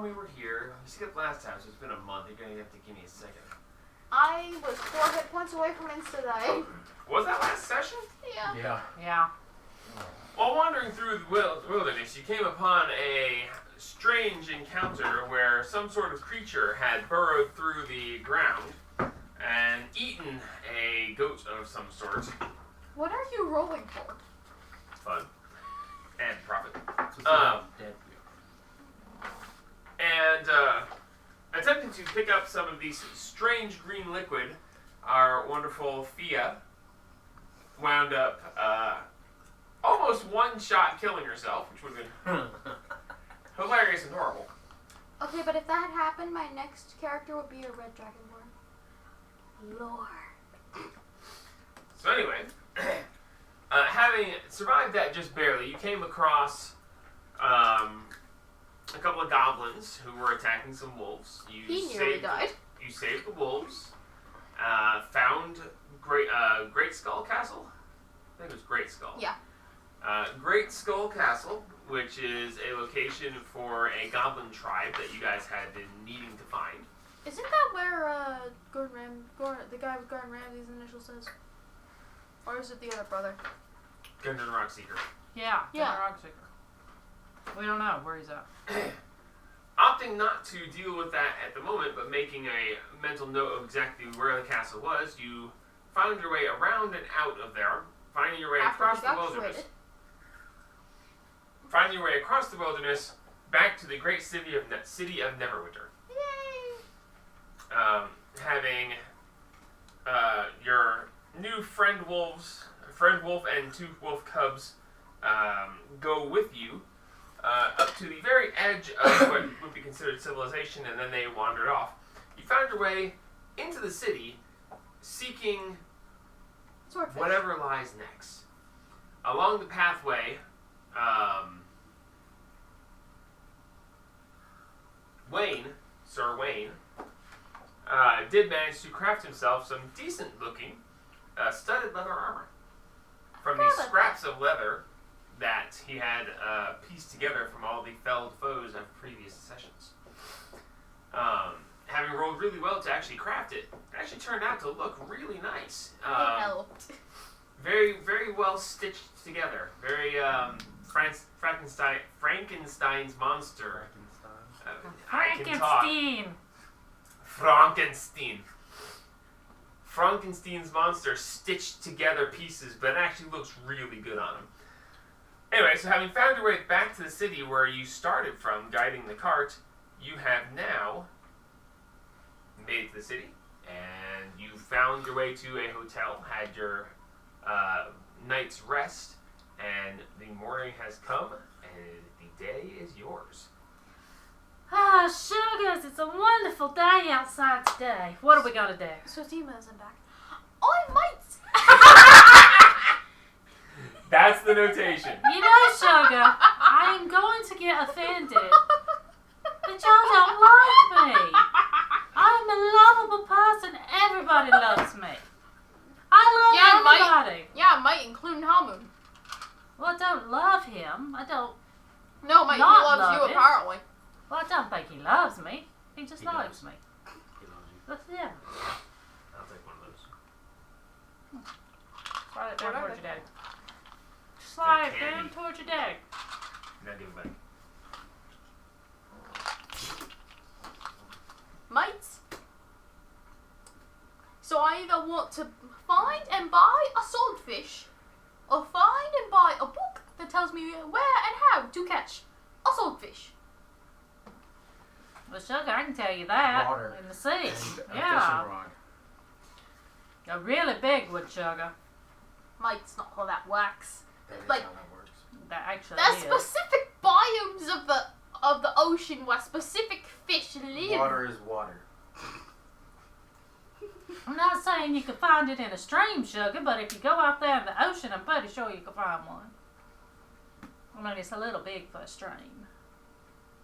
we were here. You skipped last time, so it's been a month. You're gonna have to give me a second. I was 4 hit points away from insta-die. Was that last session? Yeah. Yeah. While wandering through the wilderness, you came upon a strange encounter where some sort of creature had burrowed through the ground and eaten a goat of some sort. What are you rolling for? Fun. And profit. Dead. And attempting to pick up some of these strange green liquid, our wonderful Thea wound up almost one shot killing herself, which would have been hilarious and horrible. Okay, but if that had happened, my next character would be a red dragonborn. Lore. So anyway, having survived that just barely, you came across a couple of goblins who were attacking some wolves. He nearly died. You saved the wolves. Found Great Skull Castle. I think it was Great Skull. Yeah. Great Skull Castle, which is a location for a goblin tribe that you guys had been needing to find. Isn't that where the guy with Gordon Ramsay's initial says? Or is it the other brother? Gungeon Rockseeker. Yeah. Yeah. Rockseeker. We don't know where he's at. Opting not to deal with that at the moment, but making a mental note of exactly where the castle was, you found your way around and out of there, finding your way across the wilderness. Finding your way across the wilderness back to the great city of Neverwinter. Yay! Having your new friend wolf and 2 wolf cubs go with you up to the very edge of what would be considered civilization, and then they wandered off. You found your way into the city, seeking Swordfish. whatever lies next. Along the pathway, Sir Wayne, did manage to craft himself some decent-looking studded leather armor from the scraps of leather that he had pieced together from all the felled foes of previous sessions. Having rolled really well to actually craft it, it actually turned out to look really nice. It helped. Very, very well stitched together. Very Frankenstein's monster. I can talk. Frankenstein's monster stitched together pieces, but it actually looks really good on him. Anyway, so having found your way back to the city where you started from, guiding the cart, you have now made it to the city, and you found your way to a hotel, had your night's rest, and the morning has come, and the day is yours. Ah, sugars, it's a wonderful day outside today. What are we going to do? So Dima isn't back. I might. That's the notation. You know, Sugar, I am going to get offended that y'all don't like me. I'm a lovable person. Everybody loves me. I love everybody. Yeah, might, including Hamun. Well, I don't love him. I don't. No, mate, he Not loves love you him. apparently. Well, I don't think he loves me. He just He likes does. me. He loves you. That's yeah. I'll take one of those. Slide it down Whatever. towards your daddy. Slide it They're down candy. towards your daddy. Now give it back. Mates. So I either want to find and buy a swordfish, or find and buy a book that tells me where and how to catch a swordfish. Well, Sugar, I can tell you that. Water. In the sea. And a Yeah. fishing rod. A really big one, Sugar. Mates, not how that works. That is Like- how that works. That actually There's is. specific biomes of the ocean where specific fish live. Water is water. I'm not saying you can find it in a stream, Sugar, but if you go out there in the ocean, I'm pretty sure you can find one. I mean, it's a little big for a stream.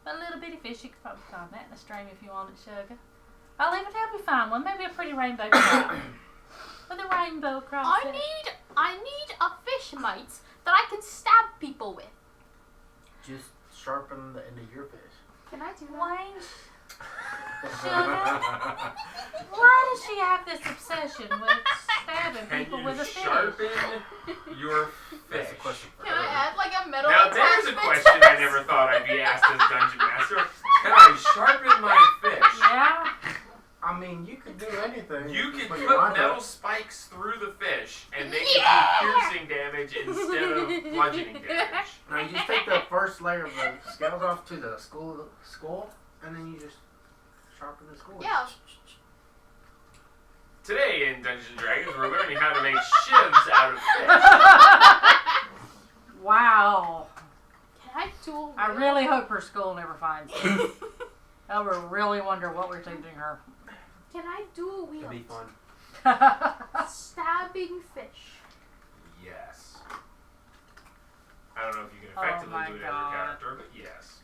But a little bitty fish, you can probably find that in a stream if you want it, Sugar. I'll even help you find one. Maybe a pretty rainbow trout. With a rainbow across it. I need a fish, mates, that I can stab people with. Just sharpen the end of your fish. Can I do that? Wayne, sugar, why does she have this obsession with stabbing Can people you with a fish? sharpen your That's fish? a question for Can I her. add like a metal Now there's a attachment? question I never thought I'd be asked as Dungeon Master. Can I sharpen my fish? Yeah. I mean, you could do anything. You can But put your mind metal up. spikes through the fish, and they can do piercing damage instead of bludgeoning damage. Now you just take the first layer of the scales off to the skull, and then you just sharpen the skull. Yeah. Today in Dungeons & Dragons, we're learning how to make shivs out of fish. Wow. Can I dual I wield? really hope her school never finds her. I would really wonder what we're teaching her. Can I dual wield? It'd be fun. Stabbing fish. Yes. I don't know if you can Oh effectively my do it as your God. character, but yes.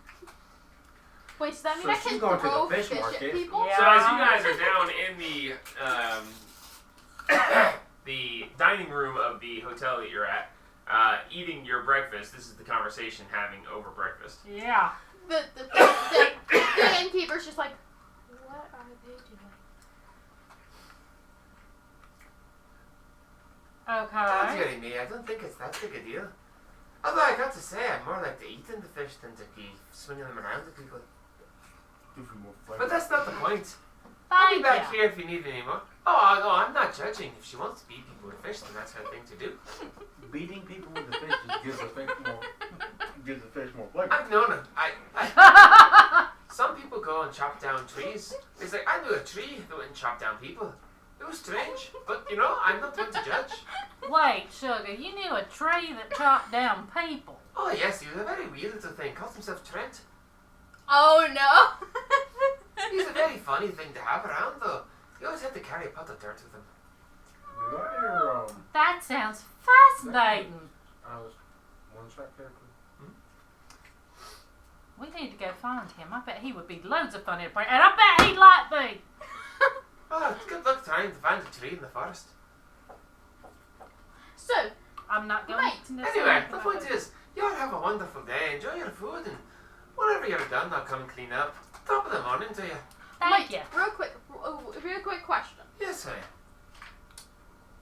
Wait, does that mean So I she's can going to the throw fish fish market. at people? Yeah. So as you guys are down in the dining room of the hotel that you're at, eating your breakfast, this is the conversation having over breakfast. Yeah. The innkeeper's just like, what are they doing? Don't Okay. worry me, I don't think it's that big a deal. Although I got to say, I'm more like to eating the fish than to be swinging them around to people. Do some more flavor. But that's not the point. I'll be Thank back you. here if you need any more. Oh, no, I'm not judging. If she wants to beat people with fish, then that's her thing to do. Beating people with the fish just gives the fish more flavor. I've known it. Some people go and chop down trees. It's like, I knew a tree that wouldn't chop down people. It was strange, but you know, I'm not one to judge. Wait, sugar, you knew a tree that chopped down people. Oh yes, he was a very weird little thing. Calls himself Trent. Oh no! He's a very funny thing to have around, though. He always had to carry a pot of dirt with him. Did I hear, That sounds fascinating. I was one shot character? We need to go find him. I bet he would be loads of fun at a party. And I bet he'd like me. Oh, good luck trying to find a tree in the forest. So, I'm not going Mate, to Anyway, the point is, you all have a wonderful day. Enjoy your food, and whenever you're done, I'll come and clean up. Top of the morning to you. Thank Mike, you. real quick question. Yes, sir.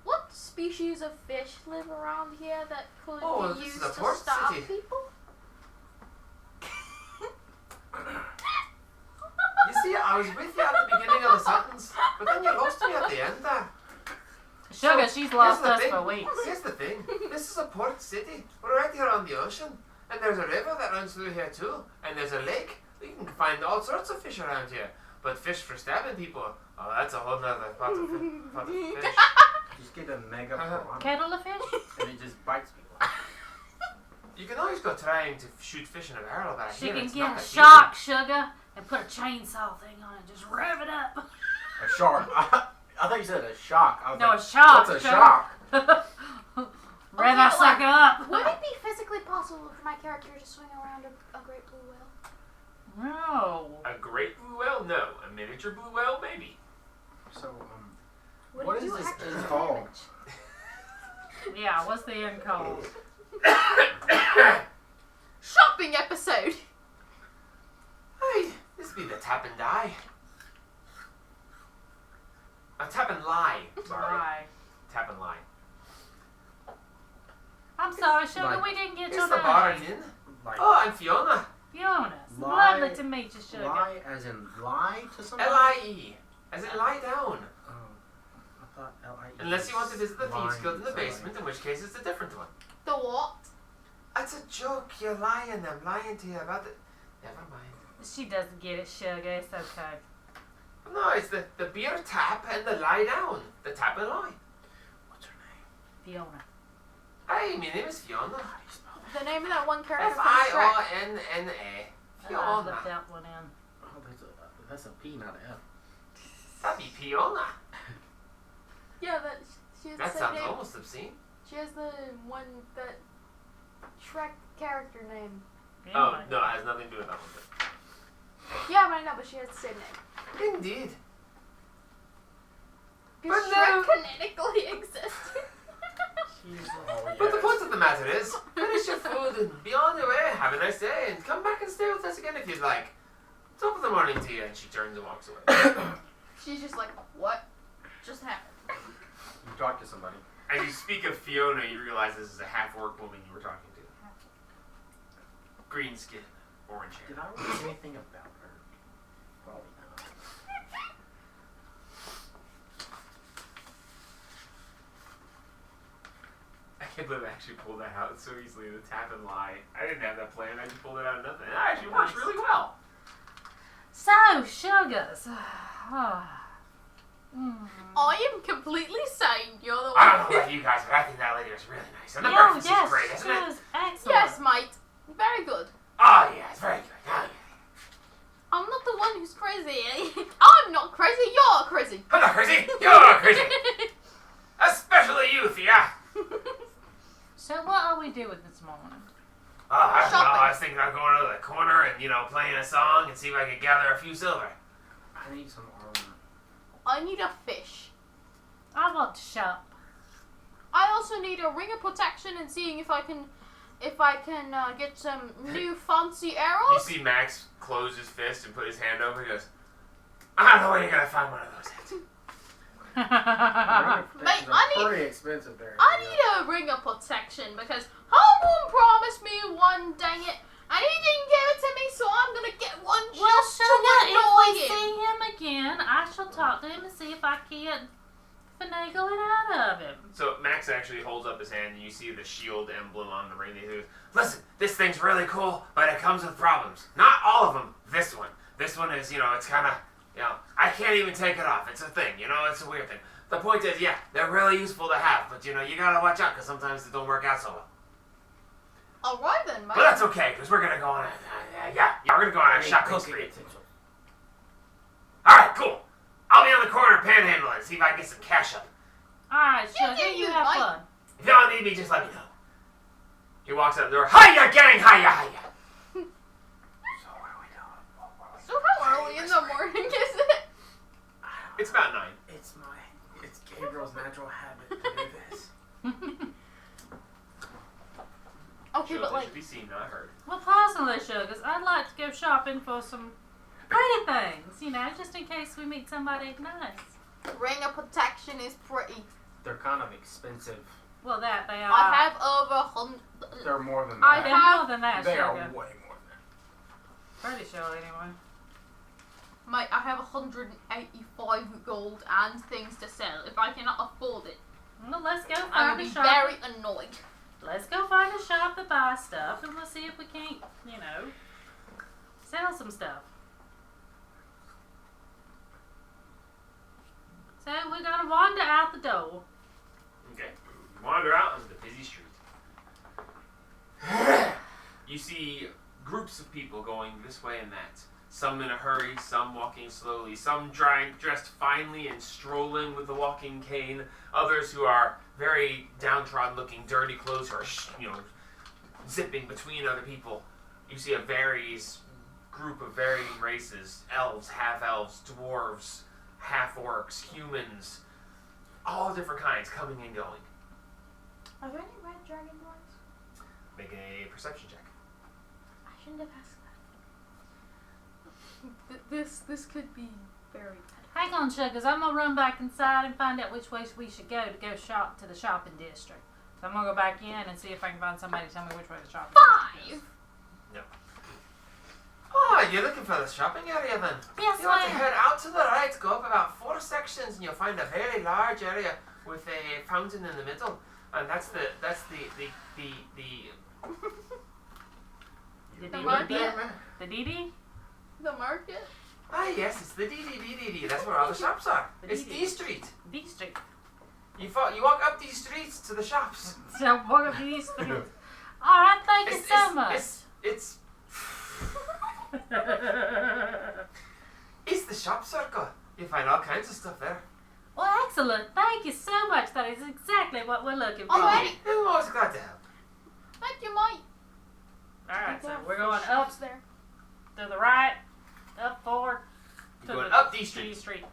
What species of fish live around here that could Oh, be this used is a to port stop city. people? You see, I was with you at the beginning of the sentence, but then you lost me at the end there. Sugar, So, she's lost here's the us thing. for weeks. Here's the thing. This is a port city. We're right here on the ocean. And there's a river that runs through here too. And there's a lake. You can find all sorts of fish around here. But fish for stabbing people, oh, that's a whole nother pot of fish. Just get a mega piranha Kettle of fish? and it just bites people. You can always go trying to shoot fish in a barrel, but I She hear can it's get not a that shock, sugar, and put a chainsaw thing on it and just rev it up. A shark. I thought you said a shock. I was No, like, a shock. what's a sugar. shock? Rev that Okay, sucker up. Would it be physically possible for my character to swing around a great blue whale? No. easy. A great blue whale? No. A miniature blue whale? Maybe. So, Would What it is do this actual thing called? damage? Yeah, what's the end called? Shopping episode! Hey, this be the tap and die. A tap and lie. Sorry. Right. Tap and lie. I'm sorry, sugar, Like- we didn't get It's your the bar and name. inn. like, Oh, I'm Fiona. Fiona. Lie- Lovely to meet you, sugar. lie as in lie to somebody? L-I-E. As in lie down. Oh, I thought L-I-E. Unless you want to visit the Thieves Lying, Guild in the sorry. basement, in which case it's a different one. The what? It's a joke. You're lying. I'm lying to you about it. Never mind. She doesn't get it, sugar. It's okay. No, it's the beer tap and the lie down. The tap and lie. What's her name? Fiona. Hey, my name is Fiona. How do you spell that? The name of that one character from Shrek. Fionna. I Fiona. left that one in. Oh, that's a P, not an F. That'd be Fiona. Yeah, she has That the same sounds name. almost obscene. She has the one that Shrek character name. Oh, Fiona. no, it has nothing to do with that one. Yeah, I know, but she has the same name. Indeed. Because But Shrek no. canonically exists. Jesus. Oh, But the yes. point of the matter is, finish your food and be on your way. Have a nice day and come back and stay with us again if you'd like. Top of the morning, Thea, and she turns and walks away. She's just like, what just happened? You talk to somebody. As you speak of Fiona, you realize this is a half-orc woman you were talking to. Green skin, orange hair. Did I read anything about her? Probably not. I can't believe I actually pulled that out so easily. The tap and lie. I didn't have that planned. I just pulled it out of nothing. It actually works really well. So, sugars. I am completely sane. You're the one. I don't know about you guys, but I think that lady was really nice. And the breakfast is great, isn't it? was excellent. Yes, mate. Very good. Oh, yeah, it's very good. Oh, yeah. I'm not the one who's crazy. I'm not crazy. You're crazy. I'm not crazy. You're crazy. Especially you, Thea. So what are we doing this morning? Oh, I don't know. Shopping. I was thinking about going to the corner and, playing a song and see if I could gather a few silver. I need some armor. I need a fish. I want to shop. I also need a ring of protection and seeing if I can get some new fancy You arrows. see Max close his fist and put his hand over. He goes, I don't know where you're going to find one of those at. Mate, I need- pretty expensive there. I need a ring of protection because someone promised me one, dang it, and he didn't give it to me, so I'm gonna get one Well, just to sugar, if annoy we him. see him again, I shall talk to him and see if I can't finagle it out of him. So Max actually holds up his hand and you see the shield emblem on the ring. He goes, listen, this thing's really cool, but it comes with problems. Not all of them. This one. This one is, it's kind of, I can't even take it off. It's a thing, it's a weird thing. The point is, yeah, they're really useful to have, but, you gotta watch out because sometimes they don't work out so well. Alright then, mate. But that's okay, because we're gonna go on we're gonna go on a shopping cooking spree. potential. Alright, cool. I'll be on the corner panhandling and see if I can get some cash up. Alright, You sugar, do you you, have mate. fun. If y'all need me, just let me know. He walks out the door. Hiya, gang! Hiya, hiya! So where are we going? So how early in the morning is it? It's about 9. It's Gabriel's natural habit to do this. Okay, Sure, but they like, should be seen, not heard. Well, personally, sugars, I'd like to go shopping for some pretty things, just in case we meet somebody nice. ring of protection is pretty. They're kind of expensive. Well, that they are. I have over 100. They're more than I that. They're more than that, They sugar. are way more than Pretty sure, anyway. Mate, I have 185 gold and things to sell. If I cannot afford it, Well, let's go I'm find gonna a be shop. very annoyed. Let's go find a shop that buys stuff, and we'll see if we can't, sell some stuff. So we're gonna wander out the door. Okay. Wander out onto the busy street. You see groups of people going this way and that. Some in a hurry, some walking slowly, some dressed finely and strolling with a walking cane. Others who are very downtrodden looking, dirty clothes who are, zipping between other people. You see a group of varying races. Elves, half-elves, dwarves, half-orcs, humans. All different kinds coming and going. Are there any red dragonborns? Make a perception check. I shouldn't have asked that. This could be very bad. Hang on, sugars. I'm gonna run back inside and find out which way we should go to go shop to the shopping district. So I'm gonna go back in and see if I can find somebody to tell me which way the shopping district is. 5! Oh, you're looking for the shopping area then? Yes, You want to ma'am. head out to the right, go up about 4 sections, and you'll find a very large area with a fountain in the middle, and that's the The market? The DD? The market? yes, it's the DD. That's where all the shops are. The It's DD. D Street. D Street. You walk up these streets to the shops. So walk up D Street. All right, thank you so much. It's the shop circle. You find all kinds of stuff there. Well, excellent. Thank you so much. That is exactly what we're looking for. All right. I'm always glad to help. Thank you, mate. All right, so There we're are going fish up shops there. to the right, up forward. You're to going the up D D Street. Street.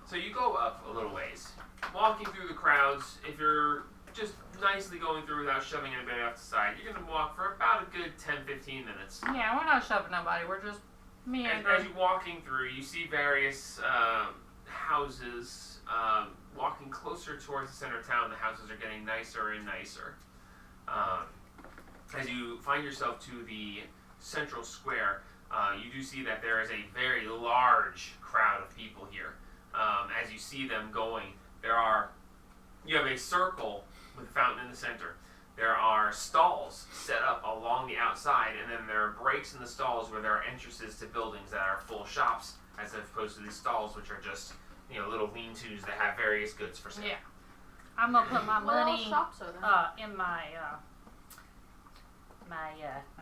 So you go up a little ways, walking through the crowds. If you're just nicely going through without shoving anybody off the side, you're going to walk for about a good 10-15 minutes. Yeah, we're not shoving nobody. We're just As you're walking through, you see various houses. Walking closer towards the center of town, the houses are getting nicer and nicer. As you find yourself to the central square, you do see that there is a very large crowd of people here. As you see them going, you have a circle with a fountain in the center. There are stalls set up along the outside, and then there are breaks in the stalls where there are entrances to buildings that are full shops, as opposed to these stalls which are just, little lean-tos that have various goods for sale. Yeah. I'm gonna put my What all money shops are there? in my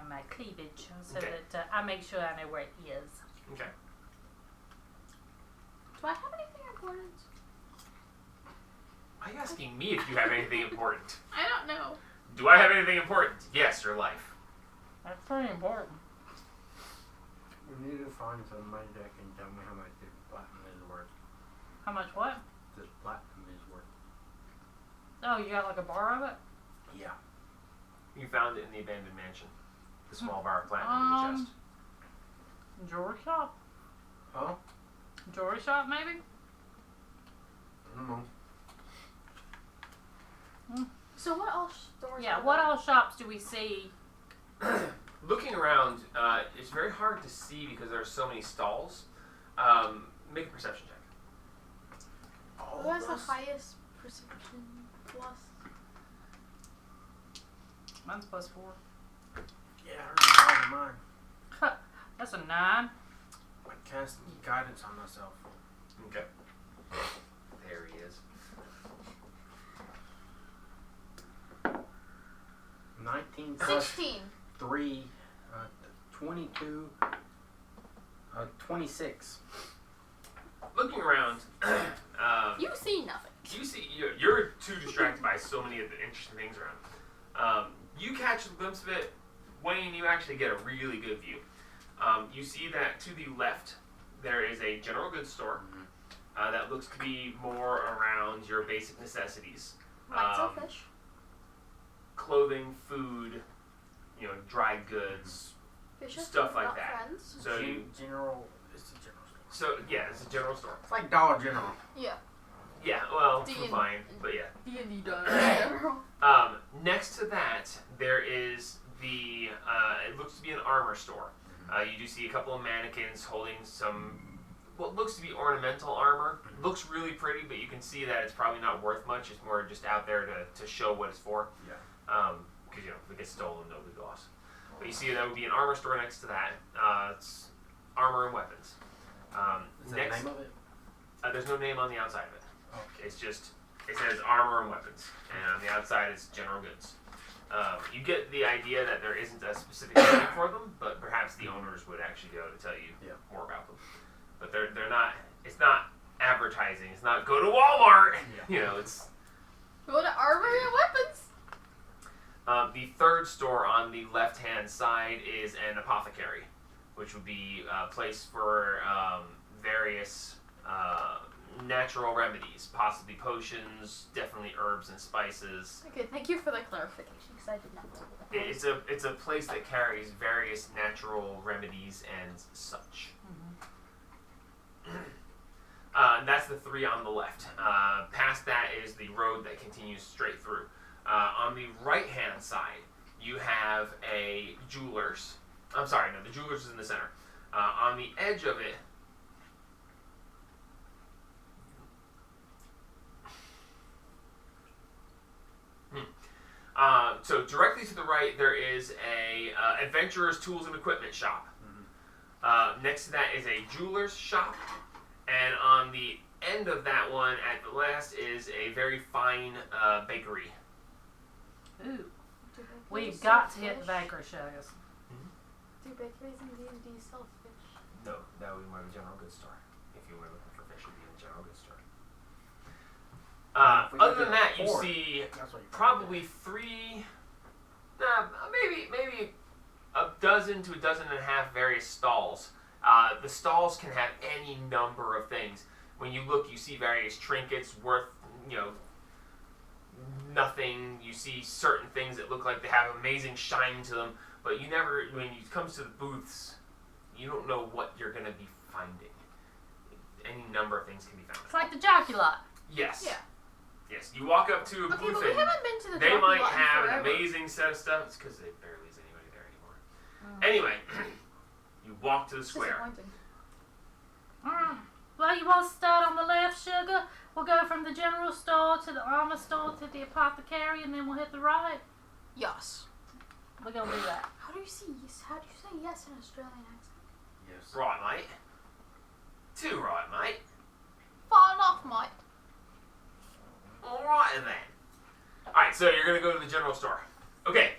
my cleavage so Okay. that I make sure I know where it is. Okay. Do I have anything important? Why are you asking me if you have anything important? I don't know. Do I have anything important? Yes, your life. That's pretty important. We need to find somebody that can tell me how much this platinum is worth. How much what? This platinum is worth. Oh, you got like a bar of it? Yeah. You found it in the abandoned mansion. The small bar of platinum in the chest. Jewelry shop? Huh? Jewelry shop, maybe? I don't know. So what all stores Yeah, are what there? all shops do we see? Looking around, it's very hard to see because there are so many stalls. Make a perception check. Who has the highest perception plus? Mine's +4. Yeah, I heard mine. That's a 9. I cast guidance on myself. Okay. There he is. 19 plus 16. 3, 22, 26. Looking around, You see nothing. you see you're too distracted by so many of the interesting things around. You catch a glimpse of it. Wayne, you actually get a really good view. You see that to the left there is a general goods store that looks to be more around your basic necessities. Might sell fish. Clothing, food, dried goods, Fish are stuff food, like not that. friends. So It's you, a general store. so yeah, it's a general store. It's like Dollar General. Yeah. Yeah, well, D&D. for fine, but yeah. D&D done. Next to that, there is the, it looks to be an armor store. You do see a couple of mannequins holding some, what looks to be ornamental armor. Looks really pretty, but you can see that it's probably not worth much. It's more just out there to show what it's for. Yeah. Because, if it gets stolen, no big loss. But you see that would be an armor store next to that. It's armor and weapons. Is that the name of it? There's no name on the outside of it. Okay. It's just, it says armor and weapons, and on the outside it's general goods. You get the idea that there isn't a specific name for them, but perhaps the owners would actually be able to tell you more about them. But they're not, it's not advertising, it's not go to Walmart, it's... Go to armor and weapons. The third store on the left-hand side is an apothecary, which would be a place for various natural remedies, possibly potions, definitely herbs and spices. Okay, thank you for the clarification, because I did not know that. It's a place that carries various natural remedies and such. That's the three on the left. Past that is the road that continues straight through. On the right-hand side, you have a jeweler's. I'm sorry, no, the jeweler's is in the center. On the edge of it, so directly to the right, there is a adventurer's tools and equipment shop. Next to that is a jeweler's shop, and on the end of that one, at the last, is a very fine bakery. Ooh. Do We've bakeries got to sell hit the fish? baker shows. Do bakeries in D&D sell fish? No, that would be more of a general goods store. If you were looking for fish, it would be in a general goods store. If we Other look than at that, you four, see that's what you probably maybe a dozen to a dozen and a half various stalls. The stalls can have any number of things. When you look, you see various trinkets worth, nothing. You see certain things that look like they have amazing shine to them, but you never, when it comes to the booths, you don't know what you're going to be finding. Any number of things can be found. It's like the jockey lot. Yes. Yeah. Yes. You walk up to a Okay, but we bluefin. haven't been to the They Jockey might Lot in have an forever. amazing set of stuff. It's because there barely is anybody there anymore. Anyway, you walk to the square. Disappointing. Well, you want to start on the left, sugar? We'll go from the general store to the armor store to the apothecary, and then we'll hit the right. Yes. We're gonna do that. How do you say yes in Australian accent? Yes. Right, mate. Too right, mate. Far enough, mate. Alright then. Alright, so you're going to go to the general store. Okay.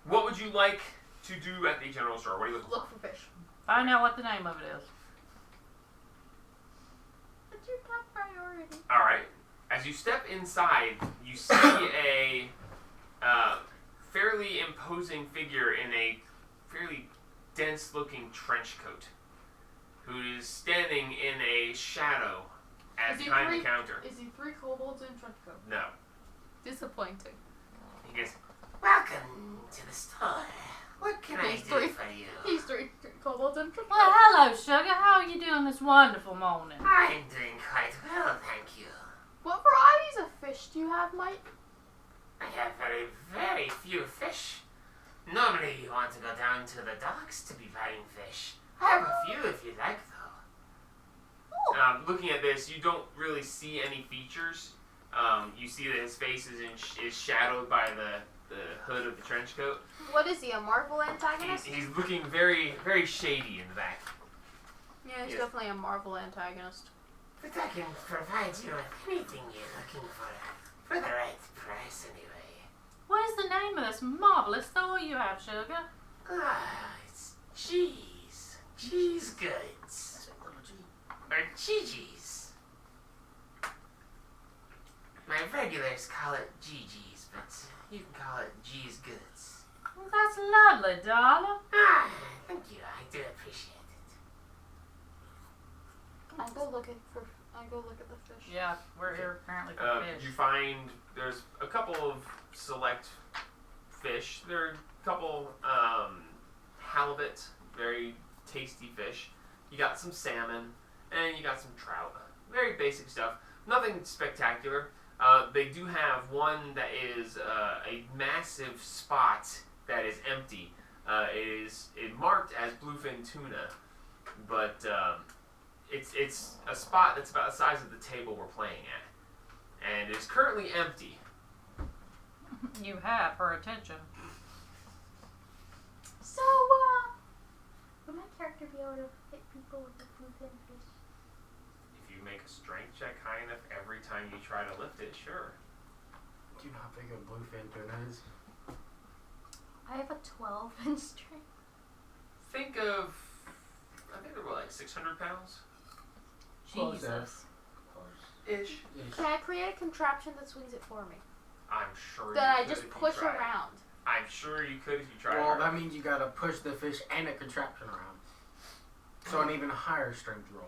What would you like to do at the general store? What are you looking for? Look for fish. Find out what the name of it is. It's your top priority. Alright. As you step inside, you see a fairly imposing figure in a fairly dense-looking trench coat who is standing in a shadow Is he behind free? the counter. Is he 3 kobolds in trench coat? No. Disappointing. He goes, "Welcome to the store. What can I He's do three. for you?" He's 3 kobolds in trench Well, coat. hello, sugar. How are you doing this wonderful morning? I'm doing quite well, thank you. What varieties of fish do you have, mate? I have very few fish. Normally you want to go down to the docks to be buying fish. I have a few if you'd like, though. Oh. Looking at this, you don't really see any features. You see that his face is shadowed by the hood of the trench coat. What is he, a Marvel antagonist? He's looking very shady in the back. Yeah, he's Yes. definitely a Marvel antagonist. But I can provide you with anything you're looking for the right price, anyway. What is the name of this marvelous store you have, sugar? It's cheese. Cheese goods. Or Gigi's. My regulars call it Gigi's, but you can call it G's Goods. Well, that's lovely, darling. Thank you. I do appreciate it. I go look at the fish. Yeah, we're here apparently for fish. You find there's a couple of select fish. There are a couple halibut, very tasty fish. You got some salmon, and you got some trout. Very basic stuff. Nothing spectacular. They do have one that is a massive spot that is empty. It is marked as bluefin tuna, but it's a spot that's about the size of the table we're playing at, and it's currently empty. You have her attention. So, would my character be able to hit people with the bluefin fish? If you make a strength check high enough every time you try to lift it, sure. Do you know how big a bluefin tuna is? I have a 12 in strength. Think of, I think they're like 600 pounds Close there. Jesus. ish. Can I create a contraption that swings it for me? I'm sure That you I could just if you push tried. around. I'm sure you could if you tried. Well, hard. that means you gotta push the fish and a contraption around. So an even higher strength roll.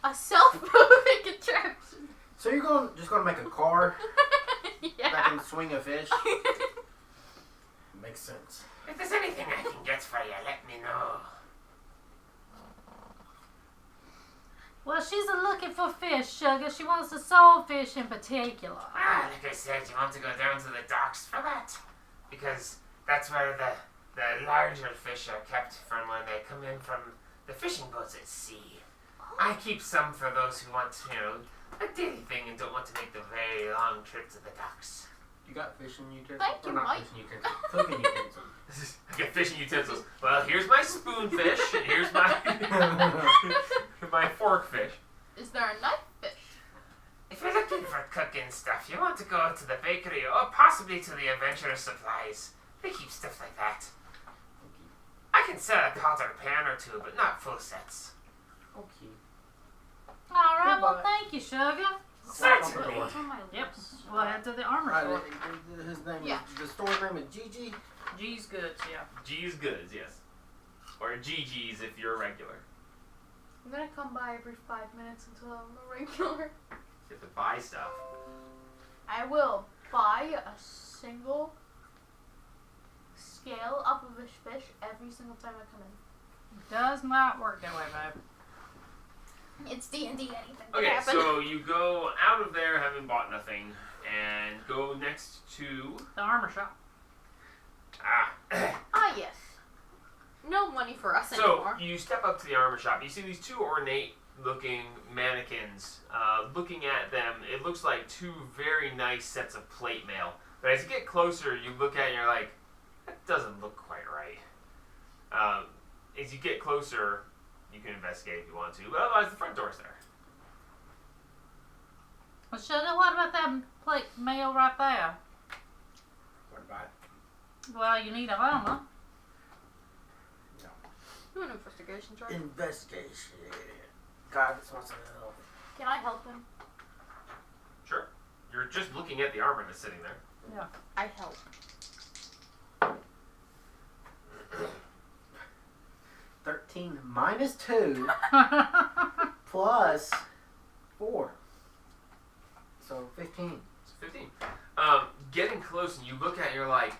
A self-moving contraption. So you're just gonna make a car that Yeah. can swing a fish? Makes sense. If there's anything I can get for you, let me know. Well, she's looking for fish, sugar. She wants the saltfish in particular. Like I said, you want to go down to the docks for that? Because that's where the larger fish are kept from when they come in from the fishing boats at sea. I keep some for those who want, a daily thing and don't want to make the very long trip to the docks. You got fishing utensils? Thank you, Or not Mike. fishing utensils. Cooking utensils. I get fishing utensils. Well, here's my spoonfish, and here's my my fork fish. Is there a knife fish? If you're looking for cooking stuff, you want to go to the bakery or possibly to the Adventurous Supplies. They keep stuff like that. I can sell a pot or pan or two, but not full sets. Okay. All right, well, Goodbye. thank you, sugar. Certainly. What's on my Yep. lips? We'll head to the armor Right, store. his name Yeah. is, the store's name is Gigi. G's goods, yeah. G's Goods, yes. Or GG's if you're a regular. I'm gonna come by every 5 minutes until I'm a regular. You have to buy stuff. I will buy a single scale off of this fish every single time I come in. Does not work that way, babe. It's D&D. Anything can Okay, happen. so you go out of there having bought nothing, and go next to The armor shop. Ah, yes. No money for us So anymore. you step up to the armor shop. You see these two ornate-looking mannequins. Looking at them, it looks like two very nice sets of plate mail. But as you get closer, you look at it and you're like, that doesn't look quite right. As you get closer, you can investigate if you want to, but otherwise the front door's there. Well, Sugar, what about that plate mail right there? What about it? Well, you need a armor. Do an investigation check. Investigation. God, this wants to know. Can I help him? Sure. You're just looking at the armor that's sitting there. Yeah. I help. 13 minus 2 plus 4. So 15. It's 15. Getting close and you look at it and you're like,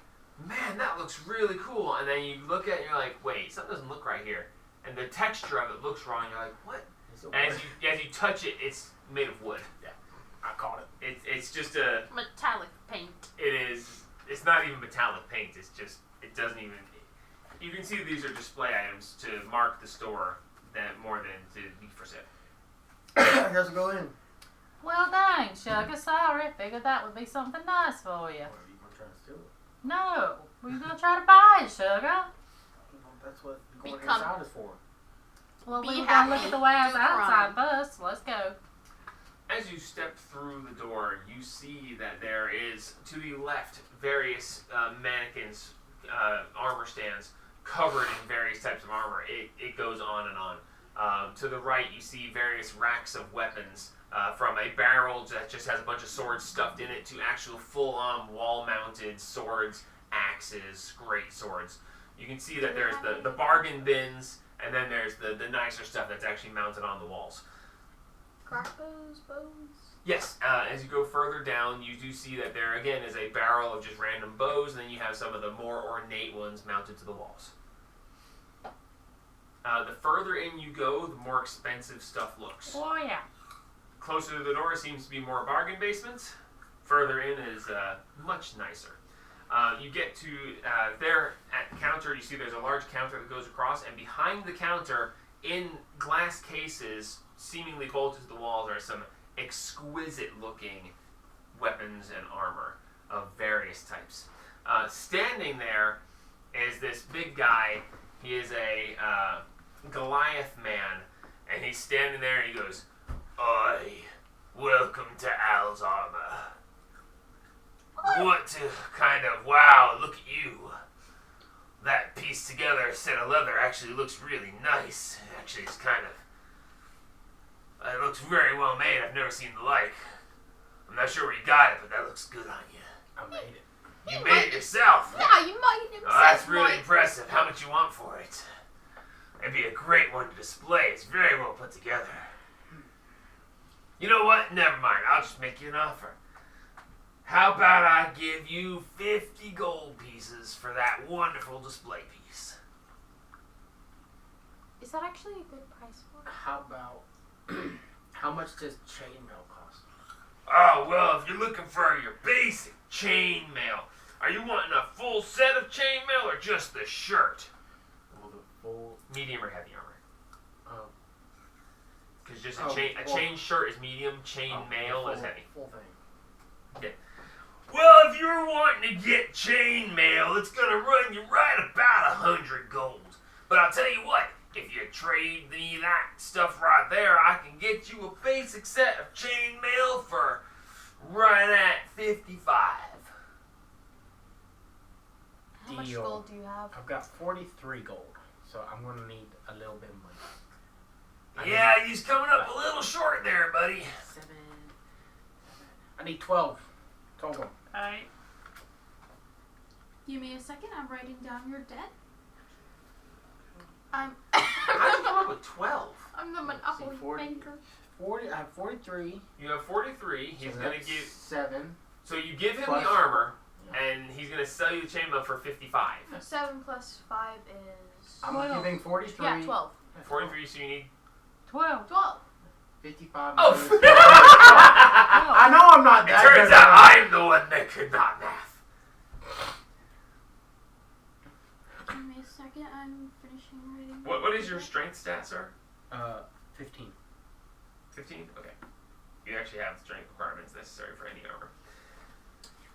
man, that looks really cool. And then you look at it and you're like, wait, something doesn't look right here. And the texture of it looks wrong. You're like, what? And as you touch it, it's made of wood. Yeah, I caught it. It's just a... Metallic paint. It is... It's not even metallic paint. It's just... It doesn't even... You can see these are display items to mark the store more than to be for sale. Doesn't go in. Well, dang, Sugar, sorry. Figured that would be something nice for you. Or are you gonna try to steal it? No. Were you going to try to buy it, Sugar? Well, that's what going Become- inside is for. Well, Be we were going happy, to look at the wares do outside crime. first. Let's go. As you step through the door, you see that there is, to the left, various mannequins, armor stands, covered in various types of armor. It goes on and on. To the right, you see various racks of weapons, from a barrel that just has a bunch of swords stuffed in it to actual full-on wall-mounted swords, axes, great swords. You can see that there's the bargain bins, and then there's the nicer stuff that's actually mounted on the walls. Crossbows, bows. Yes, as you go further down, you do see that there again is a barrel of just random bows, and then you have some of the more ornate ones mounted to the walls. The further in you go, the more expensive stuff looks. Oh, yeah. Closer to the door seems to be more bargain basements. Further in is much nicer. You get to there at the counter, you see there's a large counter that goes across, and behind the counter, in glass cases, seemingly bolted to the walls, are some exquisite-looking weapons and armor of various types. Standing there is this big guy. He is a Goliath man, and he's standing there and he goes, "Oi, welcome to Al's armor. What to kind of, wow, look at you. That pieced together set of leather actually looks really nice. Actually, it's kind of, it looks very well made. I've never seen the like. I'm not sure where you got it, but that looks good on you. I made it. You made it yourself. Yeah, you might himself. Oh, that's really Mike. impressive. How much you want for it? It'd be a great one to display. It's very well put together. You know what? Never mind. I'll just make you an offer. How about I give you 50 gold pieces for that wonderful display piece? Is that actually a good price for it? How about how much does chainmail cost? Oh, well, if you're looking for your basic chainmail, are you wanting a full set of chainmail or just the shirt? Well, the full. Medium or heavy armor? Oh. Because just Oh, a chain shirt is medium, chain mail is full, heavy. Full thing. Okay. Well, if you're wanting to get chain mail, it's gonna run you right about 100 gold. But I'll tell you what, if you trade me that stuff right there, I can get you a basic set of chain mail for right at 55. How much Deal. gold do you have? I've got 43 gold, so I'm gonna need a little bit of money. Yeah, he's coming up a little short there, buddy. 7. I need 12 total. Alright. Give me a second. I'm writing down your debt. I'm. How'd you come up with 12? I'm the monopoly 40. banker. 40. I have 43. You have 43. He's So gonna that's give. 7. So you give him Plus- the armor. Yeah. and he's gonna sell you the chainmail for 55. 7 plus 5 is... I'm Well, giving 43. Yeah, 12. 43, so you need. 12. 12. 55. Oh! I know I'm not It that turns good out at I'm the one that could not math. Give me a second, I'm finishing reading. What is your strength stat, sir? 15. 15? Okay. You actually have the strength requirements necessary for any armor.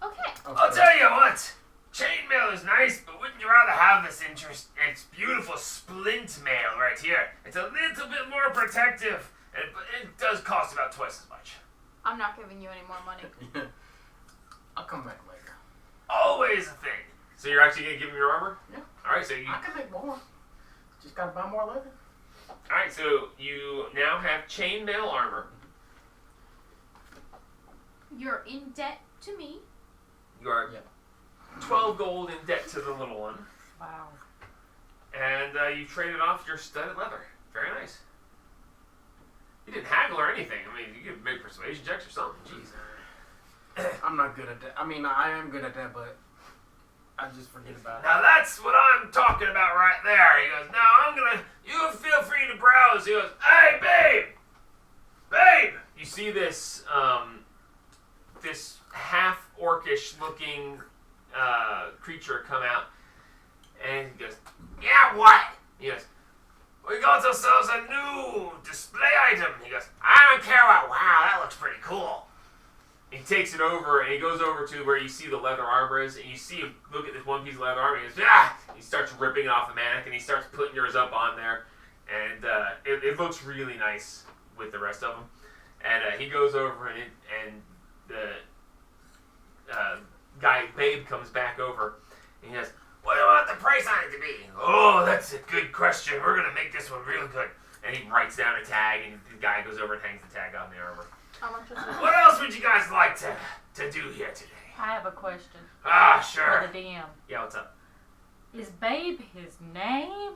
Okay. I'll tell you what. Chainmail is nice, but wouldn't you rather have this it's beautiful splint mail right here? It's a little bit more protective, but it does cost about twice as much. I'm not giving you any more money. I'll come back later. Always a thing. So you're actually gonna give him your armor? Yeah. All right. So you. I can make more. Just gotta buy more leather. All right. So you now have chainmail armor. You're in debt to me. You are 12 gold in debt to the little one, Wow. and you traded off your studded leather. Very nice. You didn't haggle or anything. I mean, you could make persuasion checks or something. Jeez. I'm not good at that. I mean, I am good at that, but I just forget about it. Now that's what I'm talking about right there. He goes, now you feel free to browse. He goes, hey, babe! You see this, this half-orcish looking creature come out, and he goes, yeah, what? He goes, we got ourselves a new display item. He goes, I don't care what, wow, that looks pretty cool. He takes it over, and he goes over to where you see the leather armor is, and you see him look at this one piece of leather armor, and he goes, ah! He starts ripping it off the mannequin, he starts putting yours up on there, and it looks really nice with the rest of them. And he goes over, and the guy, Babe, comes back over, and he goes, what do you want the price on it to be? Oh, that's a good question. We're going to make this one real good. And he writes down a tag, and the guy goes over and hangs the tag on the armor. How much is it? What else would you guys like to do here today? I have a question Ah, for sure. the DM. Yeah, what's up? Is Babe his name?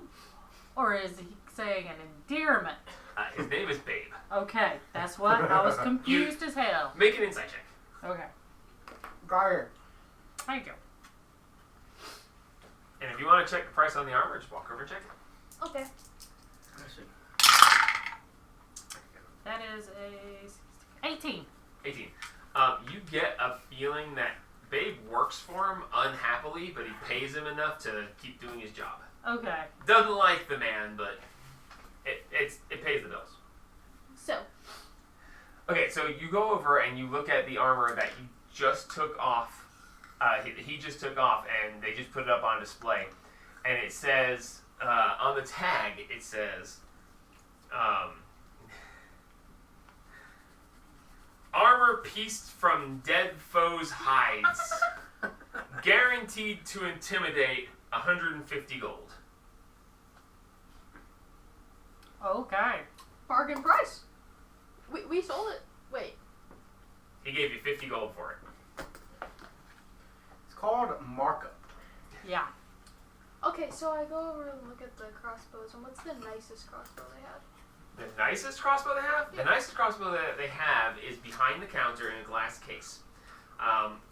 Or is he saying an endearment? His name is Babe. Okay, that's what. I was confused as hell. Make an insight check. Okay. Got it. Thank you. And if you want to check the price on the armor, just walk over and check it. Okay. Let's see. That is a 18. 18. You get a feeling that Babe works for him unhappily, but he pays him enough to keep doing his job. Okay. Doesn't like the man, but it pays the bills. So, Okay, so you go over and you look at the armor that you just took off. He just took off, and they just put it up on display. And it says, on the tag, it says, armor pieced from dead foes' hides. Guaranteed to intimidate, 150 gold. Okay. bargain price. We sold it. Wait. He gave you 50 gold for it. It's called markup. Yeah. Okay, so I go over and look at the crossbows, and what's the nicest crossbow they had? The nicest crossbow they have? Yeah. The nicest crossbow that they have is behind the counter in a glass case.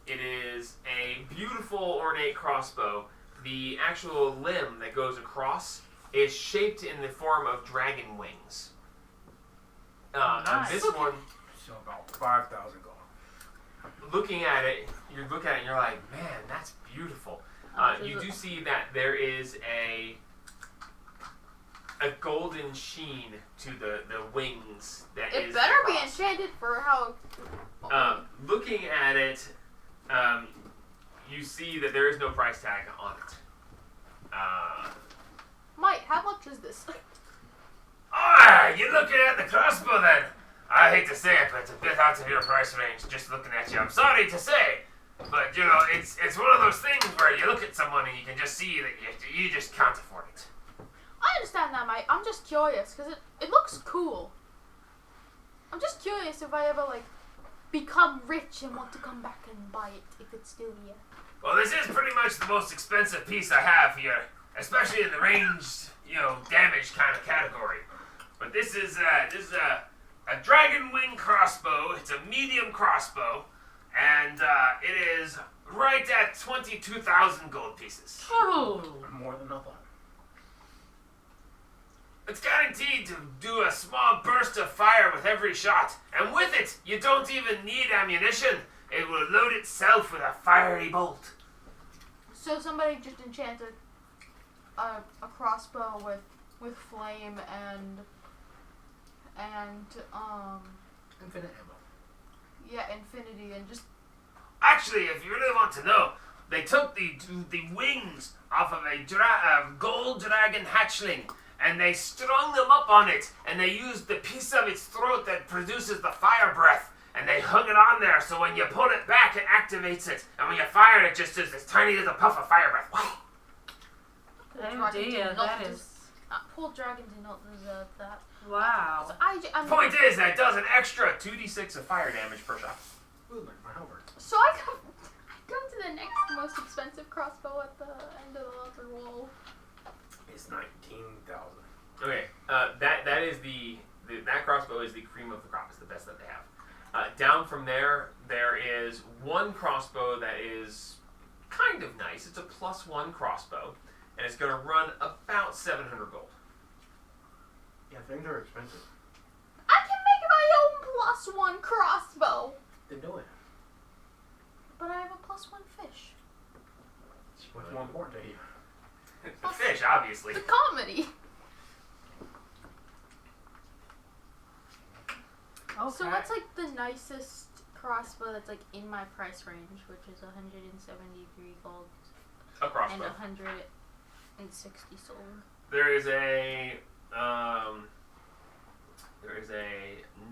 It is a beautiful ornate crossbow. The actual limb that goes across is shaped in the form of dragon wings. Nice. And this one, So about 5,000 gold. looking at it, you look at it and you're like, man, that's beautiful. You do see that there is a golden sheen to the wings. That It is better the be cross. enchanted for how... Looking at it, you see that there is no price tag on it. Mike, how much is this? Ah, you're looking at the crossbow then. I hate to say it, but it's a bit out of your price range just looking at you. I'm sorry to say, but you know, it's one of those things where you look at someone and you can just see that you just can't afford it. I understand that, Mike. I'm just curious, because it looks cool. I'm just curious if I ever, like, become rich and want to come back and buy it, if it's still here. Well, this is pretty much the most expensive piece I have here, especially in the ranged, damage kind of category. But this is a dragon wing crossbow. It's a medium crossbow, and it is right at 22,000 gold pieces. Oh. More than I thought. It's guaranteed to do a small burst of fire with every shot, and with it, you don't even need ammunition. It will load itself with a fiery bolt. So somebody just enchanted a crossbow with flame and Infinite ammo. yeah, infinity, and just Actually, if you really want to know, they took the wings off of a gold dragon hatchling, and they strung them up on it, and they used the piece of its throat that produces the fire breath, and they hung it on there, so when you pull it back, it activates it, and when you fire it, just does this tiny little puff of fire breath. Oh dear, that is... poor dragon did not deserve that. Wow. So I'm Point is, that does an extra 2d6 of fire damage per shot. Ooh, like my halberd. So I come to the next most expensive crossbow at the end of the leather wall. It's 19,000. Okay, that is that crossbow is the cream of the crop. It's the best that they have. Down from there is one crossbow that is kind of nice. It's a +1 crossbow, and it's going to run about 700 gold. Yeah, things are expensive. I can make my own +1 crossbow, Then do it. but I have a +1 fish. What's more important to you? The fish, obviously. The comedy. Okay. So what's like the nicest crossbow that's like in my price range, which is 173 gold A and crossbow. 160 silver. There is a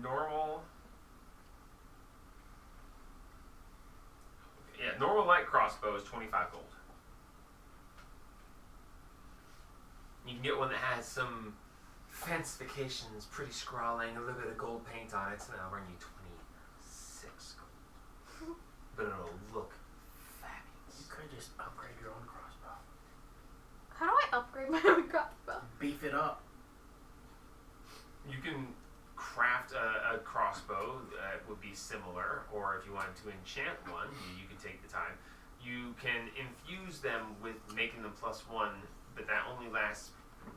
normal. Yeah, normal light crossbow is 25 gold. You can get one that has some fancifications, pretty scrawling, a little bit of gold paint on it, so that'll run you 26 gold. But it'll look fabulous. You could just upgrade your own crossbow. How do I upgrade my own crossbow? Beef it up. You can craft a crossbow that would be similar, or if you wanted to enchant one, you can take the time. You can infuse them with making them +1, but that only lasts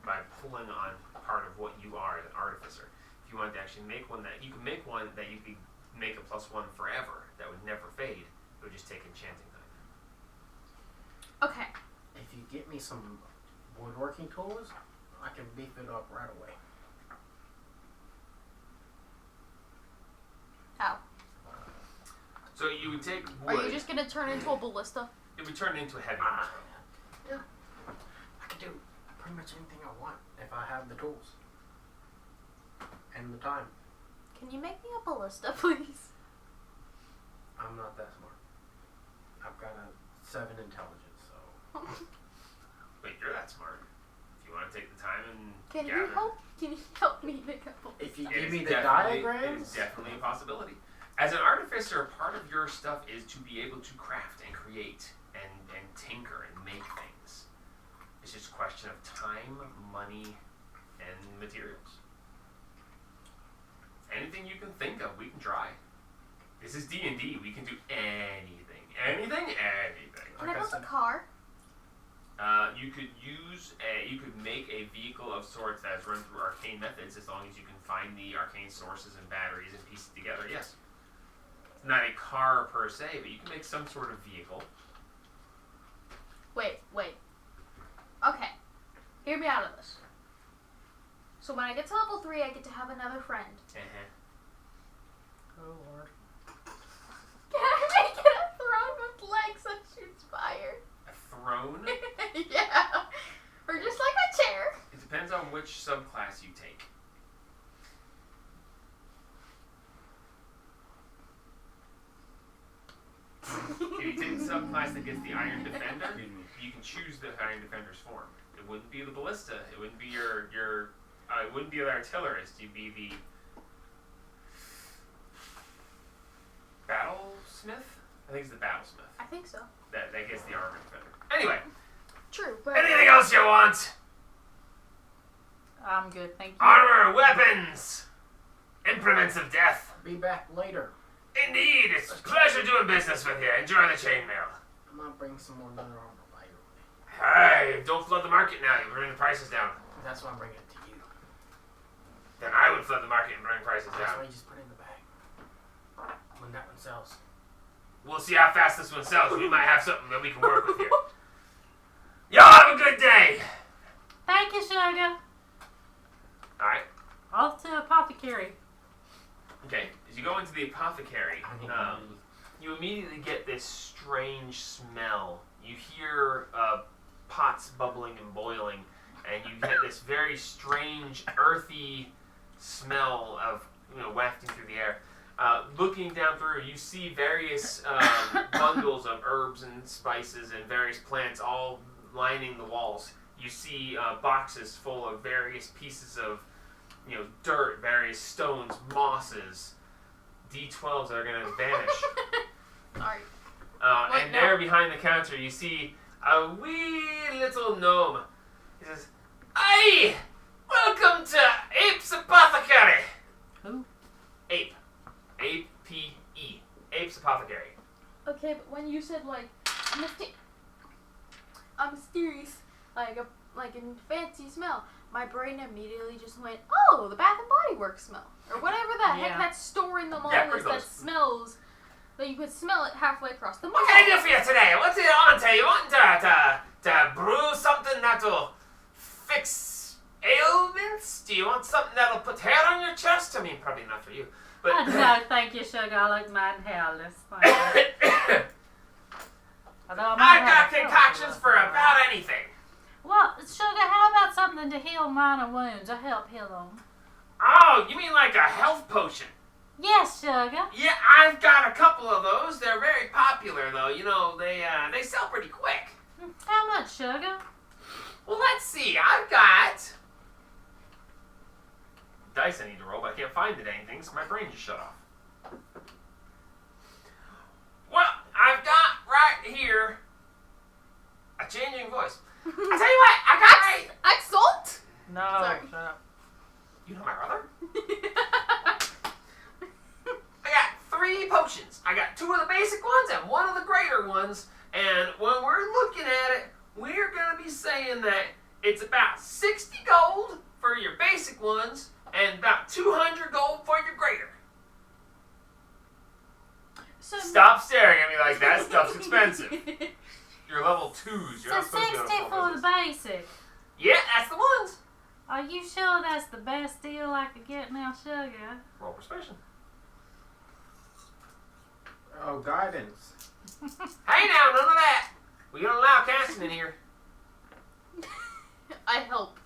by pulling on part of what you are as an artificer. If you wanted to actually make one that you could make one that you could make a +1 forever that would never fade, it would just take enchanting time. Okay. If you get me some woodworking tools, I can beef it up right away. How? So you would take Are wood. you just gonna turn into a ballista? It would turn into a heavy. Yeah. I can do pretty much anything I want if I have the tools. And the time. Can you make me a ballista, please? I'm not that smart. I've got a 7 intelligence, so... Wait, you're that smart. If you want to take the time and Can gather. you help me make a ballista? If you It give is me the definitely- diagrams... It is definitely a possibility. As an artificer, part of your stuff is to be able to craft and create and tinker and make things. It's just a question of time, money, and materials. Anything you can think of, we can try. This is D&D. We can do anything. Anything? Anything. Can Like I I build a said- car? You could make a vehicle of sorts that is run through arcane methods as long as you can find the arcane sources and batteries and piece it together, yes. It's not a car per se, but you can make some sort of vehicle. Wait. Okay. Hear me out of this. So when I get to level 3, I get to have another friend. Oh, Lord. Can I make it a throne with legs that shoots fire? A throne? Yeah. Or just like a chair. It depends on which subclass you take. If you take the subclass that gets the Iron Defender, you can choose the Iron Defender's form. It wouldn't be the Ballista. It wouldn't be it wouldn't be the Artillerist. You'd be the Battlesmith? I think it's the Battlesmith. I think so. That gets the Armor Defender. Anyway, True, but anything else you want? I'm good, thank you. Armor, weapons, implements of death. Be back later. Indeed, it's a pleasure doing business with you. Enjoy the chainmail. I'm gonna bring some more leather on the light. Hey, don't flood the market now. You bring the prices down. That's why I'm bringing it to you. Then I would flood the market and bring prices That's down. why you just put it in the bag. When that one sells. We'll see how fast this one sells. We might have something that we can work with here. Y'all have a good day. Thank you, sugar. All right. Off to apothecary. Okay. As you go into the apothecary, I need money. you immediately get this strange smell. You hear pots bubbling and boiling, and you get this very strange, earthy smell of wafting through the air. Looking down through, you see various bundles of herbs and spices and various plants all lining the walls. You see boxes full of various pieces of dirt, various stones, mosses, D12s that are going to vanish. Sorry. And there behind the counter, you see a wee little gnome. He says, "Hey, welcome to Ape's Apothecary." Who? Ape. A-P-E. Ape's Apothecary. Okay, but when you said like mysterious, like a fancy smell, my brain immediately just went, oh, the Bath and Body Works smell, or whatever the heck that store in the mall Yeah, is pretty that close. smells. That you could smell it halfway across the mall. What can I do for you today? What's it on to? You want to brew something that'll fix ailments? Do you want something that'll put hair on your chest? I mean, probably not for you. But No, thank you, sugar. I like mine hairless. Thank you. Although I got concoctions for about anything. Well, sugar, how about something to heal minor wounds or help heal them? Oh, you mean like a health potion? Yes, sugar. Yeah, I've got a couple of those. They're very popular, though. They sell pretty quick. How much, sugar? Well, let's see. I've got dice I need to roll, but I can't find it anything, so my brain just shut off. Well, I've got right here a changing voice. I tell you what, I got right. Excellent. No, Sorry. shut up. You know my brother? I got 3 potions. I got 2 of the basic ones and 1 of the greater ones. And when we're looking at it, we're going to be saying that it's about 60 gold for your basic ones and about 200 gold for your greater. So Stop staring at me like that. Stuff's expensive. You're level 2s. You're So not supposed to go 60 to for full the business. basic. Yeah, that's the ones. Are you sure that's the best deal I could get now, sugar? Roll persuasion. Oh, guidance. Hey now, none of that. We don't allow casting in here. I help.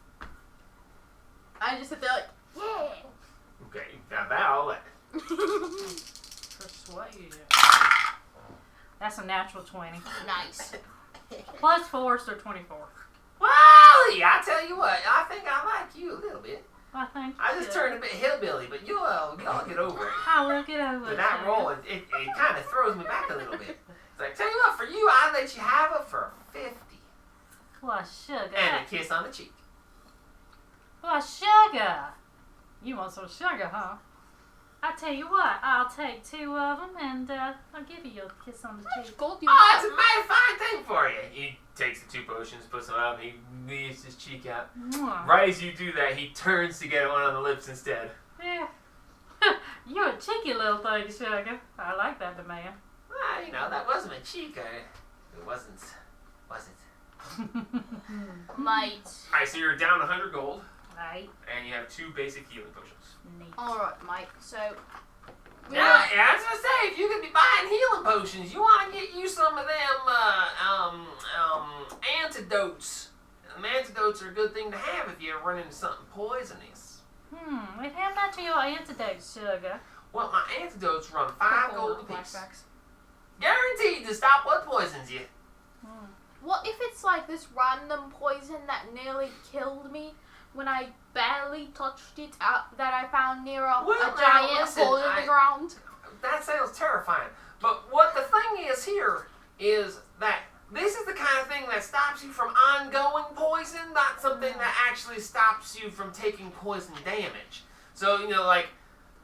I just sit there like, yeah. Okay, now that I'll let. Persuade. That's a natural 20. Nice. Plus 4, so 24. Well, yeah, I tell you what, I think I like you a little bit. I think I just turned a bit hillbilly, but y'all get over it. I will get over But it. that sugar. roll, it kind of throws me back a little bit. It's like, tell you what, for you, I'd let you have it for 50. Why, sugar. And a kiss on the cheek. Why, sugar. You want some sugar, huh? I tell you what, I'll take 2 of them and I'll give you a kiss on the How cheek. much gold do you Oh, have? that's a mighty fine thing for you. He takes the 2 potions, puts them out, and he leaves his cheek out. Mwah. Right as you do that, he turns to get one on the lips instead. Yeah. You're a cheeky little thing, sugar. I like that demand. Well, that wasn't a cheek. It wasn't. Was it? Mate. Alright, so you're down 100 gold, Right. and you have 2 basic healing potions. Neat. Alright, Mike. So. Yeah, I was gonna say, if you could be buying healing potions, you want to get you some of them antidotes. Antidotes are a good thing to have if you run into something poisonous. And how much are your antidotes, sugar? Well, my antidotes run 5 gold apiece. Flashbacks. Guaranteed to stop what poisons you. What if it's like this random poison that nearly killed me when I barely touched it out that I found near a Well, giant now, listen, hole in the ground? That sounds terrifying. But what the thing is here is that this is the kind of thing that stops you from ongoing poison, not something that actually stops you from taking poison damage. So, like,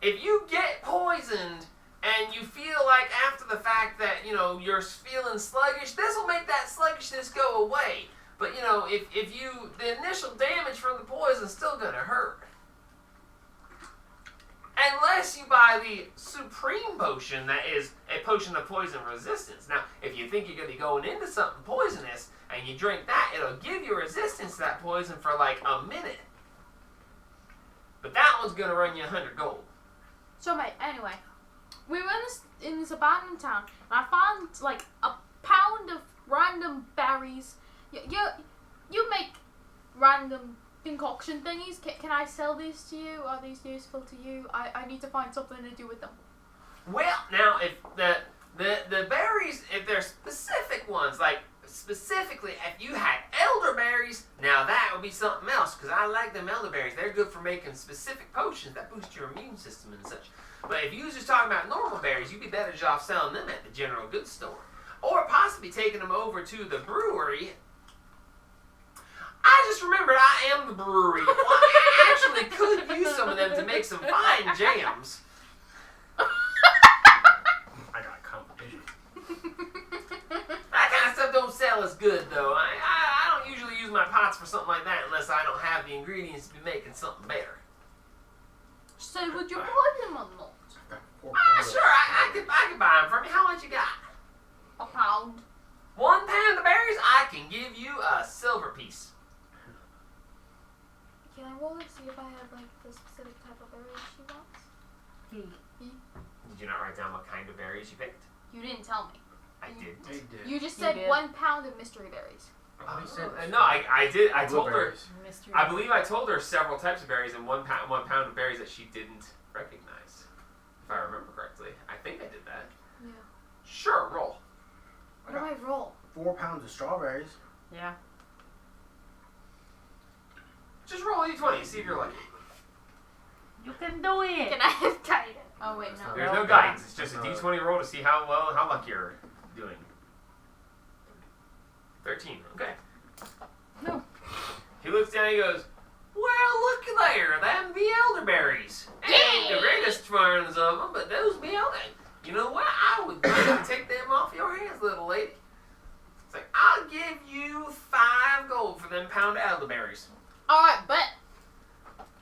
if you get poisoned and and you feel like after the fact that, you're feeling sluggish, this will make that sluggishness go away. But, if the initial damage from the poison is still going to hurt. Unless you buy the Supreme Potion that is a potion of poison resistance. Now, if you think you're going to be going into something poisonous and you drink that, it'll give you resistance to that poison for like a minute. But that one's going to run you 100 gold. So, mate, anyway, we were in this abandoned town, and I found like a pound of random berries. You make random concoction thingies. Can I sell these to you? Are these useful to you? I need to find something to do with them. Well, now, if the berries, if they're specific ones, like specifically if you had elderberries, now that would be something else, because I like them elderberries. They're good for making specific potions that boost your immune system and such. But if you was just talking about normal berries, you'd be better off selling them at the general goods store. Or possibly taking them over to the brewery. I just remembered I am the brewery. Well, I actually could use some of them to make some fine jams. I got competition. That kind of stuff don't sell as good, though. I don't usually use my pots for something like that unless I don't have the ingredients to be making something better. So would you buy them or not? Sure, I could buy them from you. How much you got? A pound. 1 pound of berries, I can give you a silver piece. Can I roll it, see if I have like the specific type of berries she wants? Did you not write down what kind of berries you picked? You didn't tell me. I did. They did. You just You said did. 1 pound of mystery berries. No, I did. I told her. Blueberries. Mystery. I believe I told her several types of berries and 1 pound of berries that she didn't recognize. If I remember correctly. I think I did that. Yeah. Sure, roll. What do I roll? 4 pounds of strawberries. Yeah. Just roll a d20, see if you're lucky. You can do it. Can I have guidance? Oh wait, no. There's no guidance. It's just a d20 roll to see how lucky you're doing. 13. Okay. No. He looks down and he goes, well, look there. Them be elderberries. Ain't the greatest ones of them, but those be elder. You know what? I would like to take them off your hands, little lady. It's like, I'll give you 5 gold for them pound of elderberries. Alright, bet.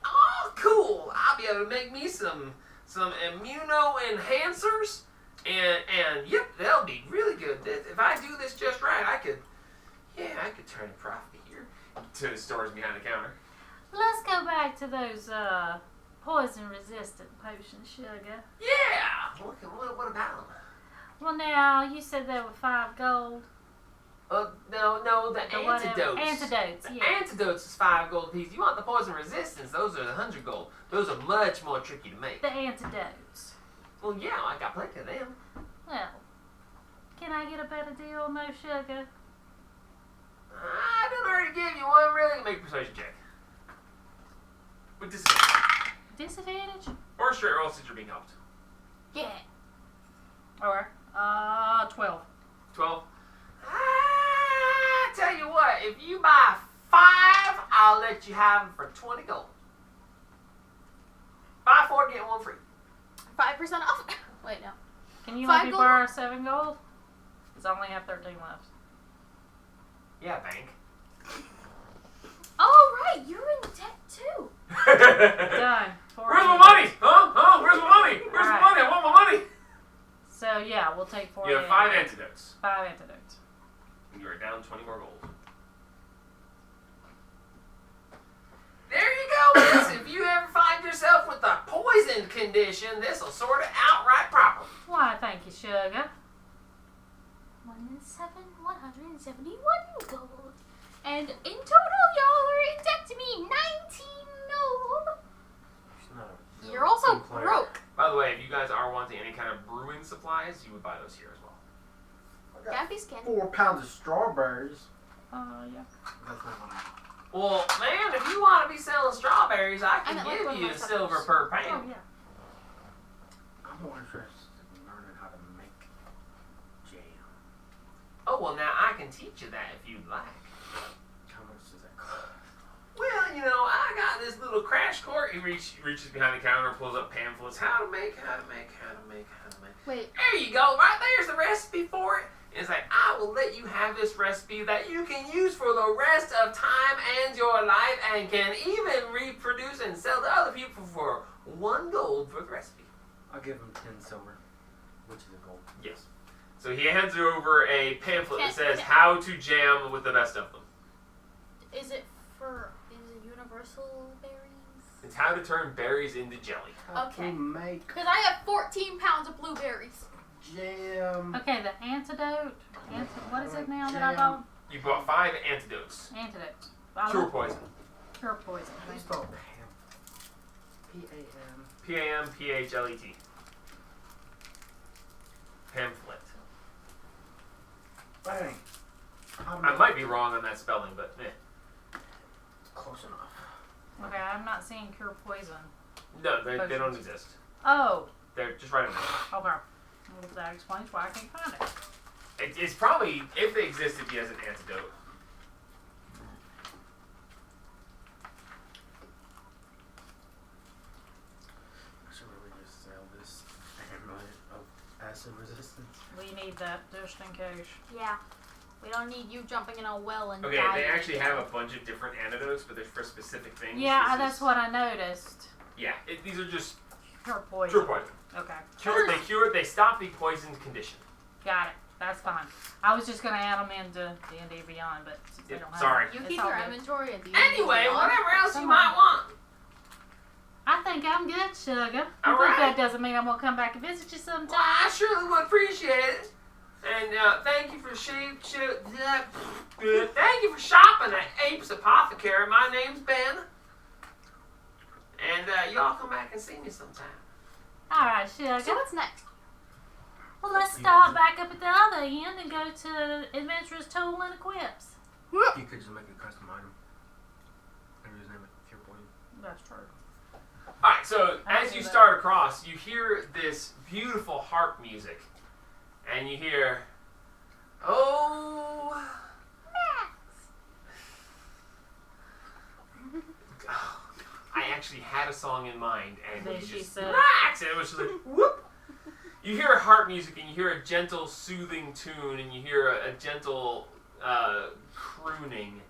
Oh, cool. I'll be able to make me some immuno enhancers. And yep, they'll be really good. If I do this just right, I could turn a profit here. To the stores behind the counter. Let's go back to those poison-resistant potions, sugar. Yeah. What about them? Well, now you said they were 5 gold. No, the Whatever. antidotes. Antidotes, The yeah. antidotes is 5 gold apiece. You want the poison resistance? Those are 100 gold. Those are much more tricky to make. The antidotes. Well, yeah, I got plenty of them. Well, can I get a better deal, no sugar? I didn't already give you one. Really, make a persuasion check. With disadvantage. Disadvantage? Or straight roll since you're being helped. Yeah. Or 12. 12. I tell you what, if you buy 5, I'll let you have them for 20 gold. Buy 4, get 1 free. 5% off. Wait, no. Can you 5 let me gold? borrow 7 gold? Because I only have 13 left. Yeah, bank. Oh, right. You're in debt too. Done. Where's my money? Huh? Where's my money? Where's my Alright. money? I want my money. So, yeah, we'll take 4 You have 5 antidotes. 5 antidotes. You are down 20 more gold. There you go, miss. If you ever find yourself with a poison condition, this will sort it out right proper. Why, thank you, sugar. 171 gold. And in total, y'all are in debt to me 19 gold. You're also broke. By the way, if you guys are wanting any kind of brewing supplies, you would buy those here as well. Can't be skin. 4 pounds of strawberries. Yeah. That's not what I want. Well, man, if you want to be selling strawberries, I can I like give one of you my a silver suckers. per Oh, pound. yeah. I'm more interested in learning how to make jam. Oh, well, now I can teach you that if you'd like. How much does that cost? Well, I got this little little crash course. He reaches behind the counter, pulls up pamphlets. How to make. Wait. There you go. Right there's the recipe for it. And it's like, I will let you have this recipe that you can use for the rest of time and your life, and can even reproduce and sell to other people for $1 for the recipe. I'll give him 10 silver, which is a gold. Yes. So he hands you over a pamphlet that says how to jam with the best of them. Is it universal berries? It's how to turn berries into jelly. How Okay. to make Because I have 14 pounds of blueberries. jam. Okay, the antidote. What is it now that I Jam. bought? You bought 5 antidotes. Antidote. Cure poison. Cure poison. How do you spell Pam? P-A-M. P-A-M-P-H-L-E-T. Pamphlet. Bang. I might be wrong on that spelling, but Close enough. Okay, I'm not seeing cure poison. no, they don't exist. Oh, They're just right on there. okay. Well, that explains why I can't find it. It's probably, if they existed, he has an antidote. I should really just sell this amulet of acid resistance. We need that just in case. Yeah. We don't need you jumping in a well and Okay, dying. they actually have a bunch of different antidotes, but they're for specific things. Yeah, This that's is- what I noticed. Yeah, these are just Cure poison. cure poison. Okay. They stop the poisoned condition. Got it. That's fine. I was just gonna add them into D&D Beyond, but since they Yep, don't have sorry. them, You it's keep all your good. inventory at the Anyway, end. whatever else you Come might on. want. I think I'm good, sugar. All But right. that doesn't mean I'm gonna come back and visit you sometime. Well, I surely would appreciate it. And thank you for thank you for shopping at Ape's Apothecary. My name's Ben. And y'all come back and see me sometime. All right, sugar. So what's next? Well, let's start back up at the other end and go to Adventurous Tool and Equips. You could just make a custom item. And just name it Cure Poison. That's true. Alright, so I as see you that. start across, you hear this beautiful harp music. And you hear, oh, I actually had a song in mind, and Then you she just said- relax, and it was just like whoop. You hear harp music, and you hear a gentle, soothing tune, and you hear a gentle crooning,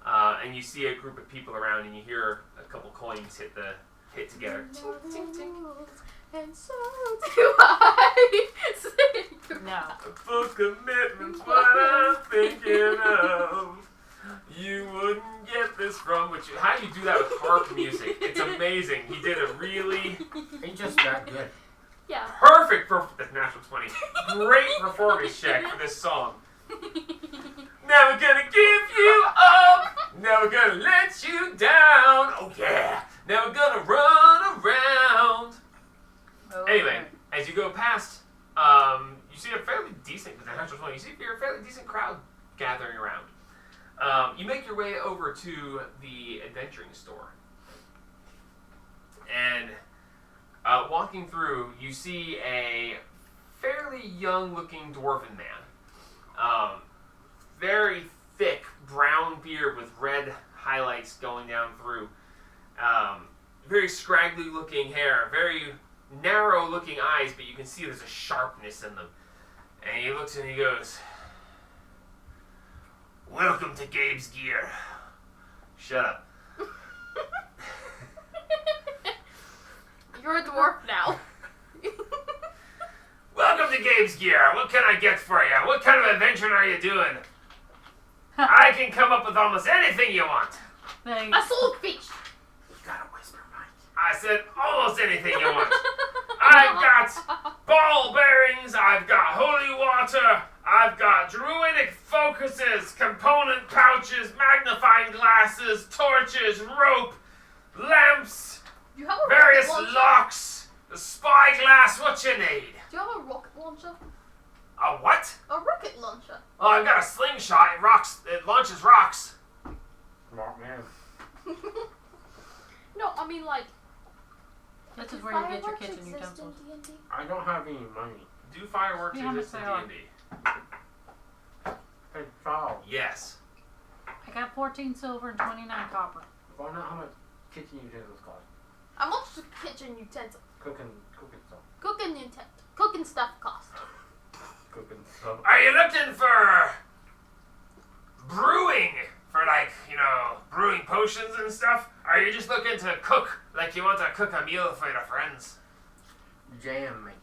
and you see a group of people around, and you hear a couple coins hit together. And so do I sing. No. Full commitment's what I'm thinking of. You wouldn't get this from how do you do that with harp music? It's amazing. He did a really Ain't just that good. Yeah. perfect that's natural 20. Great performance check for this song. Never gonna give you up. Never gonna let you down. Oh yeah. Never gonna run around. Okay. Anyway, as you go past, you see a fairly decent, with the natural 20, you see a fairly decent crowd gathering around. You make your way over to the adventuring store. And walking through, you see a fairly young-looking dwarven man. Very thick brown beard with red highlights going down through. Very scraggly-looking hair. Very narrow-looking eyes, but you can see there's a sharpness in them. And he looks and he goes, "Welcome to Gabe's Gear." Shut up. You're a dwarf now. Welcome to Gabe's Gear. What can I get for you? What kind of adventure are you doing? I can come up with almost anything you want. Thanks. A swordfish. You gotta whisper, Mike. I said almost anything you want. I've got ball bearings. I've got holy water. I've got druidic focuses, component pouches, magnifying glasses, torches, rope, lamps, Do you have a various rocket launcher? locks, the spyglass. What you need? Do you have a rocket launcher? A what? A rocket launcher. Oh, I've got a slingshot. It launches rocks. Smart man. No, I mean like. This do is where you get your fireworks kitchen exist utensils. in D&D? I don't have any money. Do fireworks Yeah, how exist in much they are? D&D? Hey, child. Yes. I got 14 silver and 29 copper. Find out how much kitchen utensils cost? How much does kitchen utensil? Cooking stuff. Cooking stuff cost? Cooking stuff. Are you looking for brewing? For like, brewing potions and stuff? Or are you just looking to cook, like you want to cook a meal for your friends? Jam making.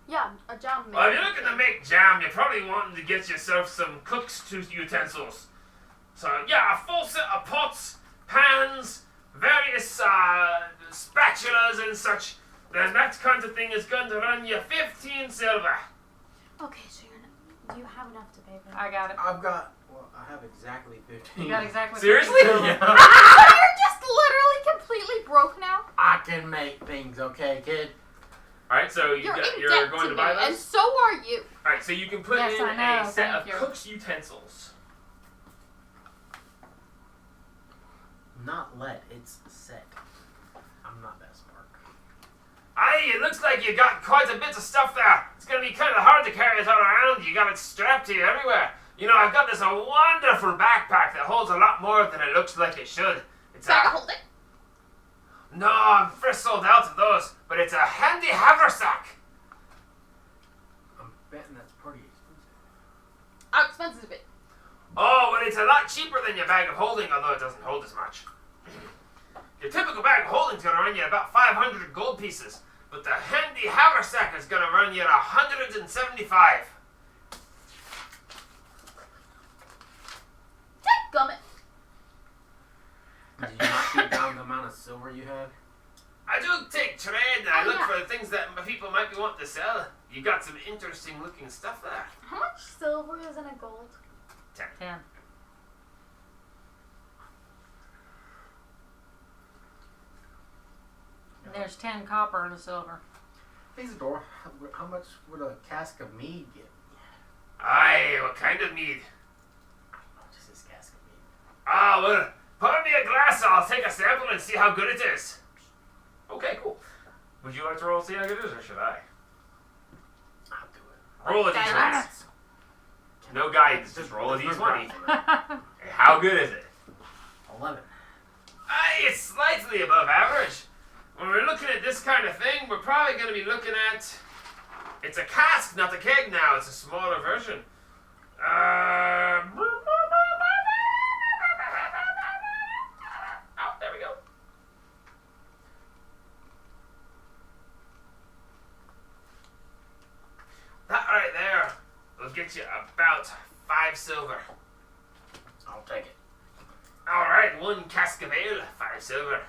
Yeah, a jam maker. Well, if you're looking to make jam, you're probably wanting to get yourself some cook's utensils. So, yeah, a full set of pots, pans, various spatulas and such. Then that kind of thing is going to run you 15 silver. Okay, so do you have enough to pay for that? I got it. I have exactly 15. You got exactly. Seriously? Yeah. You're just literally completely broke now. I can make things, okay, kid? Alright, so You're in you're debt going to to me, buy and those? so are you. Alright, so you can put Yes, in I know, a set thank of you. cook's utensils. Not let, it's set. I'm not that smart. Aye, it looks like you got quite a bit of stuff there. It's going to be kind of hard to carry it all around. You got it strapped to you everywhere. I've got this wonderful backpack that holds a lot more than it looks like it should. It's So I can hold it. No, I'm first sold out of those, but it's a handy haversack. I'm betting that's pretty expensive. How expensive is it? Oh, well, it's a lot cheaper than your bag of holding, although it doesn't hold as much. Your typical bag of holding's going to run you about 500 gold pieces, but the handy haversack is going to run you 175. Gummit. Did you not keep down the amount of silver you had? I do take trade, and I Oh, look yeah. for the things that people might be wanting to sell. You got some interesting looking stuff there. How much silver is in a gold? 10. 10. And there's 10 copper and a silver. Isidore, how much would a cask of mead get? Aye, what kind of mead? Oh, just this cask of mead. Ah, well, pour me a glass, I'll take a sample and see how good it is. Okay, cool. Would you like to roll and see how good it is, or should I? I'll do it. Roll a Guidance. d20. No guidance, just roll a There's no d20. guidance on that. Hey, how good is it? 11. Aye, it's slightly above average. When we're looking at this kind of thing, we're probably going to be looking at... It's a cask, not a keg now. It's a smaller version. Oh, there we go. That right there will get you about 5 silver. I'll take it. Alright, 1 cask of ale, 5 silver.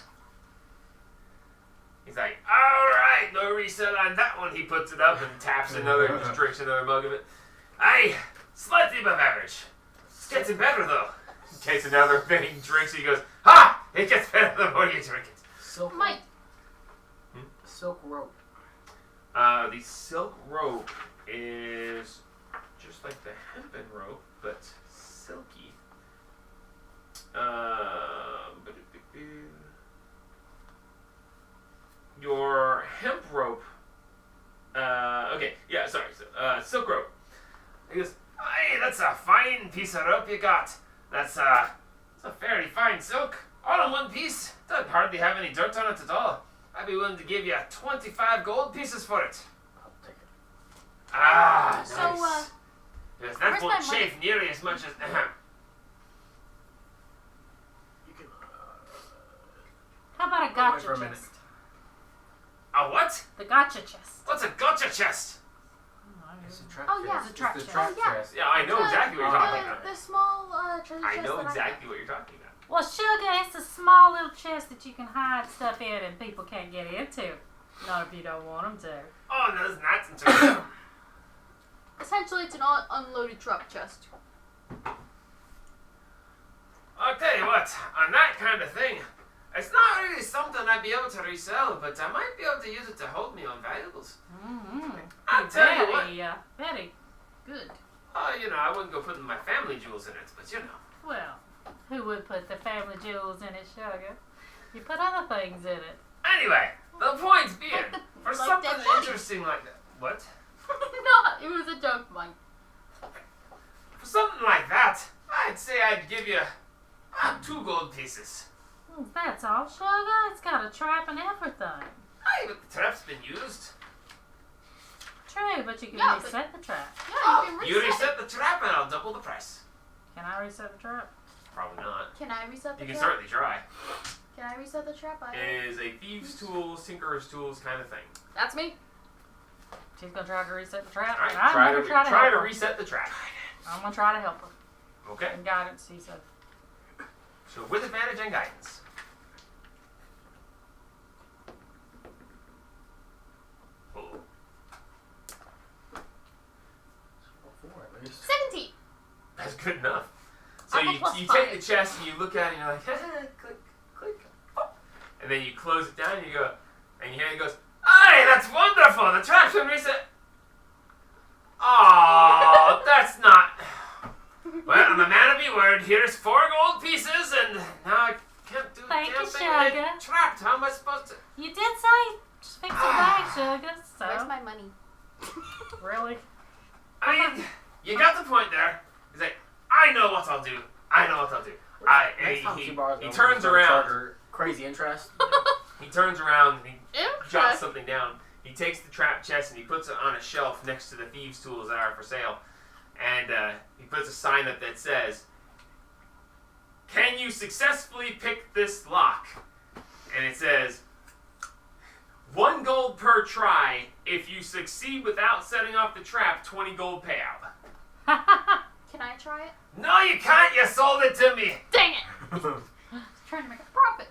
He's like, alright, no resale on that one. He puts it up and taps another, just drinks another mug of it. Aye, slightly above average. It's getting better though. Takes another thing, drinks it, he goes, ha! It gets better the more you drink it. Silk Mike. Silk rope. The silk rope is just like the hempen rope, but silky. Your hemp rope. Okay, yeah, sorry. Silk rope. He goes, hey, that's a fine piece of rope you got. That's a fairly fine silk. All in one piece. Doesn't hardly have any dirt on it at all. I'd be willing to give you 25 gold pieces for it. I'll take it. Ah, So, nice. Yes, that where's won't my money? chafe nearly as much as... You can. How about a Wait gotcha for a minute. chest? A what? The gotcha chest. What's a gotcha chest? It's a trap Oh, yeah. chest. It's a trap It's chest. the trap Oh, yeah. chest. Yeah, I know exactly what you're talking about. The small treasure I chest know that exactly what you're talking about. Well, sugar, it's a small little chest that you can hide stuff in and people can't get into. Not if you don't want them to. Oh, no, that's interesting. Essentially, it's an unloaded truck chest. I'll tell you what, on that kind of thing, it's not really something I'd be able to resell, but I might be able to use it to hold me on valuables. Mm-hmm. I'll tell you what. Very good. Oh, I wouldn't go putting my family jewels in it, but Well, who would put the family jewels in it, sugar? You put other things in it. Anyway, the point being, for like something dead bodies. interesting like that. What? No, it was a joke, Mike. For something like that, I'd say I'd give you 2 gold pieces. That's all, sugar. It's got a trap and everything. Hey, but the trap's been used. True, but you can Yeah, but- reset the trap. Yeah, you can You reset the trap and I'll double the price. Can I reset the trap? Probably not. Can I reset the You can trap? certainly try. Can I reset the trap? It is a thieves' tools, tinkerer's tools kind of thing. That's me. She's gonna try to reset the trap. Alright, and I'm try gonna to try to help her. reset the trap. I'm gonna try to help her. Okay. And guidance, he said. So with advantage and guidance. Oh. 4 at least. 17. That's good enough. So I'm a you plus take 5. the chest and you look at it and you're like, click, click. Oh. And then you close it down and you go, and you hear it goes, "Aye, that's wonderful! The trap's been reset." Oh, that's not. Well, I'm a man of your word. Here's 4 gold pieces, and now I can't do the Thank damn you, thing. I'm sugar. trapped. How am I supposed to? You did say just fix it back, sugar. So Where's my money? really? I mean, you got the point there. He's like, I know what I'll do. I know what I'll do. Next time she borrows He gold, turns she's gonna charge around. her crazy interest. He turns around and he jots Interest. something down. He takes the trap chest and he puts it on a shelf next to the thieves' tools that are for sale. And he puts a sign up that says, "Can you successfully pick this lock?" And it says, 1 gold per try. If you succeed without setting off the trap, 20 gold payout. Can I try it? No, you can't. You sold it to me. Dang it! Trying to make a profit.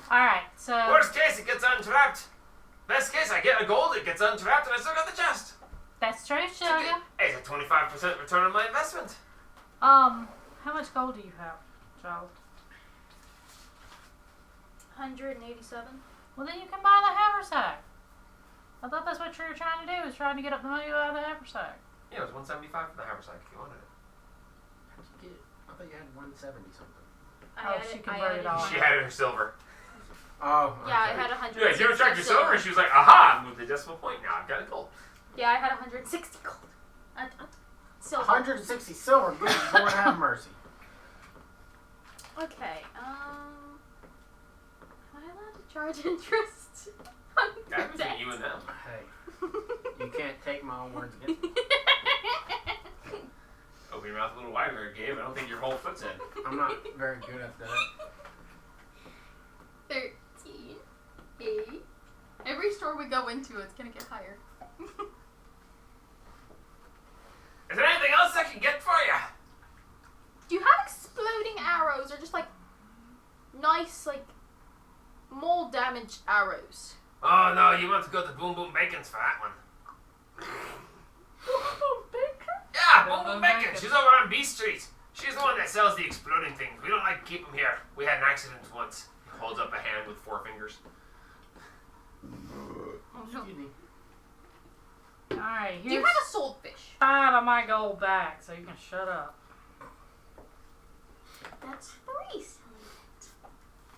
Alright, so Worst case, it gets untrapped. Best case, I get a gold, it gets untrapped, and I still got the chest. that's true, It's a sugar. good- It's a 25% return on my investment. How much gold do you have, child? 187. Well, then you can buy the haversack. I thought that's what you were trying to do, was trying to get up the money out of the haversack. Yeah, it was 175 for the haversack if you wanted it. How'd you get? I thought you had 170 something. Oh, she converted all. She had it in her silver. Oh. Yeah, I okay. had 100. Yeah, you retract your silver, and she was like, aha, I moved the decimal point, now I've got a gold. Yeah, I had 160 gold. Silver. 160 silver. Good Lord have mercy. Okay. Am I allowed to charge interest on That's the between debt? you and them. Hey, you can't take my own words again. Open your mouth a little wider, Gabe. I don't think your whole foot's in. I'm not very good at that. 13. 8. Every store we go into, it's gonna get higher. Is there anything else I can get for you? Do you have exploding arrows or just like nice, like mold damaged arrows? Oh, no, you want to go to Boom Boom Bacon's for that one. Yeah, Boom Boom Bacon. She's over on B Street. She's the one that sells the exploding things. We don't like to keep them here. We had an accident once. He holds up a hand with 4 fingers. Excuse me. Alright, Do you here's have a swordfish? 5 of my gold back, so you can shut up. That's 3.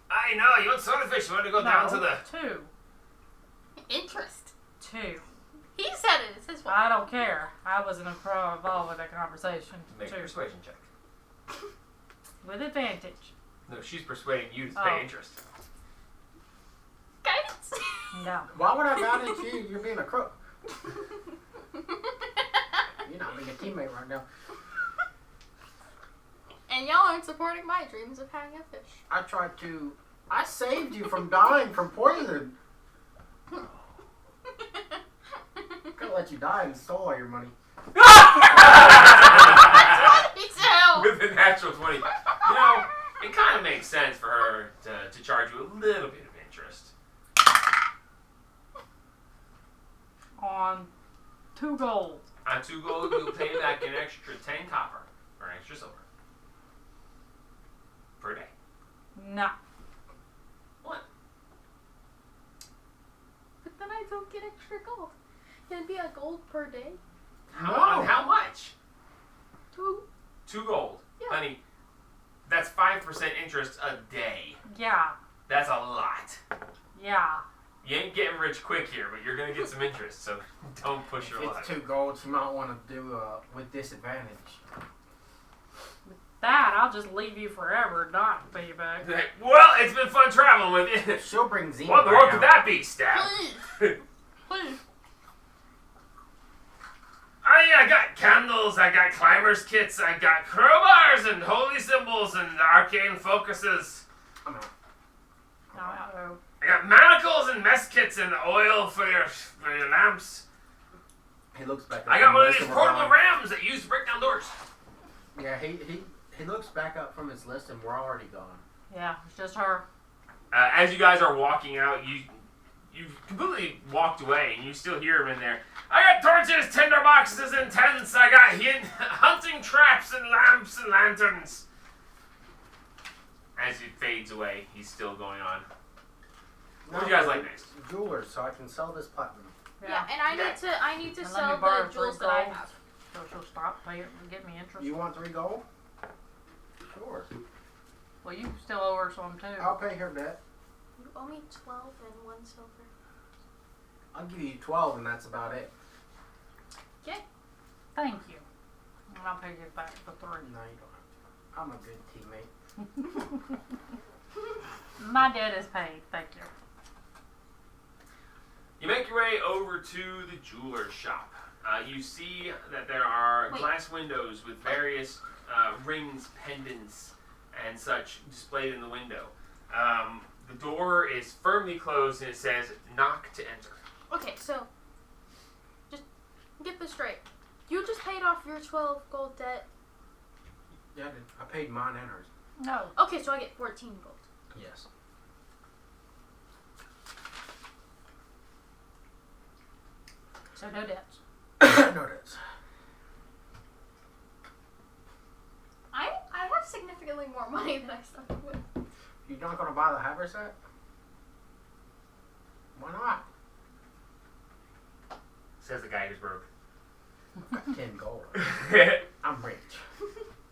I know, you want swordfish. You want to go down to the... 2. Interest. 2. He said it. It's his fault. I don't care. I wasn't involved with that conversation. Make a 2. persuasion check. With advantage. No, she's persuading you to Oh. pay interest. Guidance. No. Why would I guide you? You're being a crook. You're not being a teammate right now. And y'all aren't supporting my dreams of having a fish. I saved you from dying from poison. Could let you die and stole all your money. Me too. With a natural 20. You know, it kind of makes sense for her to charge you a little bit of interest. On 2 gold. On 2 gold, you'll pay back an extra 10 copper or an extra silver per day. No. What? But then I don't get extra gold. Can it be a gold per day? How much? 2. 2 gold. Yeah. Honey, that's 5% interest a day. Yeah. That's a lot. Yeah. You ain't getting rich quick here, but you're going to get some interest, so don't push your If luck. it's 2 golds, you might want to do with disadvantage. With that, I'll just leave you forever and not pay you back. Like, well, it's been fun traveling with you. She'll bring Zena. What in the world could that be, Stab? Please. I got candles, I got climbers kits, I got crowbars and holy symbols and arcane focuses. I'm out. No. I got manacles and mess kits and oil for your lamps. He looks back up. I got from one his of these list and we're portable gone. rams that you use to break down doors. Yeah, he looks back up from his list and we're already gone. Yeah, it's just her. As you guys are walking out, you've completely walked away and you still hear him in there. I got torches, tinder boxes, and tents. I got hunting traps and lamps and lanterns. As it fades away, he's still going on. What do you guys like next? Jewelers, so I can sell this platinum. Yeah, and I need to And let sell me borrow the jewels 3 that I gold. have. So she'll stop paying and get me interest. You want 3 gold? Sure. Well, you still owe her some too. I'll pay her debt. You owe me 12 and 1 silver. I'll give you 12 and that's about it. Okay. Thank you. And I'll pay you back for 3. No, you don't have to. I'm a good teammate. My debt is paid. Thank you. You make your way over to the jeweler's shop. You see that there are glass windows with various rings, pendants, and such displayed in the window. The door is firmly closed and it says, knock to enter. Okay, so just get this straight. You just paid off your 12 gold debt. Yeah, I did. I paid mine and hers. No. Okay, so I get 14 gold. Yes. So no debts. No, it is. I have significantly more money than I started with. You're not gonna buy the haver set? Why not? Says the guy who's broke. I've got 10 gold. You I'm rich.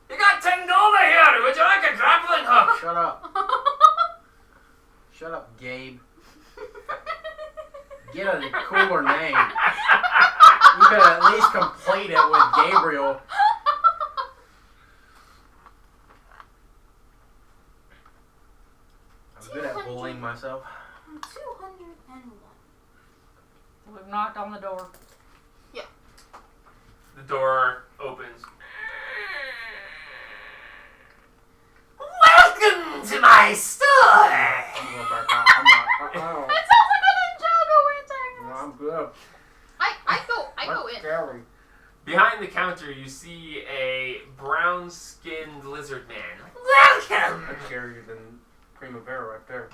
got 10 gold here! Would you like a grappling hook? Shut up. Shut up, Gabe. Get a cooler name. You could at least complete it with Gabriel. I'm good at bullying myself. 201. We've knocked on the door. The door opens. Welcome to my store! I'm going back out. I'm not. Oh, It sounds like a Ninjago entering. no, I'm good. I go in. Scary. Behind the counter, you see a brown-skinned lizard man. Welcome! That's scarier than Primavera right there.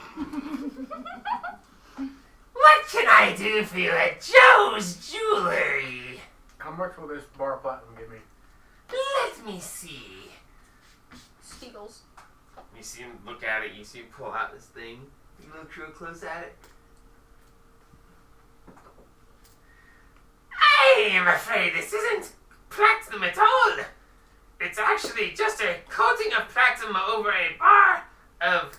What can I do for you at Joe's Jewelry? How much will this bar of platinum give me? Let me see. Steagles. You see him look at it, you see him pull out this thing. You look real close at it. I am afraid this isn't platinum at all. It's actually just a coating of platinum over a bar of,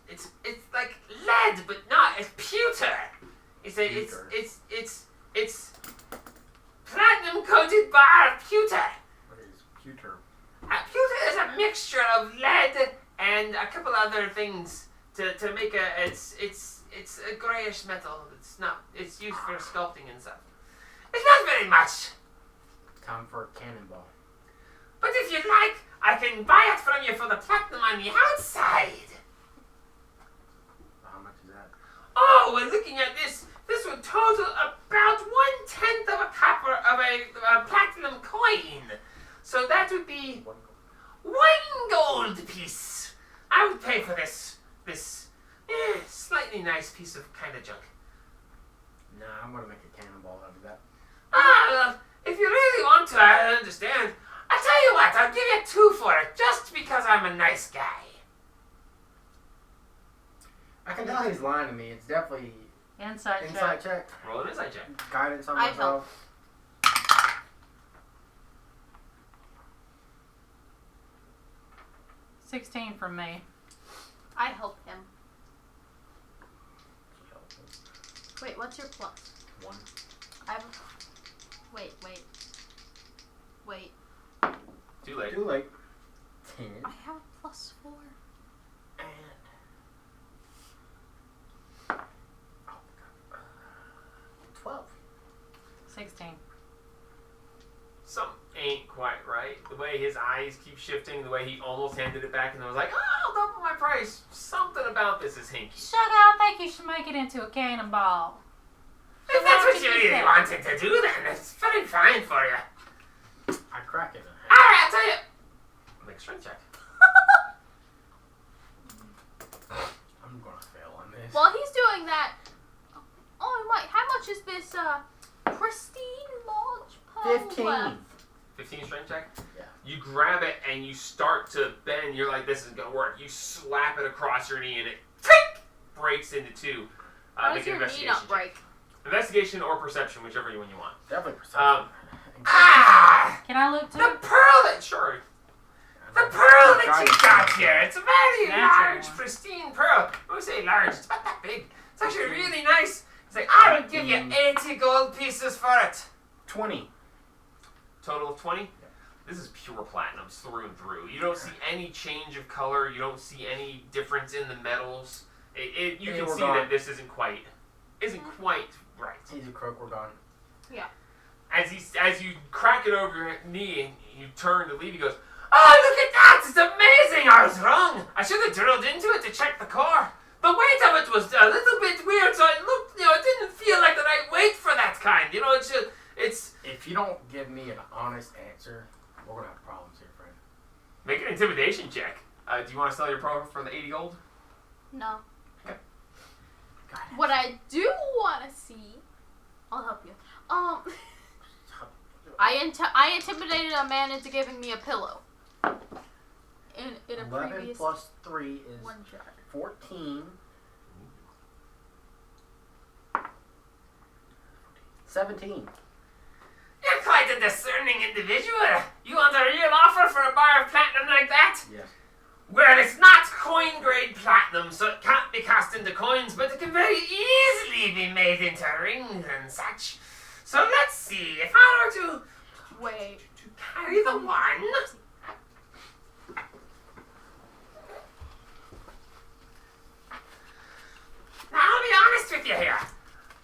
it's like lead, but not, it's pewter. It's platinum coated bar of pewter. What is pewter? Pewter is a mixture of lead and a couple other things to make it's a grayish metal. It's used for sculpting and stuff. It's not very much, Time for a cannonball. but if you'd like, I can buy it from you for the platinum on the outside. How much is that? Oh, we're looking at this. This would total about 1/10 of a copper of a platinum coin. So that would be 1 gold piece. I would pay for this slightly nice piece of kind of junk. Nah, I'm gonna make a cannonball out of that. Well, if you really want to, I understand. I'll tell you what, I'll give you 2 for it, just because I'm a nice guy. I can tell he's lying to me. It's definitely Insight insight check. check. Roll an insight check. Guidance on I myself. 16 from me. I help him. Wait, what's your plus? 1. I have. Wait. Too late. Too late. 10. I have a +4. And oh my god, 12. 16. Something ain't quite right. The way his eyes keep shifting, the way he almost handed it back and was like, oh, double my price. Something about this is hinky. Sugar, I think you should make it into a cannonball. If that's what you really wanted to do, then it's very fine for you. I crack it. Alright, I'll tell you. Make a strength check. I'm gonna fail on this. While he's doing that, oh wait, how much is this pristine large pearl 15. worth? 15 strength check? Yeah. You grab it and you start to bend. You're like, this isn't going to work. You slap it across your knee and it breaks into two. How Make does an your knee not break? Investigation or perception, whichever one you want. Definitely perception. Can I look too? The pearl that, sure. The pearl that you got here. It's a very Natural large, one. pristine pearl. When we say large, it's about that big. It's actually really nice. It's like, I will give you 80 gold pieces for it. 20. Total of 20? This is pure platinum through and through. You don't see any change of color. You don't see any difference in the metals. You can see that this isn't quite right. Easy croak, we're gone. Yeah. As you crack it over your knee and you turn to leave, he goes, oh, look at that! It's amazing! I was wrong. I should have drilled into it to check the core. The weight of it was a little bit weird, so it looked, it didn't feel like the right weight for that kind. It's... If you don't give me an honest answer, we're gonna have problems here, friend. Make an intimidation check. Do you want to sell your pearl for the 80 gold? No. Okay. What I do want to see, I'll help you. I intimidated a man into giving me a pillow. In a 11 previous plus 3 is one shot. 14. 17. You're quite a discerning individual. You want a real offer for a bar of platinum like that? Yes. Well, it's not coin-grade platinum, so it can't be cast into coins, but it can very easily be made into rings and such. So let's see, if I were to Wait. carry the one... Now, I'll be honest with you here.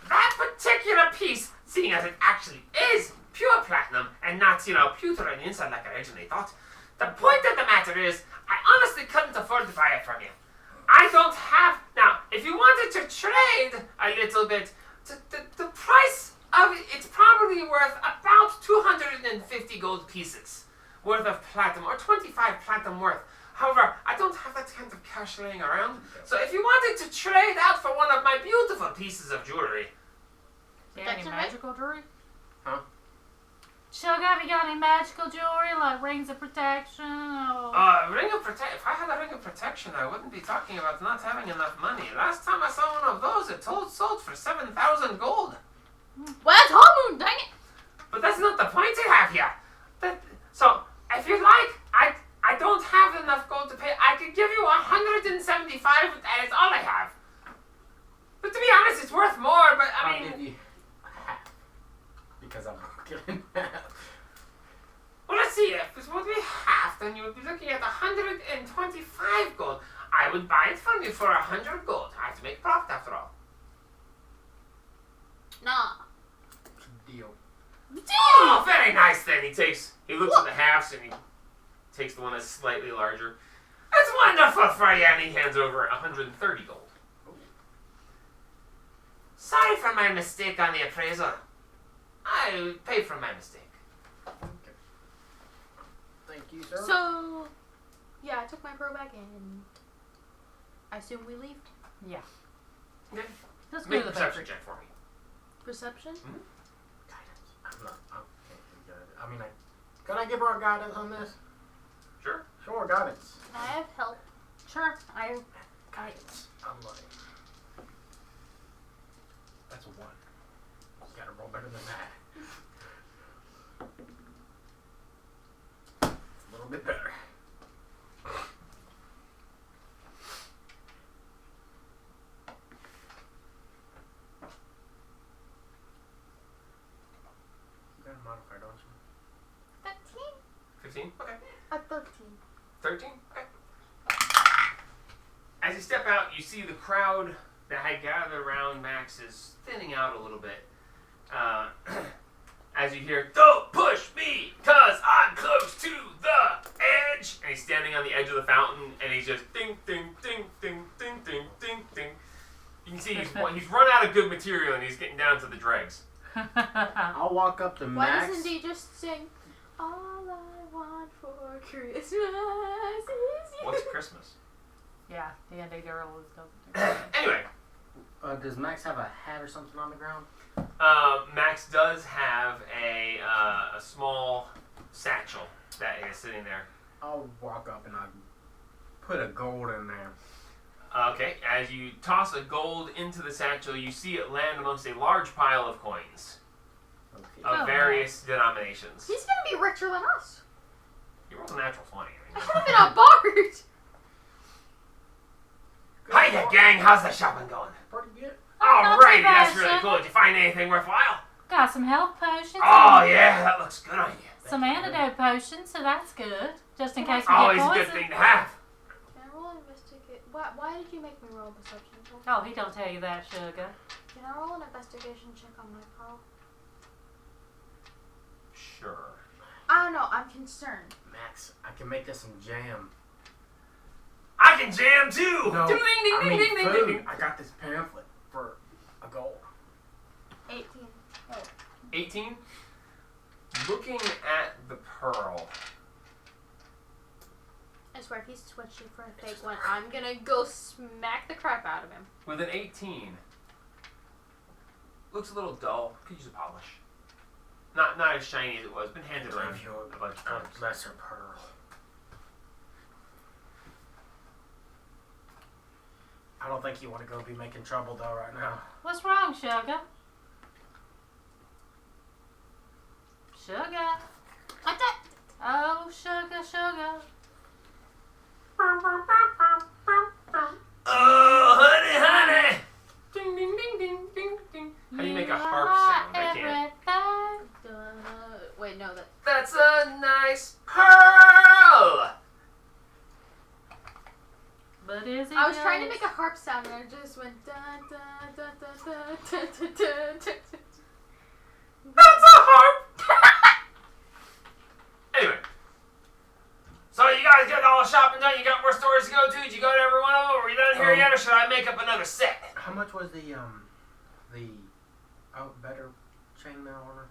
That particular piece, seeing as it actually is pure platinum and not, pewter on the inside like I originally thought, the point of the matter is, I honestly couldn't afford to buy it from you. I don't have... Now, if you wanted to trade a little bit, the price of it, it's probably worth about 250 gold pieces worth of platinum, or 25 platinum worth. However, I don't have that kind of cash laying around. So if you wanted to trade out for one of my beautiful pieces of jewelry... Yeah, any magical jewelry? Huh? Sugar, have you got any magical jewelry, like rings of protection or... Ring of protection. If I had a ring of protection, I wouldn't be talking about not having enough money. Last time I saw one of those, it sold for 7,000 gold. Well, that's whole moon, dang it! But that's not the point I have here. So, if you'd like, I don't have enough gold to pay. I could give you 175, but that is all I have. But to be honest, it's worth more, but I mean... I'll give you half. Because I'm getting half. Well, let's see. If it would be half, then you would be looking at 125 gold. I would buy it from you for 100 gold. I have to make profit after all. Nah. Deal. Oh, very nice then. He looks at the halves and he takes the one that's slightly larger. That's wonderful for you, and he hands over 130 gold. Sorry for my mistake on the appraisal. I paid for my mistake. Okay. Thank you, sir. So, yeah, I took my pro back and I assume we leave. Yeah. Okay. Let's go Make to a the perception factory. check for me. Perception? Guidance. I can't do good. I mean, can I give her a guidance on this? Sure. Sure, guidance. I have help. Sure. I Guidance. I'm like... That's a 1. You gotta roll better than that. A little bit better. You got a modifier, don't you? 15? 15? Okay. A 13. 13? Okay. As you step out, you see the crowd that had gathered around Max is thinning out a little bit. As you hear, "Don't push me, cause I'm close to the edge!" And he's standing on the edge of the fountain, and he's just ding, ding, ding, ding, ding, ding, ding, ding. You can see he's run out of good material, and he's getting down to the dregs. I'll walk up to Why Max. doesn't he just sing, "All I want for Christmas is you"? What's Christmas? Yeah, the indie girl is dope. Anyway, Does Max have a hat or something on the ground? Max does have a small satchel that is sitting there. I'll walk up and I'll put a gold in there. Okay, as you toss a gold into the satchel, you see it land amongst a large pile of coins Okay. of various denominations. He's gonna be richer than us. You rolled a natural 20. I haven't been on Bard. Hiya, gang! How's the shopping going? Pretty good. Not too Alrighty, bad, that's really son. cool. Did you find anything worthwhile? Got some health potions. Oh, yeah, that looks good on you. Some antidote potions, so that's good. Just in case we Always get a poisoned. good thing to have. Can I roll an investigate? Why did you make me roll a perception check? Oh, he don't tell you that, sugar. Can I roll an investigation check on my pearl? Sure. I don't know. I'm concerned. Max, I can make this some jam. I can jam too! No, Ding, ding, I ding, mean ding, ding, food. ding, ding. I got this pamphlet for a gold. 18. 18. Looking at the pearl. I swear, if he's switching for a fake one, I'm gonna go smack the crap out of him. With an 18. Looks a little dull. Could use a polish. Not as shiny as it was. Been handed around Give you a bunch of times. a lesser pearl. I don't think you want to go be making trouble though right now. What's wrong, sugar? Sugar. What the? Oh, sugar, sugar. Oh, honey, honey! Ding, ding, ding, ding, ding, ding. How do you make a harp sound? I can't. Wait, no, that. That's a nice pearl! But is it I was trying to yours? make a harp sound and I just went da da da da da da da da da. That's a harp! Anyway. So you guys got all the shopping done? You got more stores to go to? Did you go to every one of them? Are we done here yet, or should I make up another set? How much was the better chainmail on her?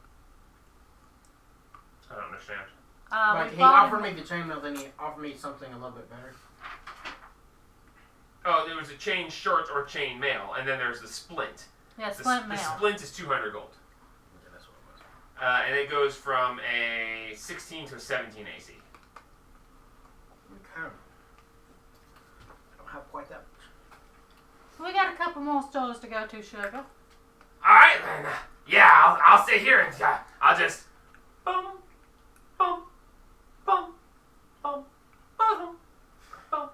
I don't understand. Like we he bought offered me the chainmail, then he offered me something a little bit better. Oh, there was a chain short or chain mail, and then there's the splint. Yeah, The splint mail. splint is 200 gold. Yeah, that's what it was. And it goes from a 16 to a 17 AC. Okay. I don't have quite that much. We got a couple more stores to go to, sugar. Alright then. Yeah, I'll stay here and I'll just... Bum, bum, bum, bum, bum, bum,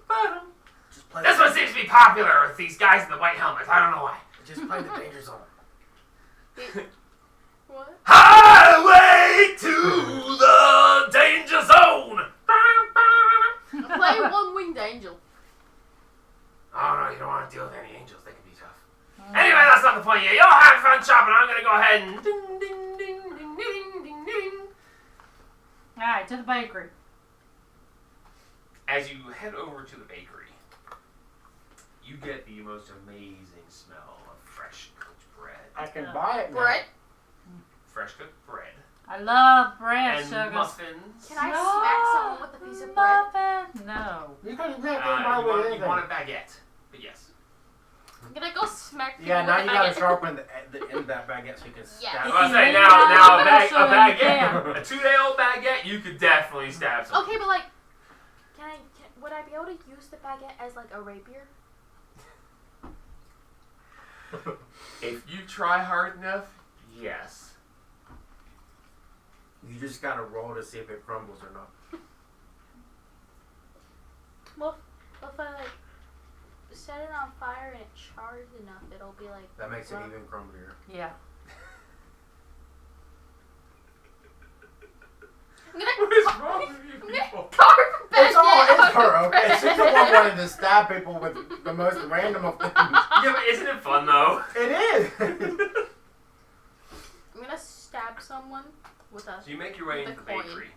bum. Just play. This one seems to be popular with these guys in the white helmets. I don't know why. Just play the danger zone. What? Highway to the danger zone! Play One Winged Angel. Oh no, you don't want to deal with any angels. They can be tough. Anyway, that's not the point yet. Y'all have fun shopping. I'm gonna go ahead and ding, ding, ding, ding, ding, ding, ding. Alright, to the bakery. As you head over to the bakery, you get the most amazing smell of fresh cooked bread. I can buy it now. Bread? Fresh cooked bread. I love bread, And sugar. muffins. Can I smack someone with a piece of bread? Muffin? No. You can You want a baguette, but yes. I'm gonna go smack people Yeah, now with you a gotta baguette. sharpen the end of that baguette so you can Yeah. I stab was it. gonna say, Yeah, now a so you baguette, a 2-day-old baguette, you could definitely stab someone. Okay, but like, would I be able to use the baguette as like a rapier? If you try hard enough, yes. You just gotta roll to see if it crumbles or not. Well, if I like set it on fire and it chars enough, it'll be like. That makes it rough. even crumblier. Yeah. I'm gonna What is wrong with you I'm gonna people? carve a baguette. It's all wanted to stab people with the most random of things. Yeah, but isn't it fun though? It is. I'm gonna stab someone with a. So you make your way With into a the coin. bakery,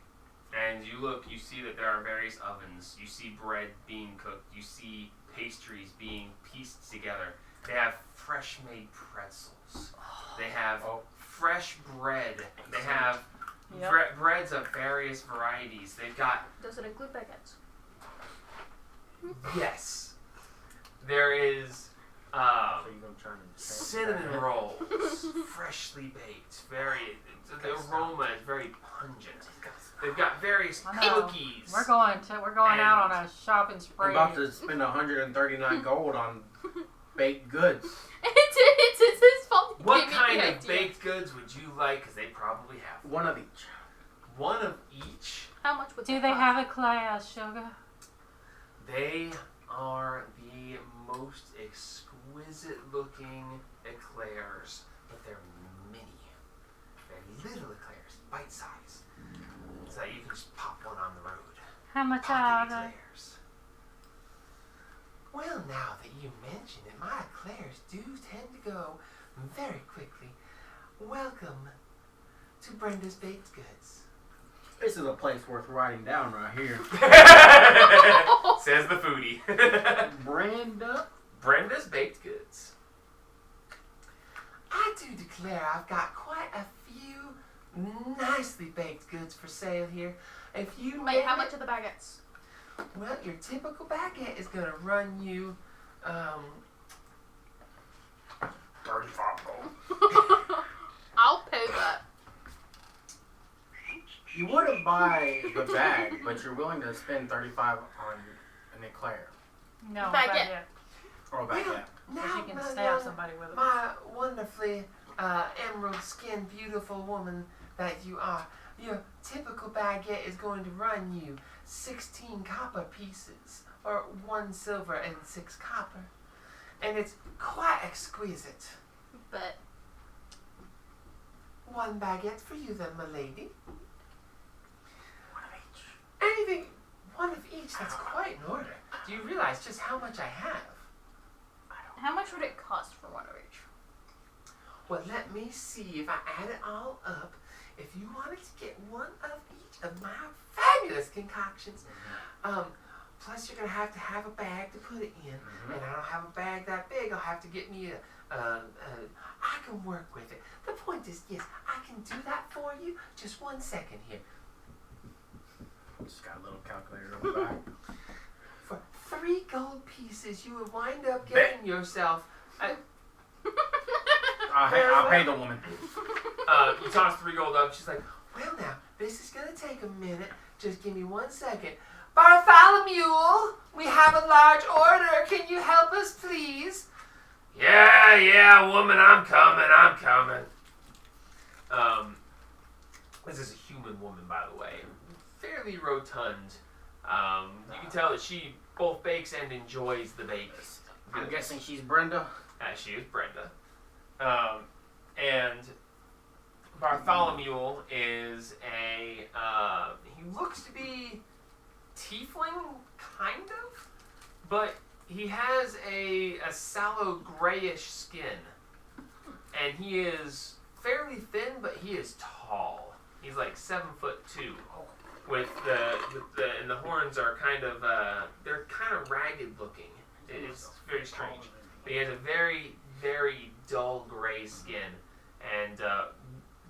and you look. You see that there are various ovens. You see bread being cooked. You see pastries being pieced together. They have fresh-made pretzels. They have fresh bread. They have breads of various varieties. They've got Does it include baguettes? yes. There is So you gonna try and cinnamon rolls, freshly baked. The aroma is very pungent. They've got various I know. cookies. We're going out on a shopping I'm spree. about to spend 139 gold on baked goods. It's his fault. he What gave me kind the of idea. baked goods would you like? Because they probably have One of each. one of each. How much would Do that they cost? have a class, sugar? They are the most exquisite looking eclairs, but they're mini. They're little eclairs, bite size. So that you can just pop one on the road. How much Pocket are they? eclairs. Well, now that you mention it, my eclairs do tend to go very quickly. Welcome to Brenda's Baked Goods. This is a place worth writing down right here. Says the foodie. Brenda. Brenda's Baked Goods. I do declare I've got quite a few nicely baked goods for sale here. If you Wait, name how it- much are the baguettes? Well, your typical baguette is gonna run you 35 gold. I'll pay that. You wouldn't buy the bag, but you're willing to spend 35 on an eclair No, Baguette. baguette. or a baguette. Because you can my stab somebody with it. my wonderfully emerald skinned beautiful woman that you are, your typical baguette is going to run you 16 copper pieces, or 1 silver and 6 copper. And it's quite exquisite. But 1 baguette for you then, my lady. One of each. Anything, 1 of each, that's quite in order. Do you realize just how much I have? how much would it cost for one of each? Well, let me see if I add it all up. If you wanted to get 1 of each of my fabulous concoctions, plus you're gonna have to have a bag to put it in, and I don't have a bag that big. I'll have to get me I can work with it. The point is, yes, I can do that for you. Just 1 second here. Just got a little calculator on the back. For 3 gold pieces, you would wind up getting yourself. I'll pay the woman. You toss 3 gold up. She's like, well, now, this is going to take a minute. Just give me 1 second. Bartholomew, we have a large order. Can you help us, please? Yeah, woman, I'm coming. This is a human woman, by the way. Fairly rotund. You can tell that she both bakes and enjoys the bake. I'm guessing she's Brenda. She is Brenda. And Bartholomew is he looks to be tiefling, kind of, but he has a sallow grayish skin, and he is fairly thin, but he is tall. He's like 7'2", and the horns are kind of they're kind of ragged looking. It's very strange. But he has a very, very dull gray skin, and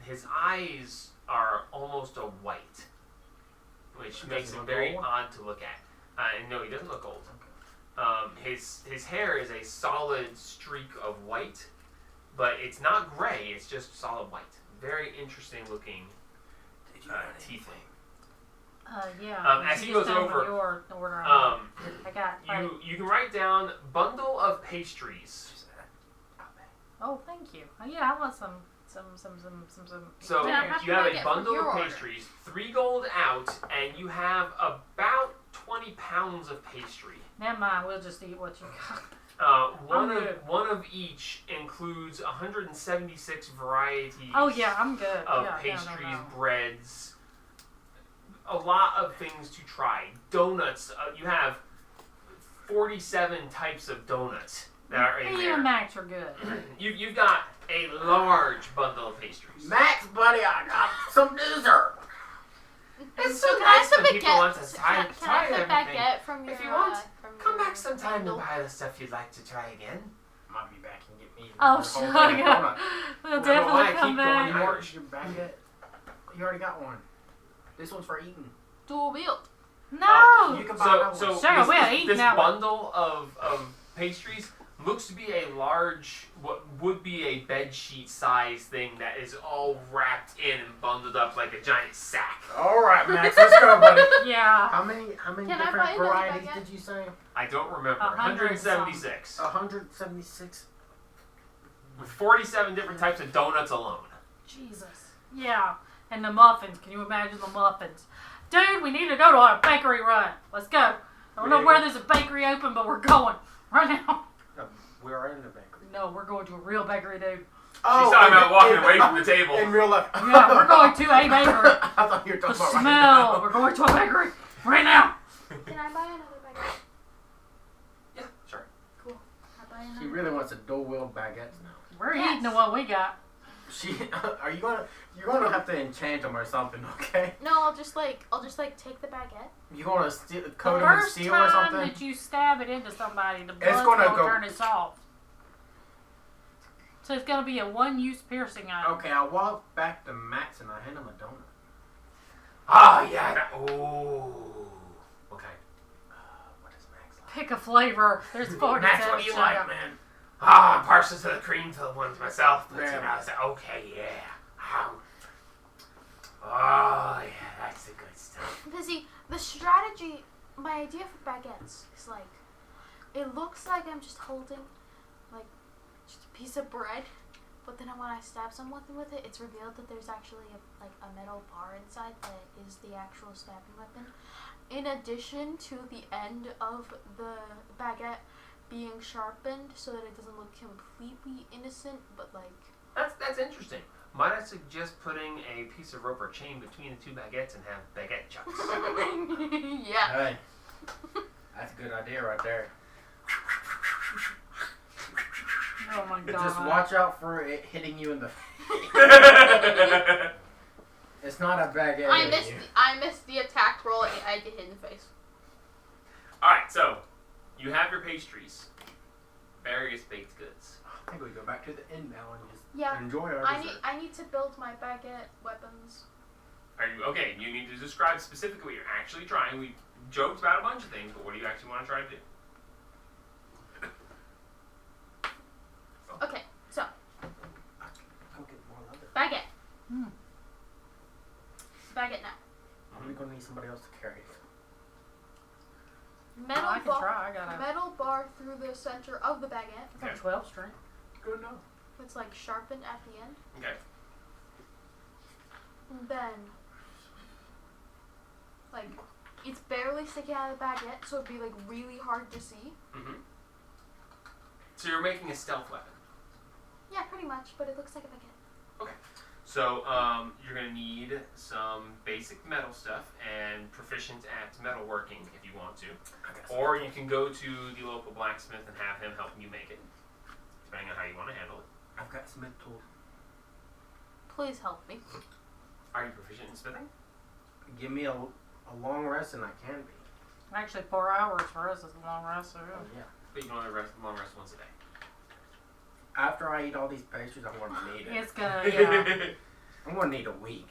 his eyes are almost a white, which makes him very odd to look at. And no, he doesn't look old. His hair is a solid streak of white, but it's not gray. It's just solid white. Very interesting looking tiefling. Yeah. As he you goes just tell me over, your order on it. I got. you can write down bundle of pastries. Oh, thank you. Oh, yeah, I want some. So Yeah, how you much have do I a get bundle for your of order? pastries, 3 gold out, and you have about 20 pounds of pastry. Never mind. We'll just eat what you got. One of each includes 176 varieties. Oh yeah, I'm good. Of yeah, pastries, no. breads, a lot of things to try. Donuts. You have 47 types of donuts that are in You there. and Max are good. You've got a large bundle of pastries. Max, buddy, I got some dessert. It's so Can I nice have when the people baguette? want to try Can I have the everything. baguette from your? If you want, from Come your back sometime and bundle? buy the stuff you'd like to try again. Might be back and get me. Oh, the whole sure. thing of donut. We'll Well, definitely why come keep going back. You higher? want your baguette? You already got one. This one's for eating. Dual wield. No. You can buy another So one. Sure, we're this, eating this that one. bundle of pastries looks to be a large, what would be a bed sheet size thing that is all wrapped in and bundled up like a giant sack. All right, Max, let's go, buddy. Yeah. How many Can I buy different another varieties baguette? did you say? I don't remember. 100 and some. 176. 176. With 47 different types of donuts alone. Jesus. Yeah. And the muffins. Can you imagine the muffins? Dude, we need to go to our bakery run. Let's go. I don't know where there's a bakery open, but we're going right now. We are in the bakery. No, we're going to a real bakery, dude. She's talking about walking away from the table. In real life. Yeah, we're going to a bakery. I thought you were The talking about smell. We're going to a bakery right now. Can I buy another baguette? Yeah, sure. Cool. Can I buy another? She really wants a dual-wheel baguette now. We're Yes. eating the one we got. Are you gonna? You're gonna have to enchant them or something, okay? No, I'll just take the baguette. You gonna steal, The coat them in first steel or time something? that you stab it into somebody, the It's blood's gonna gonna go- turn it soft. So it's gonna be a one-use piercing item. Okay, I'll walk back to Max and I hand him a donut. Ah, yeah. Ooh. Okay. What does Max like? Pick a flavor. There's 47. Max, what do you sugar. like, man? Ah, partial to the cream to the ones myself. But you Yeah. know, I said, okay, yeah. Oh, yeah, that's the good stuff. But see, the strategy, my idea for baguettes is like, it looks like I'm just holding, like, just a piece of bread, but then when I stab someone with it, it's revealed that there's actually a metal bar inside that is the actual stabbing weapon. In addition to the end of the baguette being sharpened so that it doesn't look completely innocent, but like... That's interesting. Might I suggest putting a piece of rope or chain between the two baguettes and have baguette chucks? Yeah. Hey, that's a good idea right there. Oh my But god. just watch out for it hitting you in the face. It's not a baguette. I missed the attack roll and I get hit in the face. Alright, so you have your pastries, various baked goods. I think we go back to the end now and just Yeah. enjoy our dessert. I need to build my baguette weapons. Are you okay? You need to describe specifically what you're actually trying. We joked about a bunch of things, but what do you actually want to try to do? Okay, so Go get more leather. baguette. Hmm. Baguette now. I'm gonna need somebody else to carry it. Metal I can bar. try. I got a Metal bar through the center of the baguette. I got a 12 string. Good enough. It's like sharpened at the end. Okay. And then, like, it's barely sticking out of the baguette, so it'd be like really hard to see. Mm-hmm. So you're making a stealth weapon. Yeah, pretty much, but it looks like a baguette. So you're gonna need some basic metal stuff and proficient at metalworking if you want to, or you can go to the local blacksmith and have him help you make it, depending on how you want to handle it. I've got smith tools. Please help me. Are you proficient in smithing? Give me a long rest and I can be. Actually, 4 hours for us is a long rest. So Oh, yeah. But you can only long rest once a day. After I eat all these pastries, I'm gonna need it. it's gonna, yeah. I'm gonna need a week.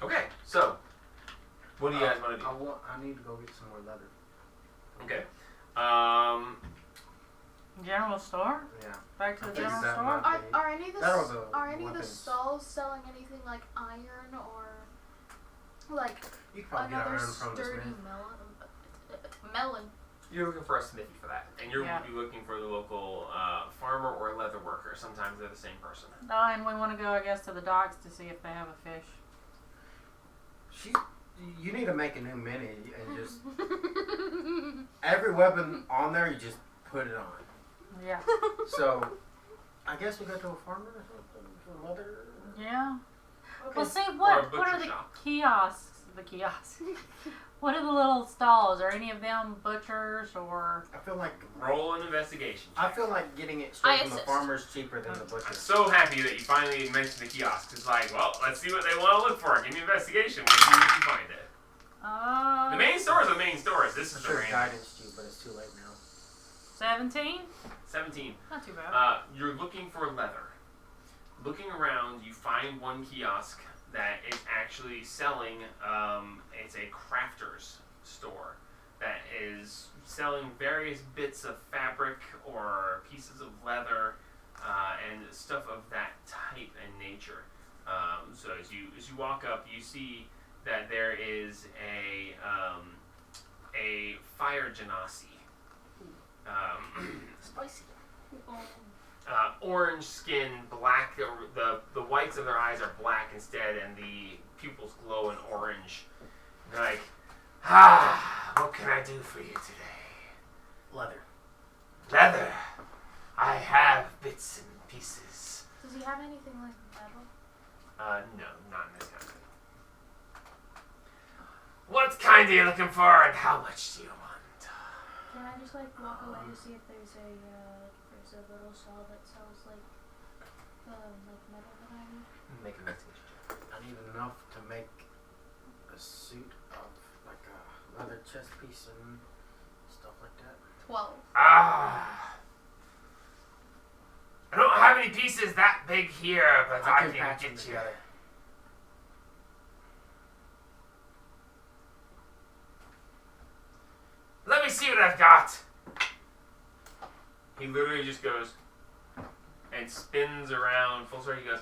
Okay, so what do you guys want to do? I need to go get some more leather. Okay. General store? Yeah. Back to I the think general that store? might- Are any of the That was a are any of the weapons. stalls selling anything like iron or like You can probably get another iron from the sturdy smith. melon? You're looking for a smithy for that, and you're Yeah. looking for the local farmer or leather worker. Sometimes they're the same person. No, and we want to go, I guess, to the docks to see if they have a fish. You need to make a new mini and just every weapon on there. You just put it on. Yeah. So, I guess we go to a farmer or something for leather. Yeah. Okay. Well, see, Or a what butcher are the shop. kiosks? The kiosks. What are the little stalls? Are any of them butchers or? I feel like Roll an investigation check. I feel like getting it I straight from the assist. farmer's cheaper than the I'm butcher's. so happy that you finally mentioned the kiosk. It's like, well, let's see what they want to look for. Give me investigation. We'll see if you find it. The main stores are the main stores. This is the Sure, random. guidance you, but it's too late now. 17? 17. Not too bad. You're looking for leather. Looking around, you find one kiosk that is actually selling, it's a crafter's store that is selling various bits of fabric or pieces of leather and stuff of that type and nature. So as you walk up, you see that there is a fire genasi. Spicy. Orange skin, black. The whites of their eyes are black instead, and the pupils glow in orange. They're like, what can I do for you today? Leather. Leather. I have bits and pieces. Does he have anything like metal? No, not in this country. What kind are you looking for, and how much do you want? Can I just like walk away to see if there's a little stall that sells like metal that I need? Make an investigation check. I need enough to make a suit of like a leather chest piece and stuff like that. 12. I don't have any pieces that big here, but I can patch them get you. together. Let me see what I've got. He literally just goes and spins around full circle. He goes,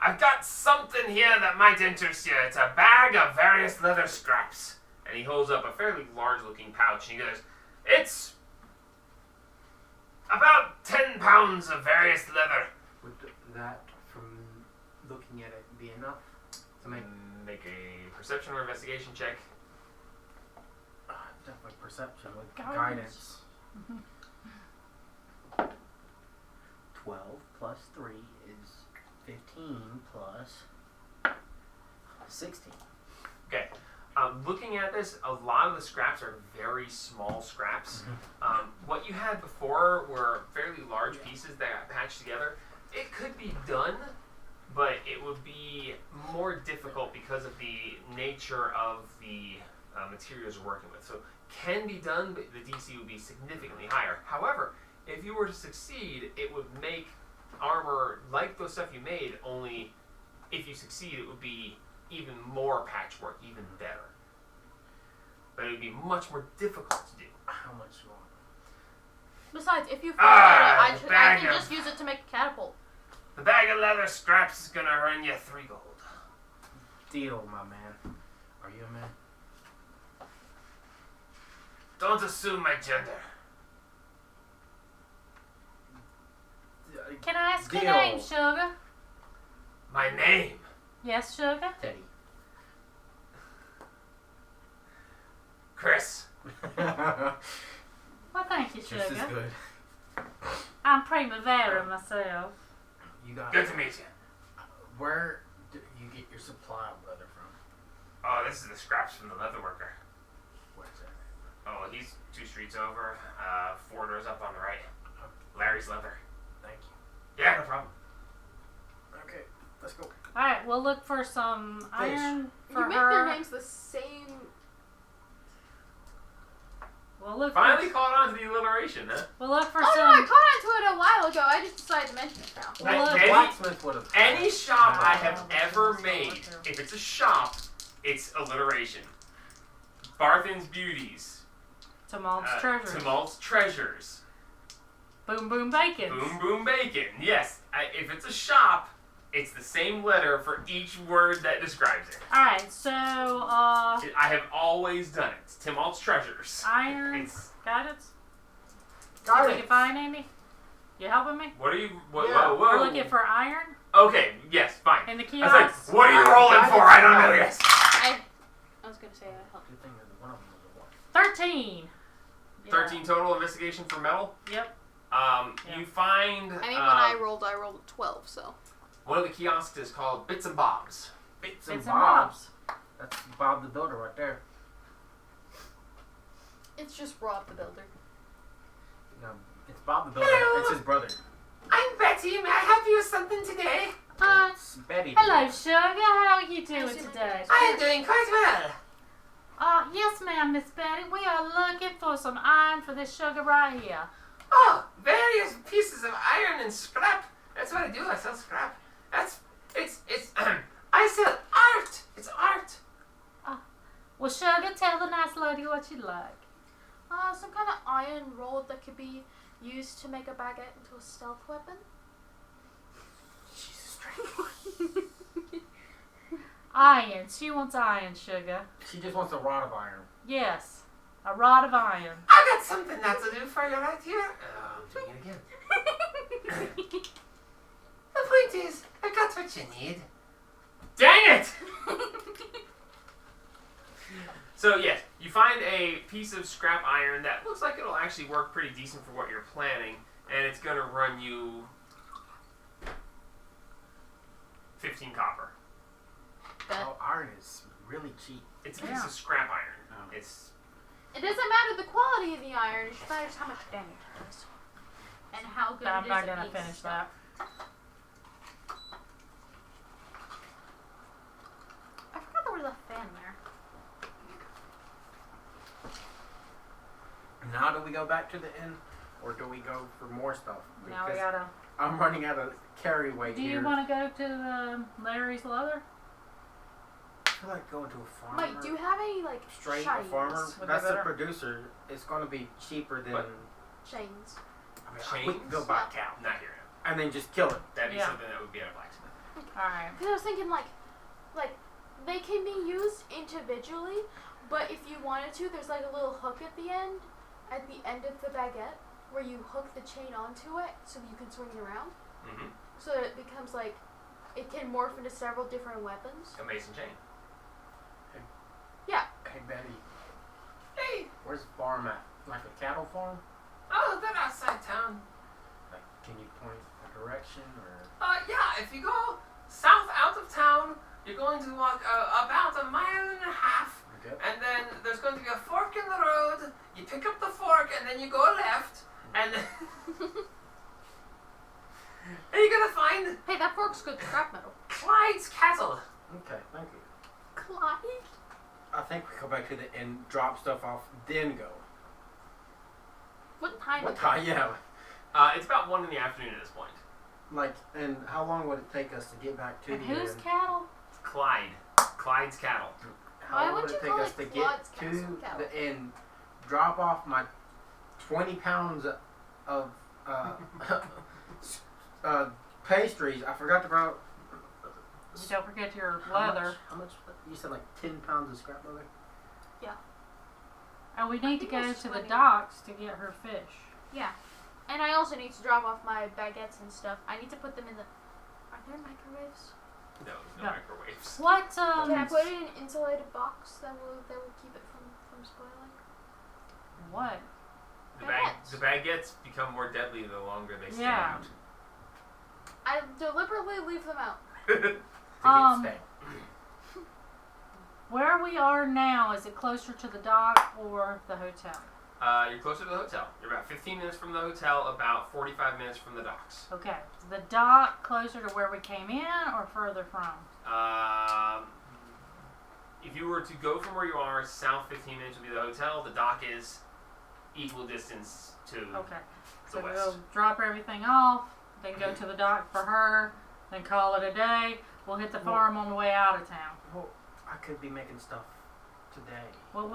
I've got something here that might interest you. It's a bag of various leather scraps. And he holds up a fairly large looking pouch and he goes, it's about 10 pounds of various leather. Would that, from looking at it, be enough to make? Make a perception or investigation check. Definitely perception with Guidance. guidance. 12 plus 3 is 15 plus 16. Okay. Looking at this, a lot of the scraps are very small scraps. What you had before were fairly large pieces that got patched together. It could be done, but it would be more difficult because of the nature of the materials you're working with. So can be done, but the DC would be significantly higher. However, if you were to succeed, it would make armor like those stuff you made, only if you succeed, it would be even more patchwork, even better. But it would be much more difficult to do. How much more? Besides, if you find it, I bag can of- just use it to make a catapult. The bag of leather scraps is gonna run you 3 gold. Deal, my man. Are you a man? Don't assume my gender. Can I ask your Deal. name, Sugar? My name. Yes, Sugar? Teddy. Chris. Well, thank you, Sugar. Just as good. I'm Primavera myself. You got Good to meet you. Where do you get your supply of leather from? Oh, this is the scraps from the leather worker. Where's that? Oh, he's 2 streets over, 4 doors up on the right. Larry's Leather. Thank you. Yeah, no problem. Okay, let's go. Alright, we'll look for some iron for You make her. their names the same. We'll look Finally for, caught on to the alliteration, huh? we'll look for Oh no, I some. caught onto it a while ago. I just decided to mention it now. Well, look, Any- Blacksmith would have. Any shop I have Oh, ever that's made, awesome. if it's a shop, it's alliteration. Barthen's Beauties. Tumult's treasure. Tumult's Treasures. Boom Boom Bacon. Boom Boom Bacon. Yes, if it's a shop, it's the same letter for each word that describes it. Alright, so, I have always done it. Tumult's Treasures. iron. It's, Guidance? Got We it. can find Andy? You helping me? what are you, what, Yeah, whoa, whoa. We're looking for iron Okay, yes, fine. in the I kiosk. was like, what are you rolling for? I don't know yet. I was gonna say I helped. Good thing that one of them was a one. 13. Yeah. 13 total investigation for metal. Yep. You find I mean, when I rolled a 12, so. one of the kiosks is called Bits and Bobs. Bits Bits and bobs. That's Bob the Builder right there. It's just Rob the Builder. No, it's Bob the Builder. Hello. It's his brother. I'm Betty. May I help you with something today? It's Betty. Hello, sugar. How are you doing Yes, today? I am doing quite well. Yes, ma'am, Miss Betty. We are looking for some iron for this sugar right here. Oh, various pieces of iron and scrap. That's what I do. I sell scrap. It's I sell art. It's art. Well, sugar, tell the nice lady what you'd like. Some kind of iron rod that could be used to make a baguette into a stealth weapon. Jesus Christ. Iron. She wants iron, sugar. She just wants a rod of iron. Yes, a rod of iron. I got something that to do for you right here. Oh, I'm doing it again. The point is, I got what you need. Dang it! So yes, you find a piece of scrap iron that looks like it'll actually work pretty decent for what you're planning, and it's gonna run you 15 copper. Oh, iron is really cheap. It's a piece of scrap iron. Oh. It's It doesn't matter the quality of the iron, it just matters how much damage it does. And how good I'm it is not at gonna being finish stealth. that. I forgot there was a fan there. Now do we go back to the inn, or do we go for more stuff? Now we Because gotta. I'm running out of carry weight Do here. you want to go to Larry's Leather? I feel like going to a farmer. Wait, do you have any, like, Straight chains? a farmer? Would That's be the better. producer. It's going to be cheaper than. What? Chains. I mean, we can Chains? go buy a cow not here. and then just kill it. That'd be Yeah. something that would be at a blacksmith. Alright. Because I was thinking, like, they can be used individually, but if you wanted to, there's, like, a little hook at the end of the baguette, where you hook the chain onto it so you can swing it around. Mm-hmm. So that it becomes, like, it can morph into several different weapons. A mason chain. Hey, Betty, Hey, where's the farm at? Like a cattle farm? oh, they're outside town. Like, can you point a direction or? Yeah, if you go south out of town, you're going to walk about 1.5 miles, Okay. and then there's going to be a fork in the road. You pick up the fork, and then you go left, and then and you're gonna find Hey, that fork's good scrap metal. Clyde's cattle. Okay, thank you. Clyde? I think we go back to the inn, drop stuff off, then go. What time What is it? time? Yeah. It's about 1 in the afternoon at this point. Like, and how long would it take us to get back to And the whose inn? cattle? Clyde's cattle. How Why long would would you it take call us it to Claude's get Castle to Cattle? the inn, drop off my 20 pounds of pastries? I forgot to grab. Don't forget your How leather. much? You said like 10 pounds of scrap leather? And we need to think go it's to the 20. docks to get her fish. Yeah. And I also need to drop off my baguettes and stuff. I need to put them in the... Are there microwaves? No, no No. microwaves. What? Can I put it in an insulated box that will keep it from spoiling? What? The baguettes become more deadly the longer they stay Yeah. out. I deliberately leave them out. To Um, get stay. Where we are now, is it closer to the dock or the hotel? You're closer to the hotel. You're about 15 minutes from the hotel, about 45 minutes from the docks. Okay. Is the dock closer to where we came in or further from? If you were to go from where you are, south 15 minutes would be the hotel. The dock is equal distance to Okay. the So west. we'll drop everything off, then go to the dock for her, then call it a day. We'll hit the farm on the way out of town. Well, I could be making stuff today. Well,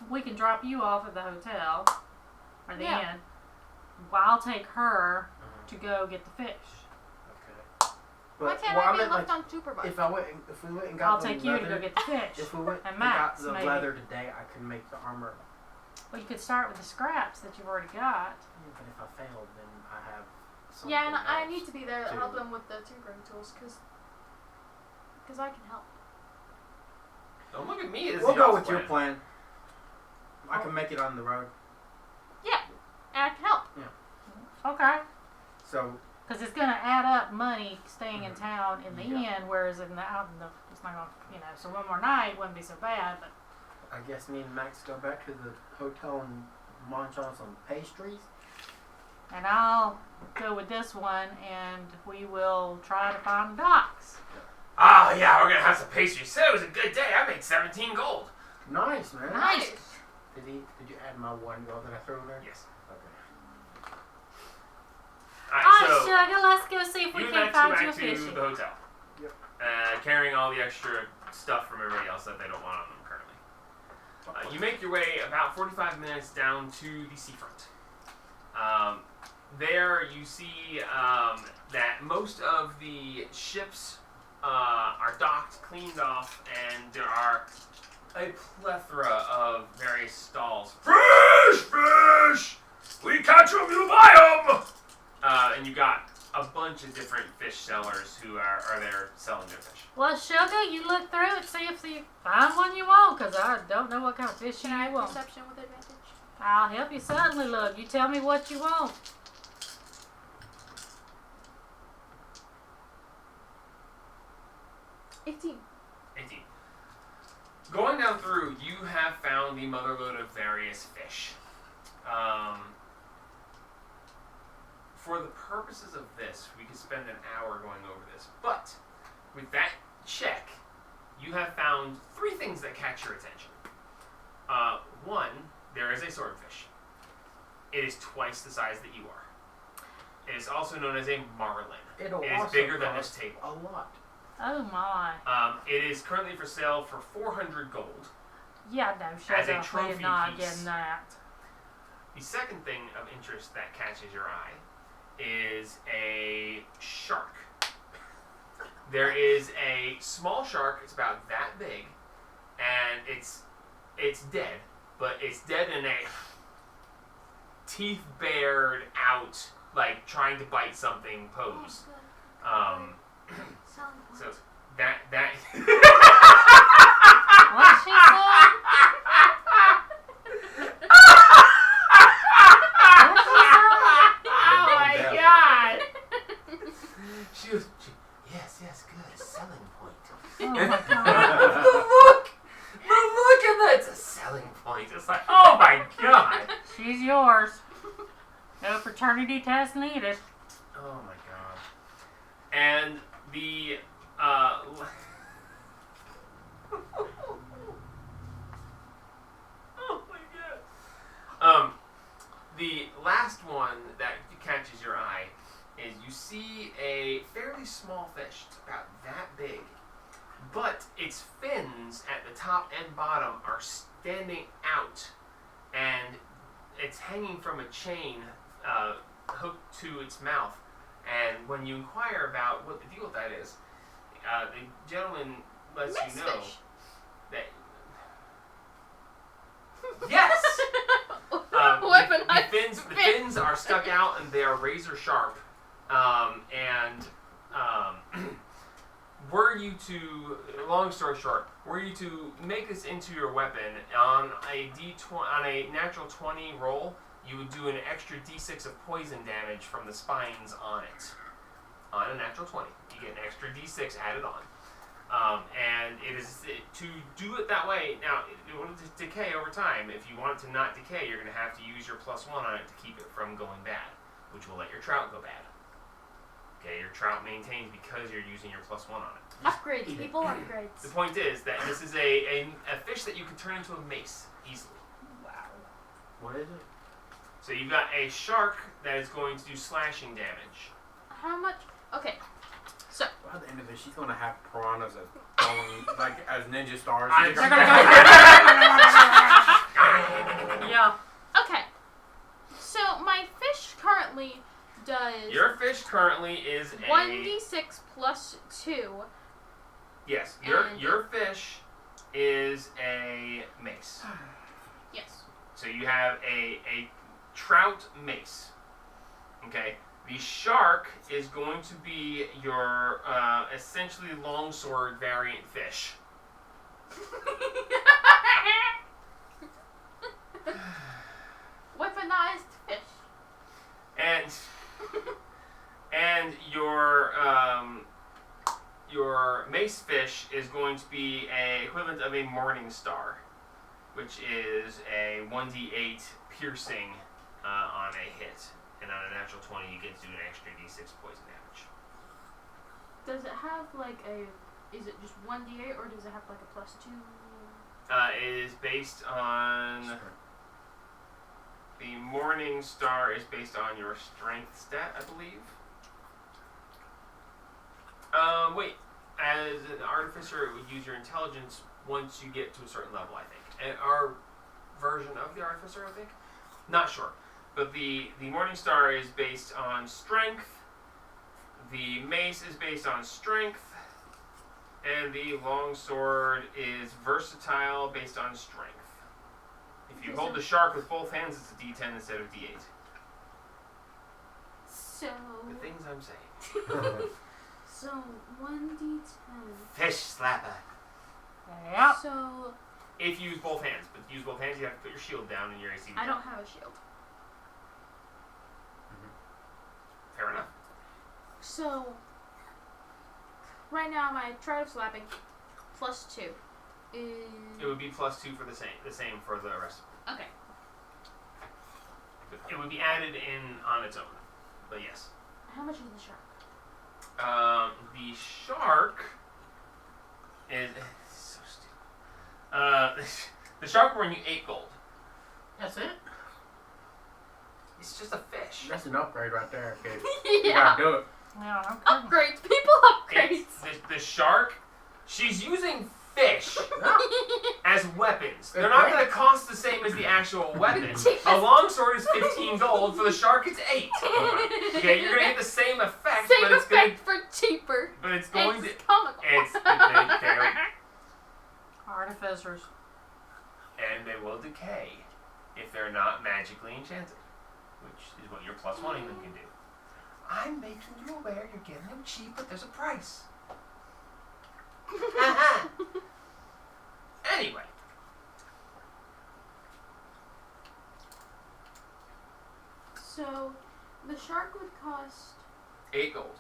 we can drop you off at the hotel or the Yeah. inn. Well, I'll take her Uh-huh. to go get the fish. Okay. Why But can't well, I be meant, left like, on Superbike? if we went and got I'll the take you leather, to go get the fish. if we went And and Max, got the maybe. leather today, I could make the armor. Well, you could start with the scraps that you've already got. Yeah, but if I failed, then I have something Yeah, and I else. need to be there to to- help them with the tinkering tools, because I can help. Don't look at me. This We'll is go y'all's with your plan. I can make it on the road. And I can help. Okay. So Because it's going to add up money staying in town in the Yeah. inn, whereas in the out in the it's not going to, so one more night wouldn't be so bad. But I guess me and Max go back to the hotel and munch on some pastries. And I'll go with this one, and we will try to find the docks. Oh, yeah, we're going to have some pastry. You said it was a good day. I made 17 gold. Nice, man. Nice. Did you add my 1 gold that I threw in there? Yes. Okay. Alright, Oh, so sugar, let's go see if we you can and Max go find you a back to fishing. the hotel. Yep. Carrying all the extra stuff from everybody else that they don't want on them currently. You make your way about 45 minutes down to the seafront. There you see that most of the ships are docked, cleaned off, and there are a plethora of various stalls. Fish! Fish! We catch them, you buy them! And you got a bunch of different fish sellers who are there selling their fish. Well, sugar, you look through it, see if you find one you want, because I don't know what kind of fish Can I you have want. perception with advantage? I'll help you certainly look. You tell me what you want. 18. 18. Going down through, you have found the motherload of various fish. For the purposes of this, we could spend an hour going over this. But with that check, you have found 3 things that catch your attention. One, there is a swordfish. It is twice the size that you are. It is also known as a marlin. It is bigger than this table. A lot. Oh my. It is currently for sale for 400 gold. Yeah, no, As a sugar, trophy we're not piece. getting that. The second thing of interest that catches your eye is a shark. There is a small shark. It's about that big, and it's dead, but it's dead in a teeth bared out, like trying to bite something pose. So that What's she Oh my god! Yes, good, selling point. Oh my god. the look at that, it's a selling point. It's like, oh my god. She's yours. No fraternity test needed. Oh my god. And the oh my god. The last one that catches your eye is you see a fairly small fish. It's about that big. But its fins at the top and bottom are standing out, and it's hanging from a chain hooked to its mouth. And when you inquire about what the deal with that is, the gentleman lets you know that yes, the fins are stuck out and they are razor sharp. Were you to, long story short, were you to make this into your weapon on a natural 20 roll, you would do an extra d6 of poison damage from the spines on it. On a natural 20, you get an extra d6 added on. And to do it that way, now it will decay over time. If you want it to not decay, you're going to have to use your +1 on it to keep it from going bad, which will let your trout go bad. Okay, your trout maintains because you're using your +1 on it. Upgrades, people upgrades. The point is that this is a fish that you can turn into a mace easily. Wow. What is it? So you've got a shark that is going to do slashing damage. How much? Okay. So. Well, at the end of this, she's gonna have piranhas as following, like as ninja stars. I'm- They're gonna Yeah. Okay. So my fish currently does Your fish currently is a 1d6 plus 2. yes. And- Your fish is a mace. Yes. So you have a trout mace. Okay. The shark is going to be your essentially longsword variant fish. Weaponized fish. And your mace fish is going to be a equivalent of a morning star, which is a 1d8 piercing on a hit. And on a natural 20, you get to do an extra d6 poison damage. Does it have like a? Is it just 1d8 or does it have like a +2? It is based on. The Morning Star is based on your strength stat, I believe. Wait. As an artificer, it would use your intelligence once you get to a certain level, I think. And our version of the artificer, I think? Not sure. But the Morning Star is based on strength. The mace is based on strength. And the longsword is versatile based on strength. If you hold the shark with both hands, it's a d10 instead of d8. So. The things I'm saying. So 1d10. Fish slapper. Yep. So. If you use both hands, but to use both hands, you have to put your shield down and your AC. I don't have a shield. Fair enough. So. Right now, my try of slapping +2 is. It would be +2 for the same for the rest of Okay. it. It would be added in on its own, but yes. How much is the shark? The shark is so stupid. The shark will run you 8 gold. That's it? It's just a fish. That's an upgrade right there, kid. Yeah. You gotta do it. Yeah, okay. Upgrades. People upgrades. The shark, she's using fish as weapons. They're Good not point. going to cost the same as the actual weapon. A longsword is 15 gold. For the shark, it's 8. Okay, you're going to get the same effect, Same but it's effect for cheaper. but it's going to. It's comical. Artificers. And they will decay if they're not magically enchanted, which is what your +1ing them can do. I'm making you aware you're getting them cheap, but there's a price. Anyway. So, the shark would cost 8 gold.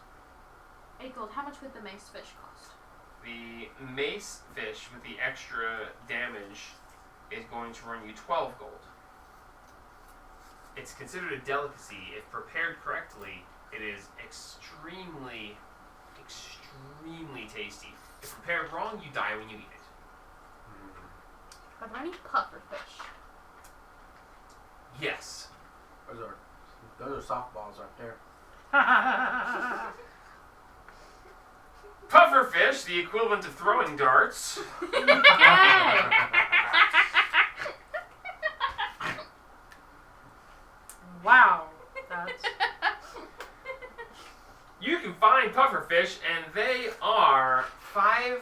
8 gold. How much would the mace fish cost? The mace fish with the extra damage is going to run you 12 gold. It's considered a delicacy. If prepared correctly, it is extremely, extremely tasty. If prepared wrong, you die when you eat it. Are there any puffer fish? Yes. Those are softballs right there. Pufferfish, the equivalent of throwing darts. Wow. That's... You can find pufferfish, and they are 5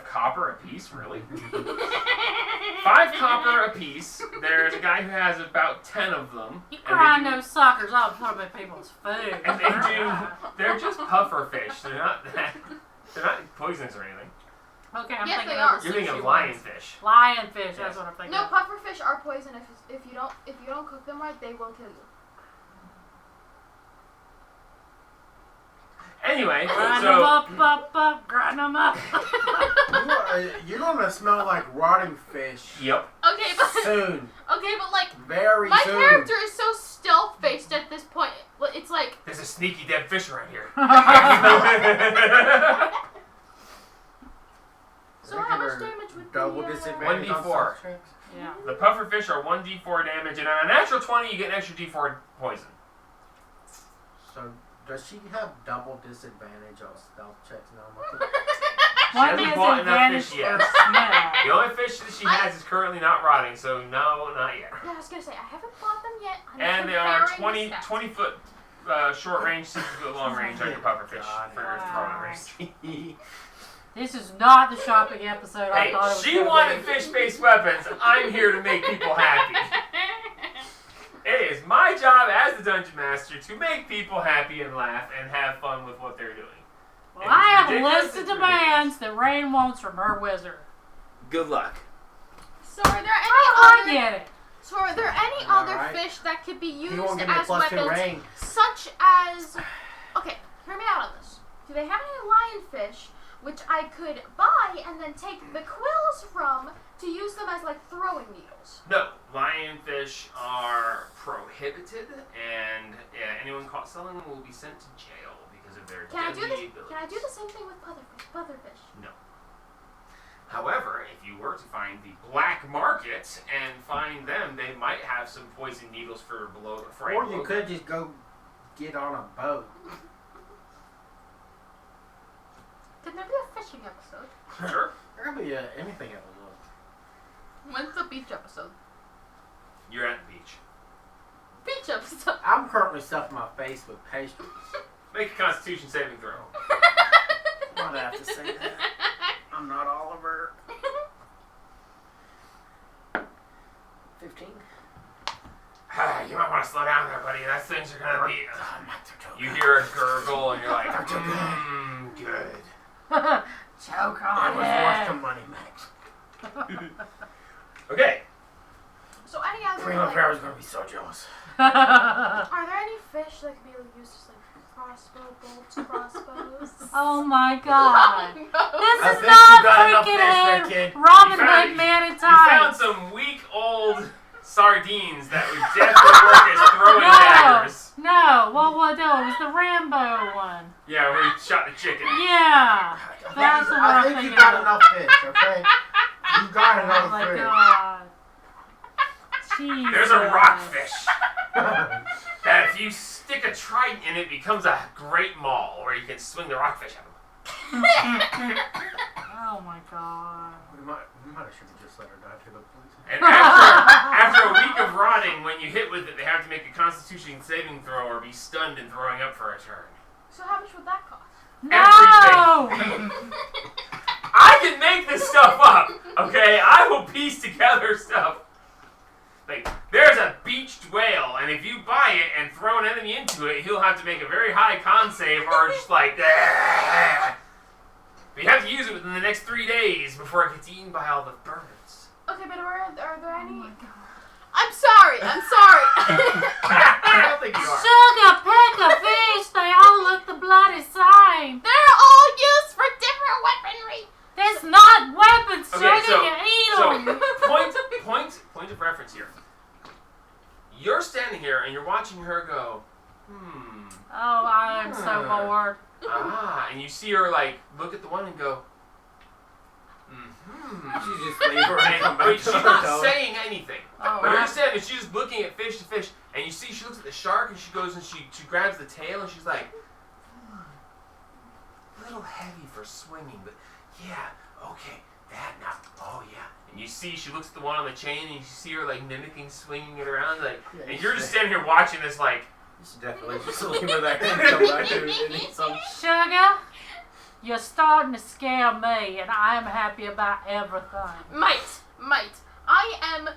copper a piece, really? 5 copper a piece. There's a guy who has about 10 of them. You and grind they do- those suckers off and put them in people's food. And they're just pufferfish. They're not poisonous or anything. Okay, I'm Yes, thinking they of are. the You're thinking sushi of ones. lionfish. Lionfish, that's Yes. what I'm thinking No, of. puffer fish are poison. If you don't cook them right, they will kill you. Anyway, Grind so them up, grind them up. You're gonna smell like rotting fish yep. Okay, but soon. like Very my soon. character is so stealth faced at this point. It's like There's a sneaky dead fish right here. so. How much damage would double the disadvantage on 1d4. soft checks? Yeah. The pufferfish are 1d4 damage, and on a natural 20, you get an extra d4 poison. So does she have double disadvantage on stealth checks now? One hasn't bought enough disadvantage fish yet. for smell. The only fish that she has is currently not rotting, so no, not yet. Yeah, I was gonna say I haven't bought them yet. I'm And they are comparing the 20 stats. foot short range, 60 foot long range on your pufferfish for your throwing range. This is not the shopping episode I Hey, thought it was she gonna wanted be. fish-based weapons. I'm here to make people happy. It is my job as the dungeon master to make people happy and laugh and have fun with what they're doing. Well, If I it's have a ridiculous, list of it's demands that Rain wants from her wizard. Good luck. So are there any I other? get it. So are there any All other right. fish that could be He used won't give me a as +2 weapons, rank. such as? Okay, hear me out on this. Do they have any lionfish which I could buy and then take the quills from to use them as like throwing needles. No, lionfish are prohibited, and anyone caught selling them will be sent to jail because of their Can I deadly do this? abilities. Can I do the same thing with pufferfish? No. However, if you were to find the black market and find them, they might have some poison needles for Or you could just go get on a boat. Can there be a fishing episode? Sure. There could be anything else. When's the beach episode? You're at the beach. Beach episode. I'm currently stuffing my face with pastries. Make a Constitution saving throw. Why'd I have to say that? I'm not Oliver. 15. You might want to slow down there, buddy. Those things are gonna be. You hear a gurgle, and you're like, good. Choke It on was worth the money, Max. Okay. So any other Primavera's gonna be so jealous. are there any fish that can be used as like crossbow bolts, crossbows? Oh my god. No. This I is think not you got enough fish there, freaking kid. Robin You found- Hood Man in You found Tights. some weak old sardines that would definitely work as throwing daggers. No, what was it? It was the Rambo one. Yeah, where you shot the chicken. Yeah. That's the one I I'm think you thinking got of. enough fish, okay? You got Oh enough my fish. god. Jesus. There's a rockfish that if you stick a trident in it becomes a great maul where you can swing the rockfish at them. Oh my god. We might have should have just let her die to the police. And after a week of rotting, when you hit with it, they have to make a Constitution saving throw or be stunned and throwing up for a turn. So how much would that cost? No! I can make this stuff up, okay? I will piece together stuff. Like, there's a beached whale, and if you buy it and throw an enemy into it, he'll have to make a very high con save or just like, but you have to use it within the next 3 days before it gets eaten by all the birds. Okay, but are there Oh any? my god. I'm sorry. I don't think you are. Sugar, peck of fish, they all look the bloody same. They're all used for different weaponry. That's not weapons, Okay, sugar, you eat so them. point of reference here. You're standing here and you're watching her go, Oh, I am so bored. and you see her like look at the one and go, She just leave her and come back Wait, to she's her not dog. saying anything. Oh, But I- you're standing, she's just looking at fish to fish, and you see she looks at the shark and she goes and she grabs the tail and she's like, a little heavy for swinging, but yeah, okay, that now, oh yeah. And you see she looks at the one on the chain and you see her like mimicking swinging it around, like, Yeah, and you're just standing here watching this like, You should definitely just leave her there and come back to it and eat some. Sugar, you're starting to scare me, and I am happy about everything. Mate, I am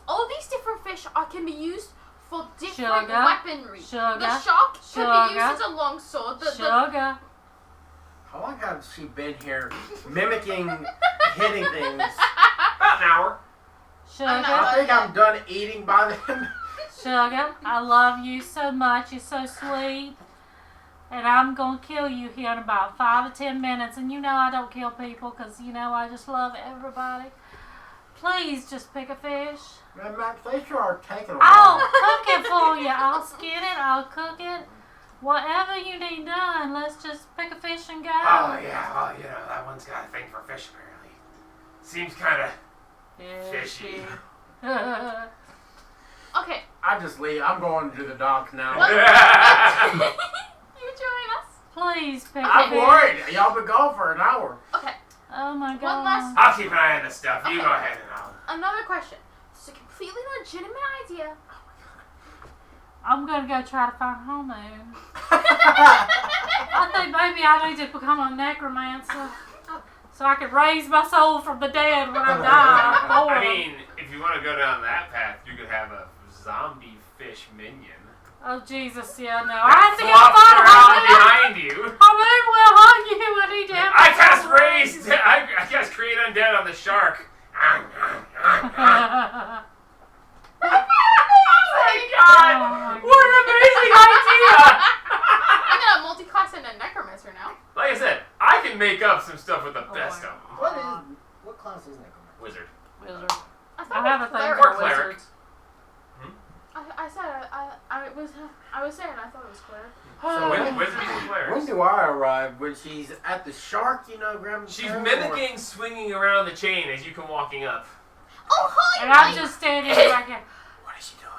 all these different fish can be used for different Sugar, weaponry. sugar, The shark can be sugar, used as a longsword. The Sugar. How long has she been here mimicking hitting things? about an hour. Sugar, I think I'm done eating by then. sugar, I love you so much. You're so sweet. And I'm going to kill you here in about 5 or 10 minutes. And you know I don't kill people because, you know, I just love everybody. Please just pick a fish. Man, Max, they sure are taking a I'll while. cook it for you. I'll skin it. I'll cook it. Whatever you need done, let's just pick a fish and go. Oh yeah, well, you know, that one's got a thing for fish apparently. Seems kinda fishy. Okay. I just leave. I'm going to the dock now. You join us. Please pick a I'm fish. worried. Y'all been gone for an hour. Okay. Oh my One god. last- I'll keep an eye on this stuff. You Okay. go ahead and I'll. Another question. It's a completely legitimate idea. I'm gonna go try to find Homo. I think maybe I need to become a necromancer so I can raise my soul from the dead when I die. I mean, if you want to go down that path, you could have a zombie fish minion. Oh Jesus, yeah, no. I have to get Flops fun around Homo. behind you. Homo will hug you. I need to have I cast raised. I cast create undead on the shark. Oh my god! What an amazing idea! I'm gonna multi-class into necromancer now. Like I said, I can can make up some stuff with the Oh best my of them. What class is Necromancer? Wizard. Wizard. I I thought have it a was thing cleric. for Or cleric. wizards. I said I was saying I thought it was cleric. So Wizards and players. when do I arrive? When she's at the shark, you know, grabbing She's her, mimicking swinging around the chain as you come walking up. Oh hi! And I'm just standing back here. Or what is she doing?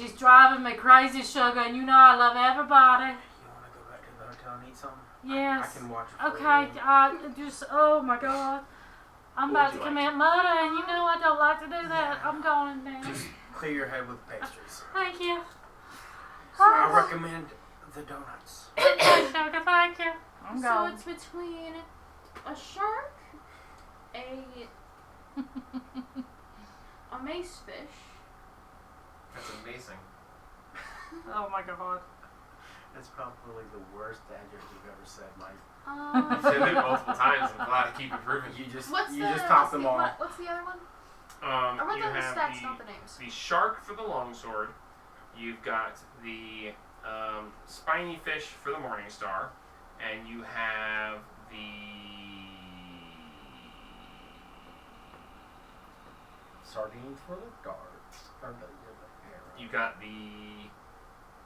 She's driving me crazy, sugar, and you know I love everybody. You want to go back to the hotel and eat something? Yes. I can watch it for Okay, you. I just, oh my God. I'm What about would to you commit murder, and you know I don't like to do that. I'm going now. Just clear your head with pastries. Thank you. I recommend the donuts. Sugar, thank you. I'm So going. it's between a shark, a mace fish. That's amazing. Oh my God. That's probably the worst adjective you've ever said, Mike. I've said it multiple times. I'm glad to keep improving. You just What's top them all. What's the other one? I wrote You down the have stats, not the names. the shark for the longsword. You've got the spiny fish for the morning star, and you have the Sardines for the darts. Or the arrow. you got the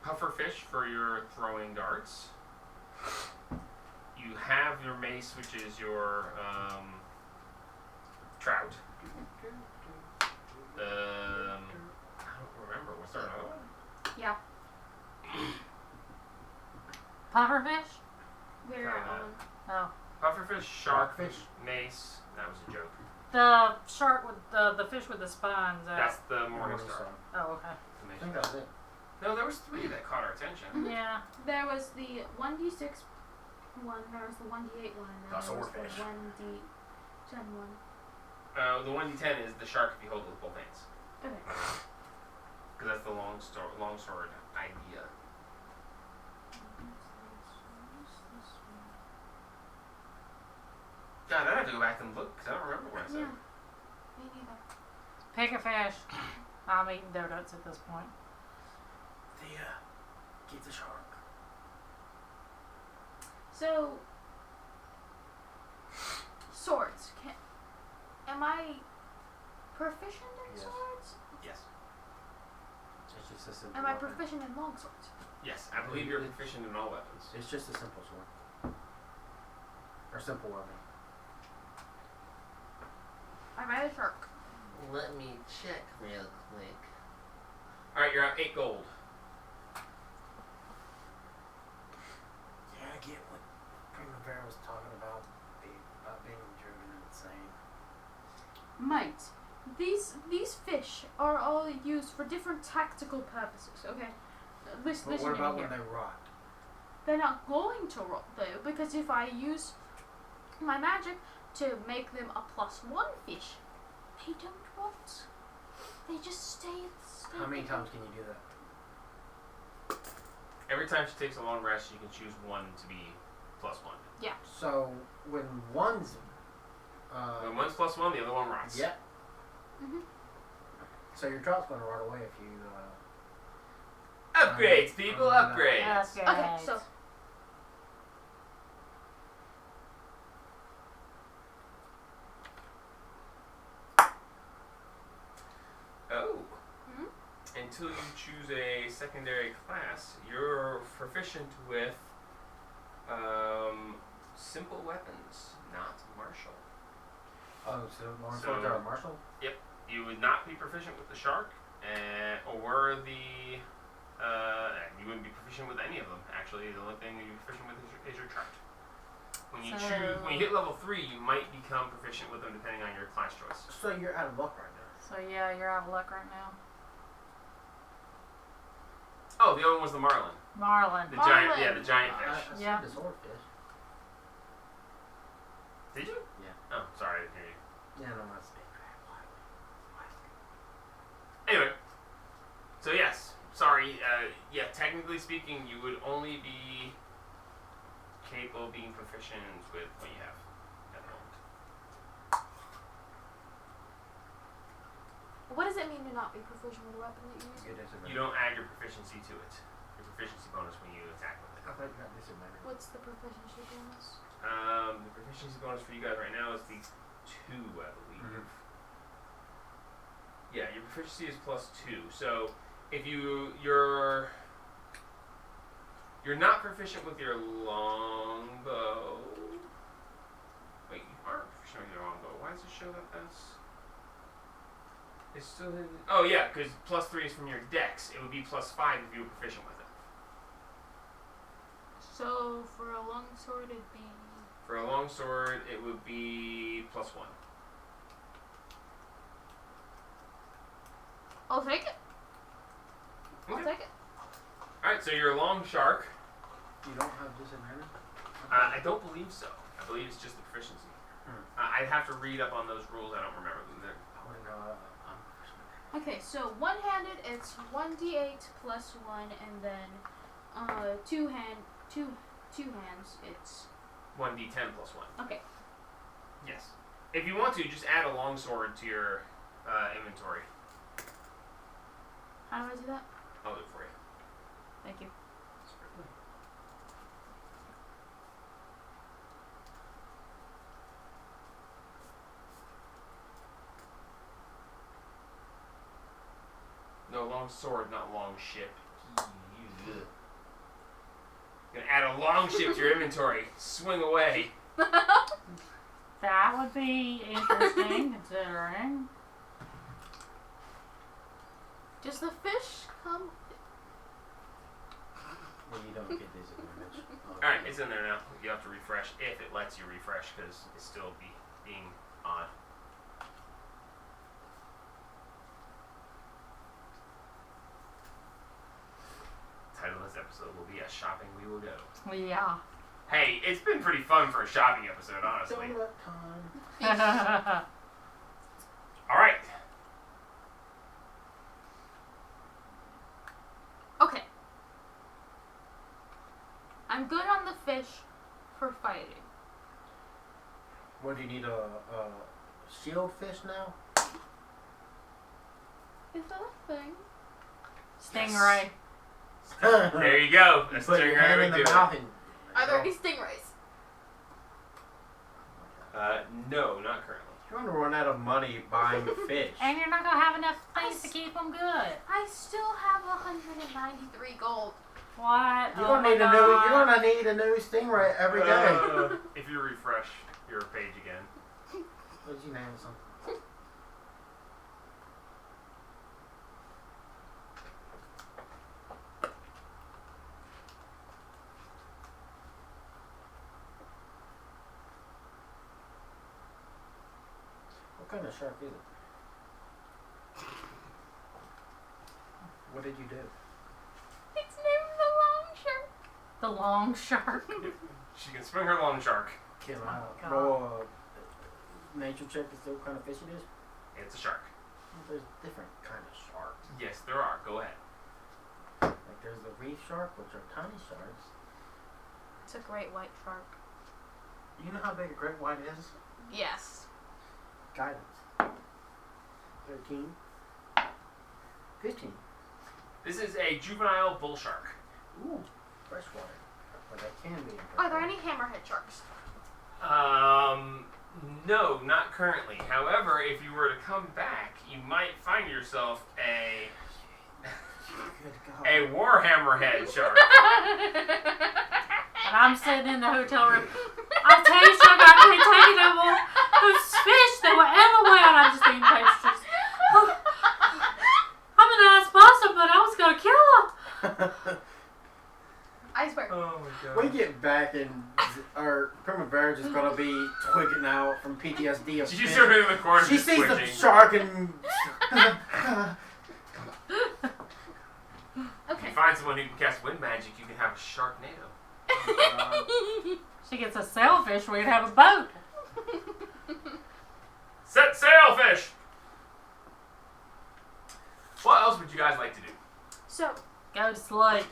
puffer fish for your throwing darts. You have your mace, which is your trout. I don't remember. Was there another one? Yeah, Pufferfish? we're Found that. on. Oh. Pufferfish, shark, Sharkfish? mace. That was a joke. The shark with the fish with the spines out. That's the morning star. Oh, okay. The I mace. think that's it. No, there was 3 that caught our attention. Yeah. There was the 1d6 one, there was the 1d8 one, and then The there was swordfish. the 1d10 one. The 1d10 is the shark if you hold it with both hands. Okay. Because that's the longsword idea. God, I have to go back and look because I don't remember what I said. Yeah, me neither. Pick a fish. I'm eating donuts at this point. Thea, get the shark. So, swords. Am I proficient in Yes. swords? Yes. It's just a simple Am I weapon. proficient in longswords? Yes, I believe you're proficient in all weapons. It's just a simple sword. Or simple weapon. I ride a shark. Let me check real quick. Alright, you're at 8 gold. Yeah, I get what Primavera was talking about being driven insane. Mate, these fish are all used for different tactical purposes. Okay, listen But what about here. when they rot? They're not going to rot though, because if I use my magic to make them a +1 fish, they don't rot. They just stay. How many times can you do that? Every time she takes a long rest, you can choose one to be +1. So when one's When one's +1, the other one rots. yeah. Mhm. So your trout's gonna rot away if you Upgrades, people, upgrades. Okay, so Oh. Mhm. Until you choose a secondary class, you're proficient with simple weapons, not martial. oh, so Lawrence So- are martial? You would not be proficient with the shark, or the. You wouldn't be proficient with any of them. Actually, the only thing you're proficient with is your trout. When you when you hit level 3, you might become proficient with them depending on your class choice. So you're out of luck right now. So yeah, you're out of luck right now. Oh, the other one was the marlin. Marlin. The Marlin. giant, yeah, the giant I fish. said Yeah. the swordfish. Did you? Yeah. Oh, sorry, I didn't hear you. Yeah, no, that's big crab. Anyway, so yes, sorry. Yeah, technically speaking, you would only be capable of being proficient with what you have at the moment. what does it mean to not be proficient with a weapon that you use? You get disadvantage. You don't add your proficiency to it. Your proficiency bonus when you attack with it. I thought you got disadvantage. What's the proficiency bonus? The proficiency 2, I believe. Yeah, your proficiency is +2. So if you're not proficient with your longbow. Wait, you aren't proficient with your longbow. Why does it show that that's? It's still in. Oh yeah, because +3 is from your dex. It would be +5 if you were proficient with it. So for a longsword, it'd be. For a longsword, it would be +1. I'll take it. I'll Okay. take it. Alright, so you're a long shark. You don't have disadvantage? I don't believe so. I believe it's just the proficiency. Hmm. I'd have to read up on those rules. I don't remember them. I wouldn't know. I'm proficient. Okay, so one-handed, it's 1d8 plus 1, and then two hands, it's 1d10 plus 1. okay. Yes. If you want to, just add a longsword to your inventory. How do I do that? I'll do it for you. Thank you. No, long sword, not long ship. You're gonna add a long ship to your inventory. Swing away. That would be interesting, considering. Does the fish come? Well, you don't get disadvantage. Alright, it's in there now. You have to refresh if it lets you refresh because it's still being odd. Title of this episode will be A Shopping We Will Go. Yeah. Hey, it's been pretty fun for a shopping episode, honestly. Donut time. Alright. Okay. I'm good on the fish for fighting. What do you need, a shield fish now? Is that a thing? Stingray. There you go. You That's put your hand in the mouth and... Are there any stingrays? No, not currently. You're gonna run out of money buying fish. And you're not going to have enough things to keep them good. I still have 193 gold. What? You're Oh gonna my need a God. new. You're gonna need a new stingray every day. If you refresh your page again. What did you name something? What kind of shark is it? What did you do? It's named the long shark. The long shark. She can swing her long shark. Kill Oh, out. God. Roll a nature check to see what kind of fish it is. It's a shark. Well, there's different kind of sharks. Yes, there are. Go ahead. Like there's the reef shark, which are tiny sharks. It's a great white shark. You know how big a great white is? Yes. Guidance. 13. 15. This is a juvenile bull shark. Ooh, freshwater. But that can be in Are there freshwater. any hammerhead sharks? No, not currently. However, if you were to come back, you might find yourself a Good God. warhammerhead shark. And I'm sitting in the hotel room. I tell you, sugar, I can't take it no more. Those fish, they were everywhere, and I'm just eating pastries. I'm a nice person, but I was going to kill her. Iceberg. Oh my god. We get back and our Primavera just gonna be twigging out from PTSD of She's fish. sort of in the corner She just sees the twitching. shark and If Okay. you find someone who can cast wind magic, you can have a sharknado. She gets a sailfish, we could have a boat. Set sail, fish! What else would you guys like to do? So, Go to sleep.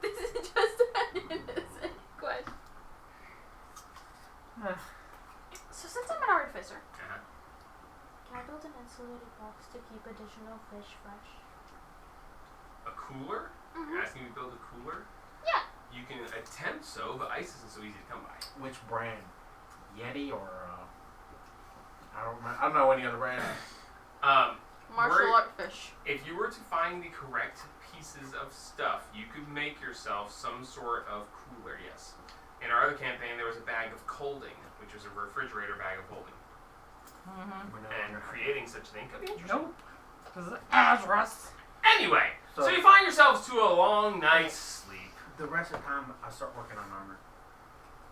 this is just an innocent question. Ugh. So since I'm an artificer, Uh-huh. can I build an insulated box to keep additional fish fresh? A cooler? Mm-hmm. You're asking me to build a cooler? Yeah. You can attempt so, but ice isn't so easy to come by. which brand? Yeti or I don't know any other brand. Martial art fish. If you were to find the correct pieces of stuff, you could make yourself some sort of cooler, yes. In our other campaign, there was a bag of colding, which was a refrigerator bag of holding. Mm-hmm. And creating such a thing could be interesting. Nope. This is Azras. Anyway, so you find yourselves to a long night's sleep. The rest of the time, I start working on armor.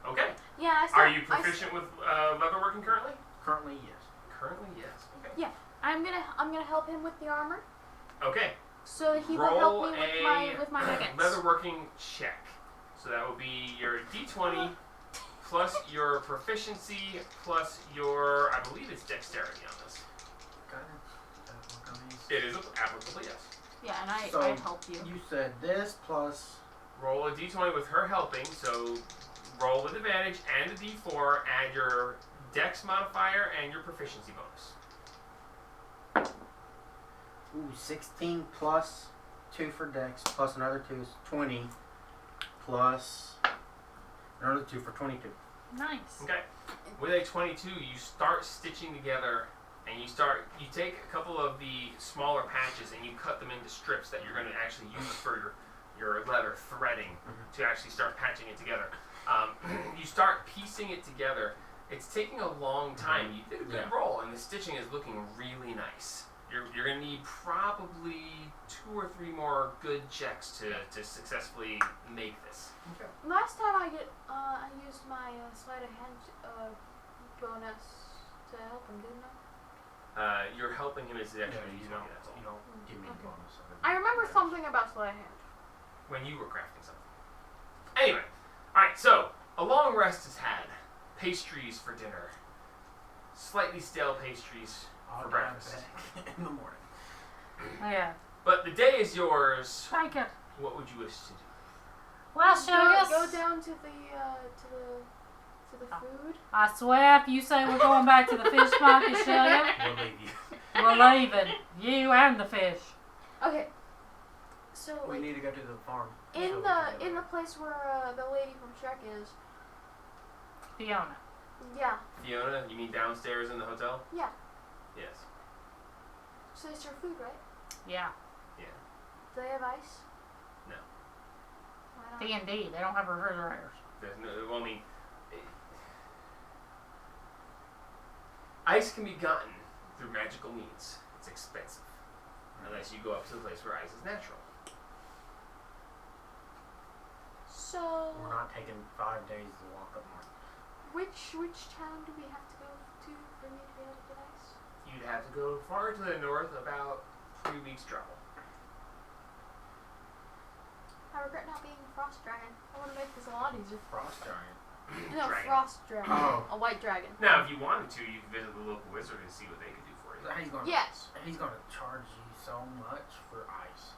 Okay. Yeah, Are you proficient with leatherworking currently? Currently, yes. Currently, yes. Okay. Yeah, I'm gonna help him with the armor, Okay. so that he will Roll help me with my nuggets. leatherworking check. So that will be your D20 plus your proficiency plus your, I believe it's dexterity on this. Got it. It is applicable, yes. Yeah, and I So, help you. You said this plus. Roll a D20 with her helping, so roll with advantage and a D4, add your dex modifier and your proficiency bonus. Ooh, 16 plus 2 for dex plus another 2 is 20 plus another 2 for 22. Nice. Okay. With a 22, you start stitching together, and you take a couple of the smaller patches and you cut them into strips that you're going to actually use for your leather threading to actually start patching it together. You start piecing it together. It's taking a long time. You did a good roll, and the stitching is looking really nice. You're going to need probably 2 or 3 more good checks to successfully make this. Okay. Last time I used my sleight of hand bonus to help him, didn't I? You're helping him as the extra you D20, don't, that's all. you don't give me a Okay. bonus. I remember something about sleight of hand. When you were crafting something. Anyway, alright, so a long rest is had. Pastries for dinner. Slightly stale pastries for breakfast. In the morning. Yeah. But the day is yours. Take it. What would you wish to do? Well, Sugar. Go down to the food. I swear, if you say we're going back to the fish market, Sugar, We'll leave you. we're leaving. You and the fish. Okay. So We like, need to go to the farm. in the place where the lady from Shrek is. Fiona. Yeah. Fiona, you mean downstairs in the hotel? Yeah. Yes. So they serve food, right? Yeah. Do they have ice? No. Why not? D&D. They don't have refrigerators. There's no, well, I mean, ice can be gotten through magical means. It's expensive. Unless you go up to the place where ice is natural. So We're not taking 5 days to walk up north. which town do we have to go to for me to be able to get ice? You'd have to go far to the north, about 3 weeks travel. I regret not being a frost dragon. I want to make this a lot easier. Frost giant. No, Dragon. frost dragon. Oh. A white dragon. Now, if you wanted to, you could visit the local wizard and see what they could do for you. He's gonna, Yes. He's gonna charge you so much for ice.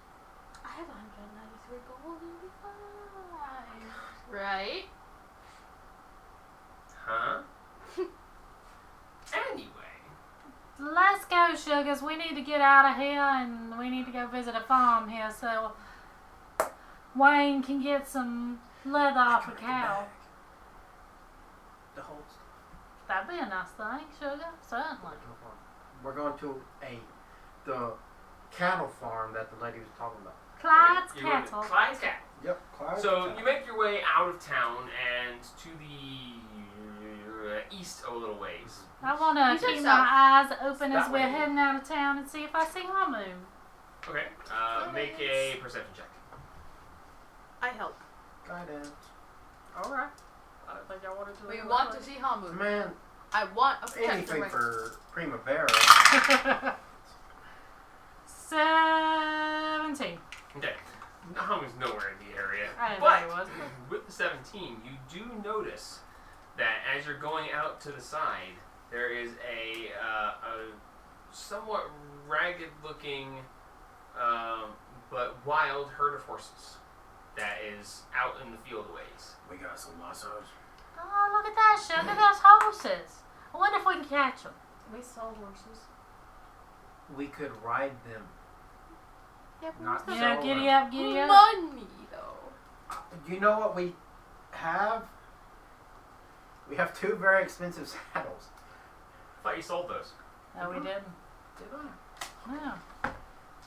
I have 193 gold and be fine. Right? Huh? Anyway. Let's go, Sugars. We need to get out of here, and we need to go visit a farm here so Wayne can get some leather off a cow. The whole That'd be a nice thing, Sugar. Certainly. We're going to the cattle farm that the lady was talking about. Clyde's You're going to cattle. Clyde's cattle. Yep, Clyde. So you make your way out of town and to the east a little ways. I want You to said keep so. my eyes open as That we're way. heading out of town and see if I see Hamu. Okay. Make a perception check. I help. Guidance. Alright. I don't think I wanted to. We want to see Hamu. Man, I want a protector anything ring. for Primavera. 17. Okay. Nahamu's nowhere in the area. I didn't But know he was. with the 17, you do notice that as you're going out to the side, there is a somewhat ragged-looking but wild herd of horses that is out in the field a ways. We got some lassos. Oh, look at that, Sugar. There's horses. I wonder if we can catch them. We sell horses. We could ride them. Yeah, but Not where's Yeah, So, giddy up, giddy the up. money, though? You know what we have? We have 2 very expensive saddles. I thought you sold those. No, we didn't. Did I? No.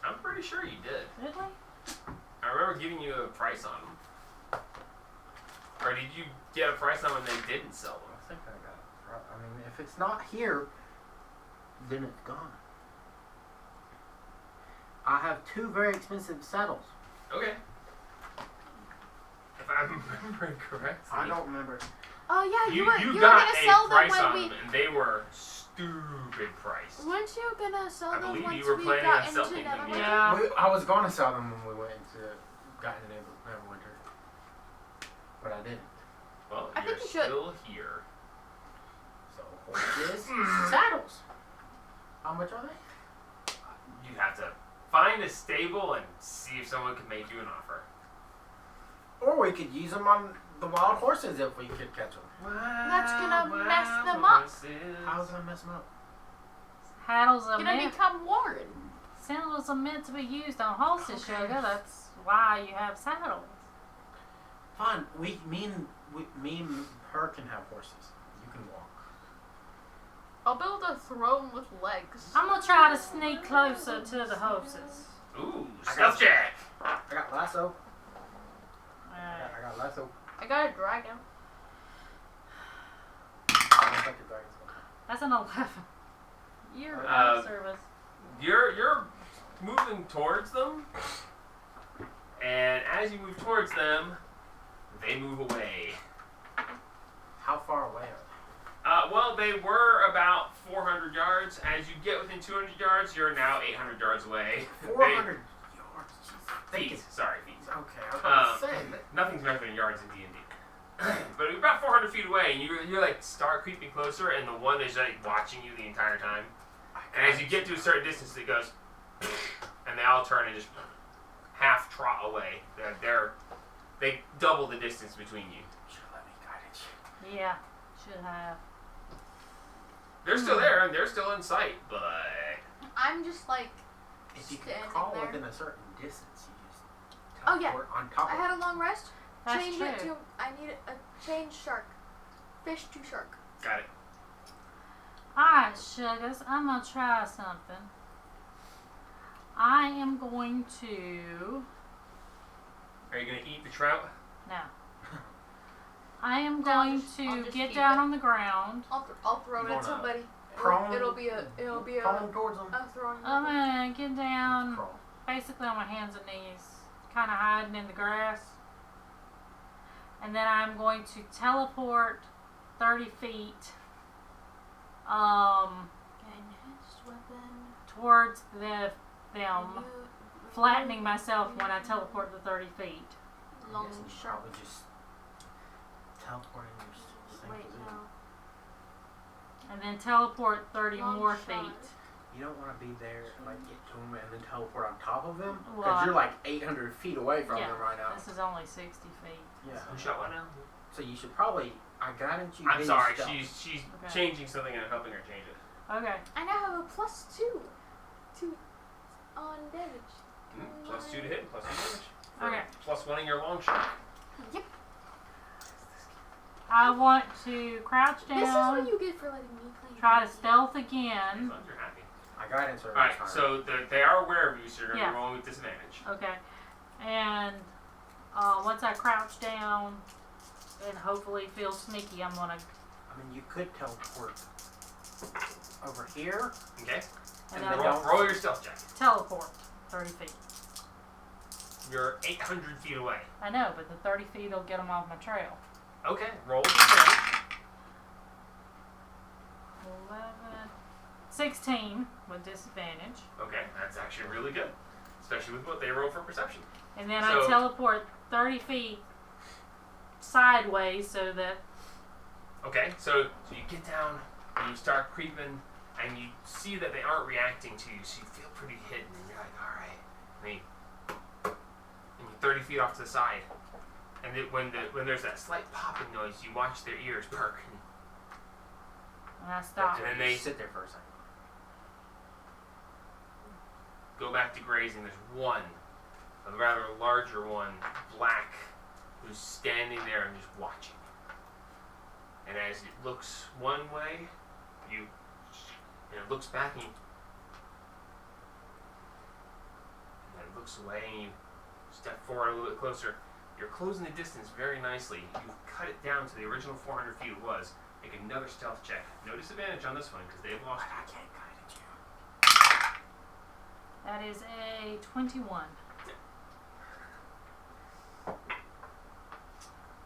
I'm pretty sure you did. Did we? I remember giving you a price on them. Or did you get a price on them and they didn't sell them? I think I got it. I mean, if it's not here, then it's gone. I have 2 very expensive saddles. Okay. If I'm remembering correctly. I don't remember. Oh yeah, you were got gonna a sell them price when on we. them, and they were stupid priced. Weren't you gonna sell I them believe once you were we planning got on into selling them, Neverwinter? Yeah. I was going to sell them when we went into Neverwinter, but I didn't. Well, I you're think you should. still here. So horses, saddles. How much are they? You have to find a stable and see if someone can make you an offer. Or we could use them on the wild horses if we could catch them. That's gonna mess them up. How's that mess them up? Saddles are Gonna meant. become worn. Saddles are meant to be used on horses, sugar. That's why you have saddles. Fine. Me and her can have horses. You can walk. I'll build a throne with legs. I'm gonna try to sneak closer to the horses. Ooh, I stuff got- jack. I got lasso. Alright. I got lasso. I got a dragon. I don't think the dragon's gonna come. That's an 11. You're Uh, out of service. You're moving towards them, and as you move towards them, they move away. How far away are they? Well, they were about 400 yards. As you get within 200 yards, you're now 800 yards away. 400 yards. Jeez. Feet. Sorry, feet. Okay, I was about to say. Nothing's measured in yards in D&D. But you're about 400 feet away, and you're like start creeping closer, and the one is like watching you the entire time. And as you get to a certain distance, it goes, and they all turn and just half trot away. They double the distance between you. Should have let me guided you. Yeah, should have. They're still there, and they're still in sight, but I'm just like If you can standing crawl there. within a certain distance, you just Oh, yeah. teleport on top I of had a long rest. That's Change true. it to. I need a change shark. Fish to shark. got it. Alright, sugars, I'm gonna try something. I am going to. Are you gonna eat the trout? No. I am No, going I'll to just get keep down it. on the ground. I'll throw You it at wanna somebody. prone- It'll be a. Prone towards them. throwing. I'm gonna get down Crawl. basically on my hands and knees, kind of hiding in the grass. And then I'm going to teleport 30 feet Enhanced weapon. towards them, flattening myself when I teleport the 30 feet. Long Yes, you shark. probably just teleporting your same Wait, position. no. And then teleport 30 Long more shot. feet. You don't want to be there, like get to them and then teleport on top of them, because Well, you're like 800 feet away from yeah, them right now. This is only 60 feet. Yeah. Who shot one now? So you should probably. I guided you. I'm then sorry, you stealth. she's Okay. changing something and I'm helping her change it. Okay. I now have a +2 to on damage. +2 to hit, +2 damage. For Okay. +1 in your long shot. Yep. I want to crouch This is down, what you get for letting me play. try to D&D. stealth As again. long as you're happy. I guidance her. Alright, so they are aware of you, so you're going to Yeah. be rolling with disadvantage. Okay. And once I crouch down and hopefully feel sneaky, I'm gonna. I mean, you could teleport over here. Okay? And And then they I'll don't- Roll your stealth check. teleport 30 feet. You're 800 feet away. I know, but the 30 feet will get them off my trail. Okay, roll with disadvantage. 11, 16 with disadvantage. Okay, that's actually really good. Especially with what they roll for perception. And then So- I teleport 30 feet sideways so that. Okay, so you get down and you start creeping and you see that they aren't reacting to you, so you feel pretty hidden and you're like, alright. And you're 30 feet off to the side. And when there's that slight popping noise, you watch their ears perk. And I stop. And then they sit there for a second. go back to grazing. There's one, a rather larger one, black, who's standing there and just watching. And as it looks one way, you And it looks back and then it looks away and you step forward a little bit closer. You're closing the distance very nicely. You've cut it down to the original 400 feet it was. Make another stealth check. No disadvantage on this one because they've lost. I can't guide you. That is a 21.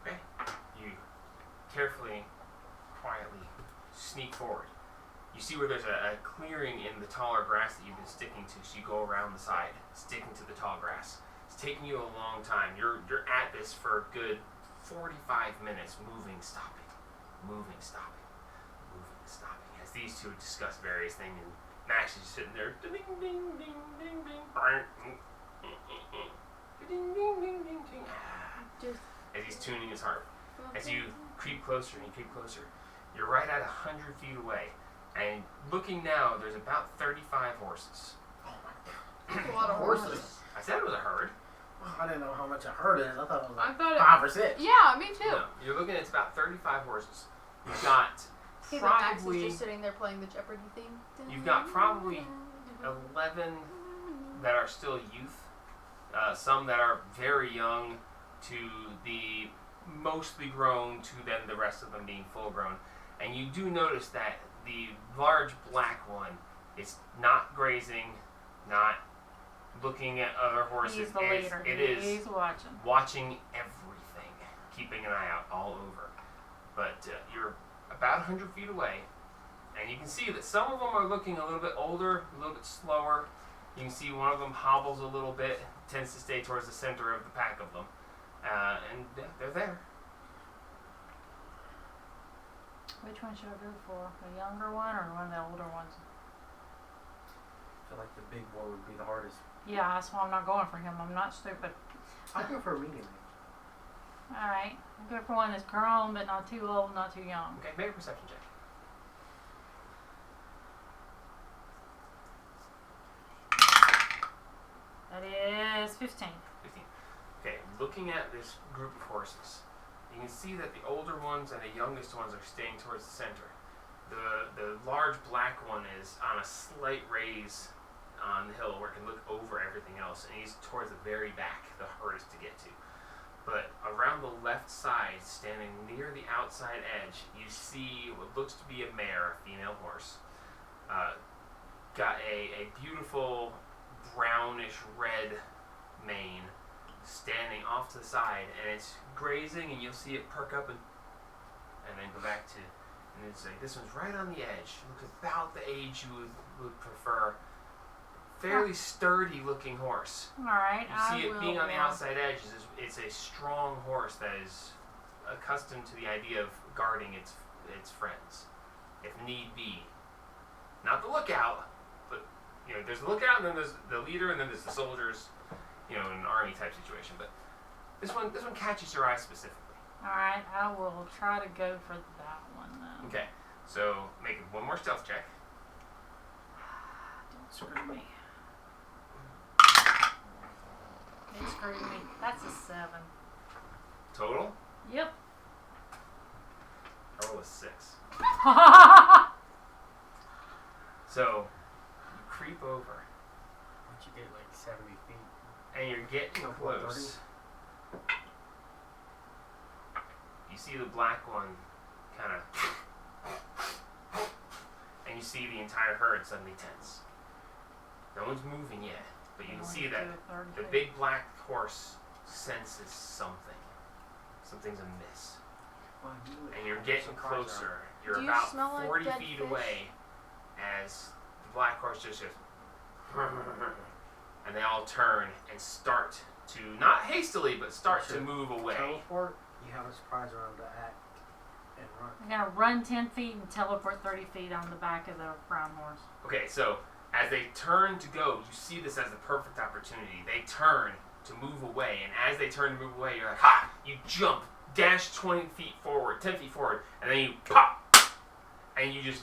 Okay. You carefully, quietly sneak forward. You see where there's a clearing in the taller grass that you've been sticking to, so you go around the side, sticking to the tall grass. It's taking you a long time. You're at this for a good 45 minutes, moving, stopping, moving, stopping, moving, stopping. As these two discuss various things, and Max is just sitting there, ding, ding, ding, ding, ding, ding, ding, ding, ding. As he's tuning his harp. As you creep closer and you creep closer, you're right at 100 feet away. And looking now, there's about 35 horses. Oh my god. That's a lot of horses. I said it was a herd. I didn't know how much a herd is. I thought it was I like thought it- 5 or 6. Yeah, me too. No, you're looking at it's about 35 horses. You've got See, the Max is probably just sitting there playing the Jeopardy theme. You've got probably 11 that are still youth. Some that are very young to the mostly grown to then the rest of them being full grown. And you do notice that the large black one is not grazing, not looking at other horses. He's the leader. It is He's watching. watching everything, keeping an eye out all over. But you're about 100 feet away, and you can see that some of them are looking a little bit older, a little bit slower. You can see one of them hobbles a little bit, tends to stay towards the center of the pack of them. And they're there. Which one should I go for? The younger one or one of the older ones? I feel like the big boy would be the hardest. Yeah, that's why I'm not going for him. I'm not stupid. I'd go for a medium. Alright. I'll go for one that's grown but not too old, not too young. Okay, make a perception check. That is 15. 15. Okay, looking at this group of horses, you can see that the older ones and the youngest ones are staying towards the center. The large black one is on a slight raise on the hill where it can look over everything else, and he's towards the very back, the hardest to get to. But around the left side, standing near the outside edge, you see what looks to be a mare, a female horse. Got a beautiful brownish red mane standing off to the side, and it's grazing, and you'll see it perk up and then go back to, and it's like, this one's right on the edge. Looks about the age you would prefer. Fairly sturdy looking horse. Alright, You see it being on the outside edge. It's a strong horse that is accustomed to the idea of guarding its friends, if need be. Not the lookout, but there's the lookout, and then there's the leader, and then there's the soldiers. In an army type situation. But this one catches your eye specifically. Alright, I will try to go for that one though. Okay, so make one more stealth check. Don't screw me. It screwed me. That's a 7. Total? Yep. Roll a 6. So you creep over, Once you get like 70 feet. and you're getting So close. You see the black one kind of, and you see the entire herd suddenly tense. No one's moving yet, but you can see that the big black horse senses something. Something's amiss. And you're getting closer. You're Do you about smell like 40 dead feet fish? away as the black horse just goes, and they all turn and start to, not hastily, but start to move away. Teleport, you have a surprise around to act and run. I'm gonna run 10 feet and teleport 30 feet on the back of the brown horse. Okay, so as they turn to go, you see this as the perfect opportunity. They turn to move away, and as they turn to move away, you're like, ha! You jump, dash 10 feet forward, and then you pop, and you just,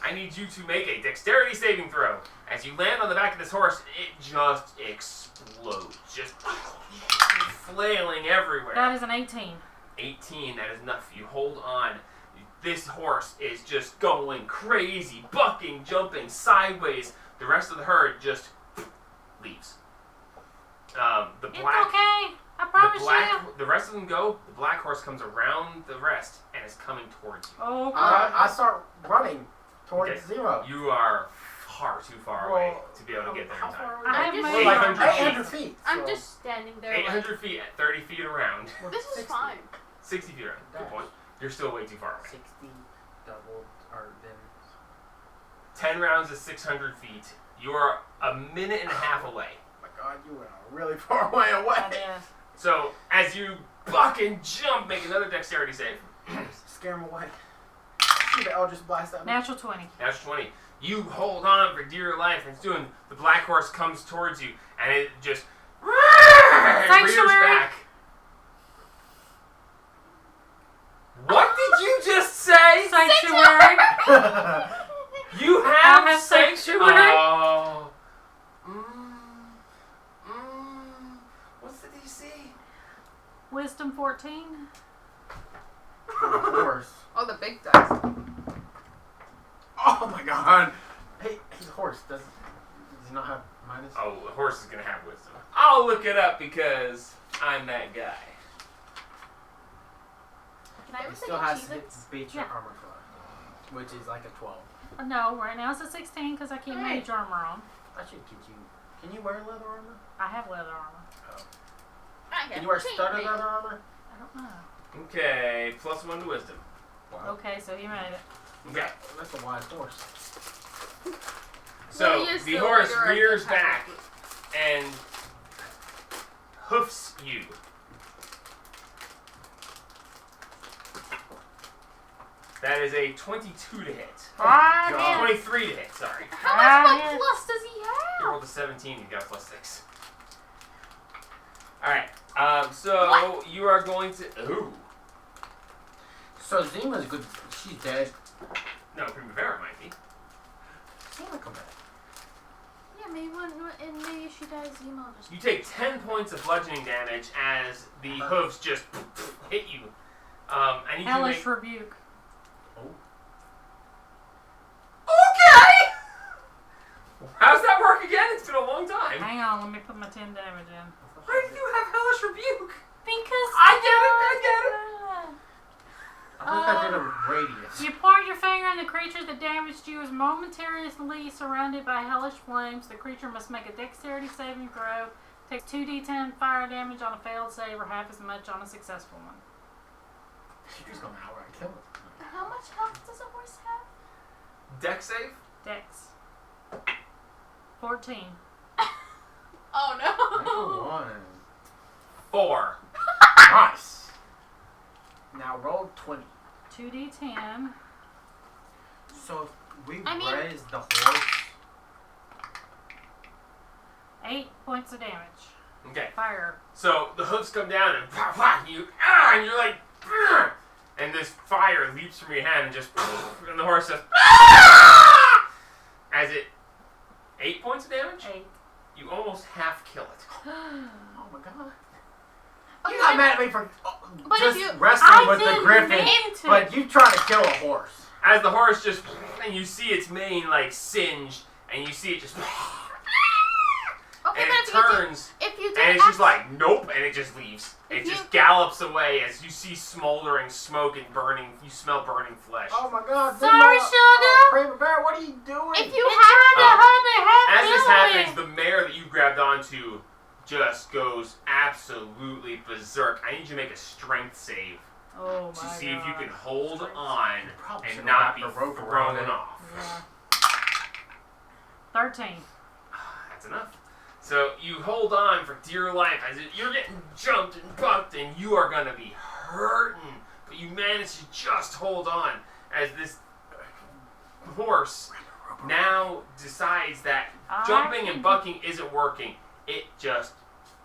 I need you to make a dexterity saving throw. As you land on the back of this horse, it just explodes, just flailing everywhere. That is an 18. 18, that is enough. You hold on, this horse is just going crazy, bucking, jumping sideways. The rest of the herd just leaves. The It's black, okay. I promise you. the rest of them go. The black horse comes around the rest and is coming towards you. Okay. I start running towards Okay. Zemo. You are far too far away to be able to get there How in time. far I have I'm my just- Like 800 800 feet. feet. I'm so just standing there. Like, 800 feet at 30 feet around. we're this is 60. fine. 60 feet around. Good point. You're still way too far away. 60 doubled, or then 10 rounds is 600 feet. You are a minute and a half away. oh my god, you went a really far way away. I did. So as you buck and jump, make another dexterity save. Scare him away. See the Eldritch Blast at me. Natural 20. That's 20. You hold on for dear life, and it's doing. The black horse comes towards you, and it just rears Sanctuary. back. What did you just say? Sanctuary. You have, I have sanctuary. Oh. What's the DC? Wisdom 14. Of course. Oh, the big dice. Oh my god. Hey, he's a horse. Does he not have minus? Oh, a horse is gonna have wisdom. I'll look it up because I'm that guy. Can I He ever still take has to achievements? beat your Yeah. armor class, which is like a 12. No, right now it's a 16 because I keep Alright. mage armor on. I should get you. Can you wear leather armor? I have leather armor. I Can you wear cheat, studded maybe. leather armor? I don't know. Okay, +1 to wisdom. Wow. Okay, so he made it. Okay, That's a wise horse. so Well, he is the still horse under our rears attack. back and hoofs you. That is a 22 to hit. Ah, God. yeah. 23 to hit, sorry. How much yeah. plus does he You have? rolled a 17, you got +6. Alright, so you are going to. Ooh. So Zima's good. She's dead. No, Primavera might be. Zima come back. Yeah, maybe maybe she dies. Zemo just. You take 10 points of bludgeoning damage as the hooves just hit you. And you can Hellish make. rebuke. Okay! How's that work again? It's been a long time. Hang on, let me put my 10 damage in. Why do you have Hellish Rebuke? Because I get it. I think I did a radius. You point your finger and the creature that damaged you is momentarily surrounded by hellish flames. The creature must make a dexterity saving throw. Takes 2d10 fire damage on a failed save or half as much on a successful one. She's just gonna outright kill it. How much health does a horse have? Dex save? Dex. 14. Oh Natural no! 1. 4. Nice. Now roll 20. 2d10. So if we raise the horse. 8 points of damage. Okay. Fire. So the hooves come down and and you're like, and this fire leaps from your hand and just, and the horse says, as it, 8 points of damage? 8. You almost half kill it. Oh my god. Okay, You're not mad at me for But just if you- wrestling with the didn't griffin, mean to. but you trying to kill a horse. As the horse just, and you see its mane like singed, and you see it just, Okay, and but it turns, if you did and it's just like, nope, and it just leaves. It If just you- gallops away as you see smoldering smoke and burning, you smell burning flesh. Oh my god. Sorry, Sugar. Primavera, what are you doing? if you It's had trying to hurt me As this half happens, the mare that you grabbed onto just goes absolutely berserk. I need you to make a strength save Oh to my see if you God. can hold on Probably and should've not wrapped be the rope thrown around it. off. Yeah. 13. That's enough. So you hold on for dear life as you're getting jumped and bucked, and you are gonna be hurting, but you manage to just hold on as this horse now decides that jumping and bucking isn't working. It just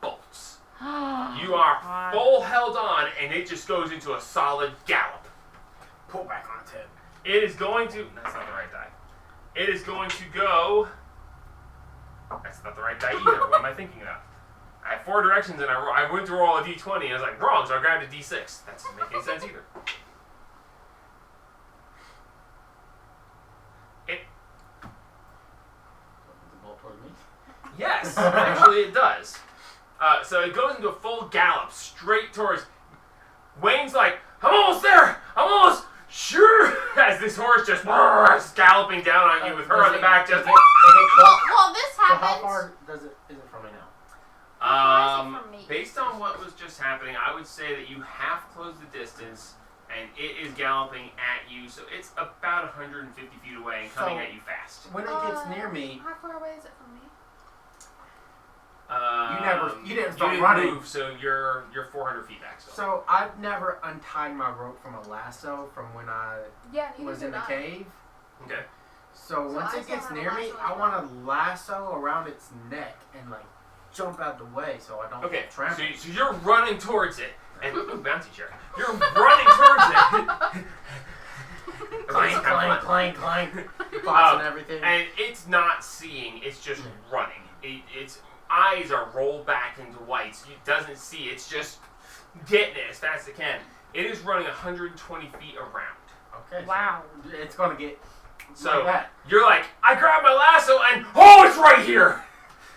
bolts. You are God. full held on, and it just goes into a solid gallop. Pull back on its head. It is going to. That's not the right die. It is going to go. That's not the right die either. What am I thinking about? I had 4 directions, and I went to roll a d20, and I was like, wrong, so I grabbed a d6. That doesn't make any sense either. Yes, actually it does. So it goes into a full gallop straight towards. Wayne's like, I'm almost there. I'm almost sure. As this horse just galloping down on you with her on the back, just. Well, this So how happens. far is it from me now? How far is it from me? Based on what was just happening, I would say that you half closed the distance, and it is galloping at you. So it's about 150 feet away and coming So- at you fast. When it gets near me, How far away is it from me? you didn't start didn't running. move, so you're 400 feet back. Still. So I've never untied my rope from a lasso from when I Yeah, neither was in did the I. cave. Okay. So So once I it still gets have a near me, lasso I as want to lasso around its neck and like jump out the way so I don't Okay. get trampled. So you're running towards it, and bouncy chair. You're running towards it. Clank, clank, clank, clank. Bots and everything. And it's not seeing, it's just running. Its eyes are rolled back into whites. It doesn't see, it's just getting it as fast as it can. It is running 120 feet around. Okay. Wow. So it's gonna get So like that. you're like, I grab my lasso and, oh, it's right here!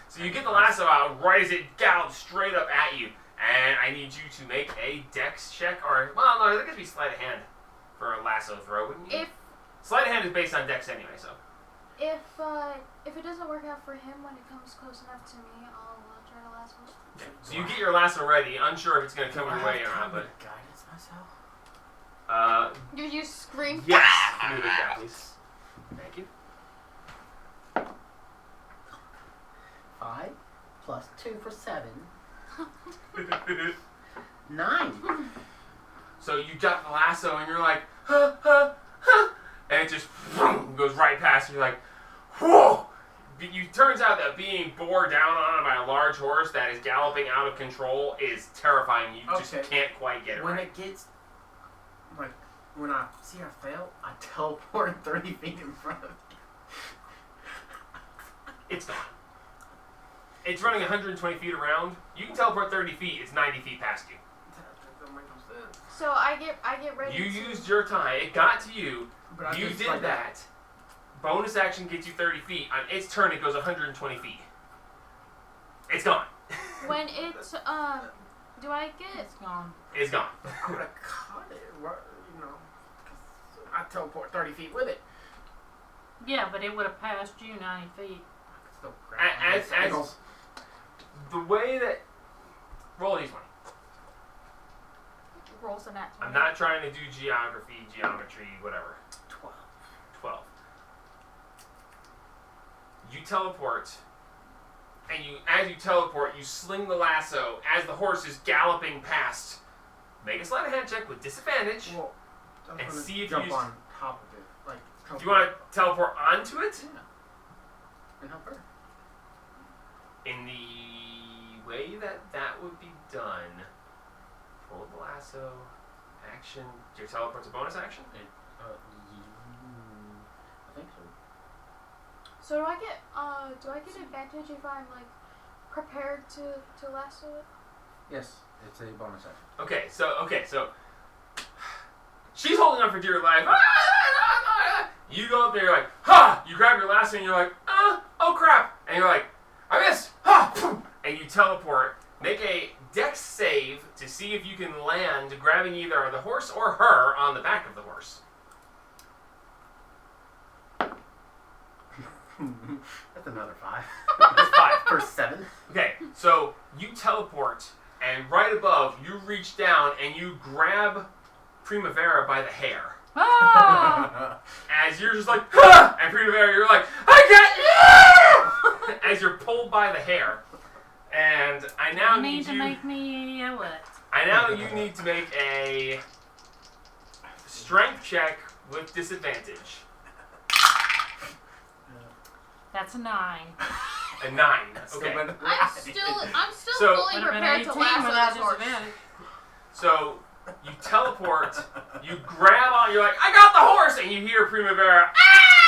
So you get the lasso out right as it gallops straight up at you. And I need you to make a dex check, or, well, no, that could be sleight of hand for a lasso throw, wouldn't you? If Sleight of hand is based on dex anyway, so. if it doesn't work out for him when it comes close enough to me, I'll try to lasso it. So you get your lasso ready, unsure if it's going to come Do I your way have or not, cognitive but. guidance myself. You scream. Yes! Give me the guy, please. Thank you. 5 plus 2 for 7. 9. So you got the lasso and you're like, huh, huh, huh, and it just goes right past you. You're like, whoa! It turns out that being bore down on by a large horse that is galloping out of control is terrifying. You just Okay. can't quite get it When right. it gets, like, when I see I fail, I teleport 30 feet in front of me. It's gone. It's running 120 feet around. You can teleport 30 feet. It's 90 feet past you. That don't make no sense. So I get ready. You to, used your time. It got to you. But I You just did like that. Bonus action gets you 30 feet. On its turn, it goes 120 feet. It's gone. When it do I get? It's gone. It's gone. I would have caught it, you know, 'cause I teleport 30 feet with it. Yeah, but it would have passed you 90 feet. I could still grab As my ankles. the way that roll these one. Rolls a nat 20. I'm not trying to do geography, geometry, whatever. 12. 12. You teleport, and as you teleport, you sling the lasso as the horse is galloping past. Make a sleight of hand check with disadvantage. Well, I was And gonna see if jump you on top of it. Like, Do you want to teleport onto it? Yeah. And help her. In the way that would be done, pull the lasso, action. Your teleport's a bonus action? I think so. So do I get advantage if I'm like prepared to lasso it? Yes, it's a bonus action. Okay, so she's holding on for dear life. You go up there, you're like, ha! You grab your lasso and you're like, oh crap! And you're like, I missed! Ha! And you teleport. Make a dex save to see if you can land grabbing either the horse or her on the back of the horse. That's another 5. That's 5. For 7. Okay, so you teleport, and right above, you reach down and you grab Primavera by the hair. Ah! As you're just like, ah! And Primavera, you're like, I got you! As you're pulled by the hair. And I now You need need to you. make me a what? You need to make a strength check with disadvantage. That's a 9. A 9. Still Okay. better than I'm I did. still So- fully Would have been prepared 18 to lasso without this horse. disadvantage. So you teleport, you grab on, you're like, I got the horse, and you hear Primavera,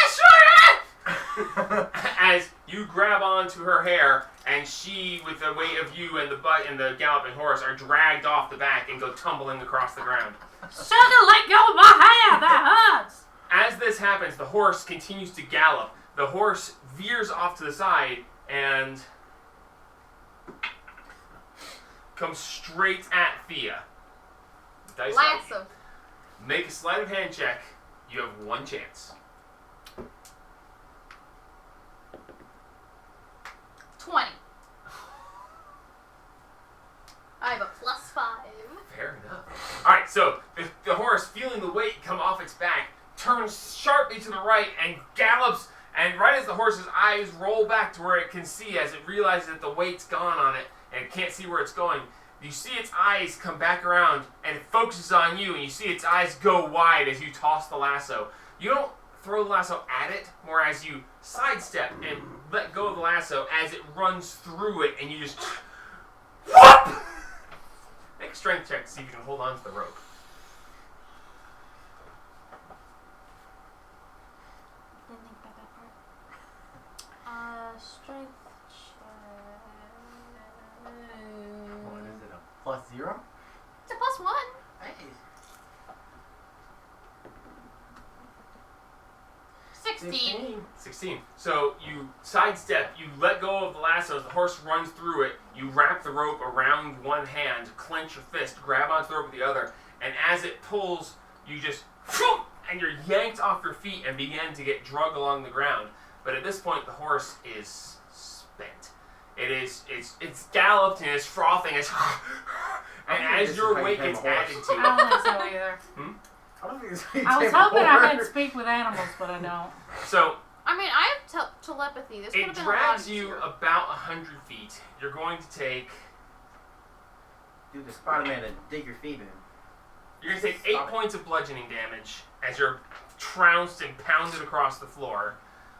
sure! As you grab onto her hair, and she, with the weight of you and the butt and the galloping horse, are dragged off the back and go tumbling across the ground. Sugar, let go of my hair! That hurts! As this happens, the horse continues to gallop. The horse veers off to the side, and Comes straight at Thea. The dice like Lasso. you. Make a sleight of hand check. You have one chance. 20. I have a +5. Fair enough. Alright, so the horse, feeling the weight come off its back, turns sharply to the right and gallops, and right as the horse's eyes roll back to where it can see, as it realizes that the weight's gone on it and it can't see where it's going, you see its eyes come back around and it focuses on you, and you see its eyes go wide as you toss the lasso. You don't throw the lasso at it, more as you sidestep and let go of the lasso as it runs through it, and you just whoop! Make a strength check to see if you can hold on to the rope. Didn't think about that part. Strength check. What is it? A +0? It's a +1. Hey. 16. 16. So you sidestep, you let go of the lasso as the horse runs through it, you wrap the rope around one hand, clench your fist, grab onto the rope with the other, and as it pulls, you just and you're yanked off your feet and begin to get dragged along the ground. But at this point, the horse is spent. It's galloped and it's frothing, and as your weight gets added to I don't think so either. I don't think it's how you I was tame a hoping I horse. could speak with animals, but I don't. So I mean, I have telepathy. This could it have been a lot drags you easier. about 100 feet. You're going to take Do the Spider-Man and dig your feet in. You're going to take 8 points of bludgeoning damage as you're trounced and pounded across the floor.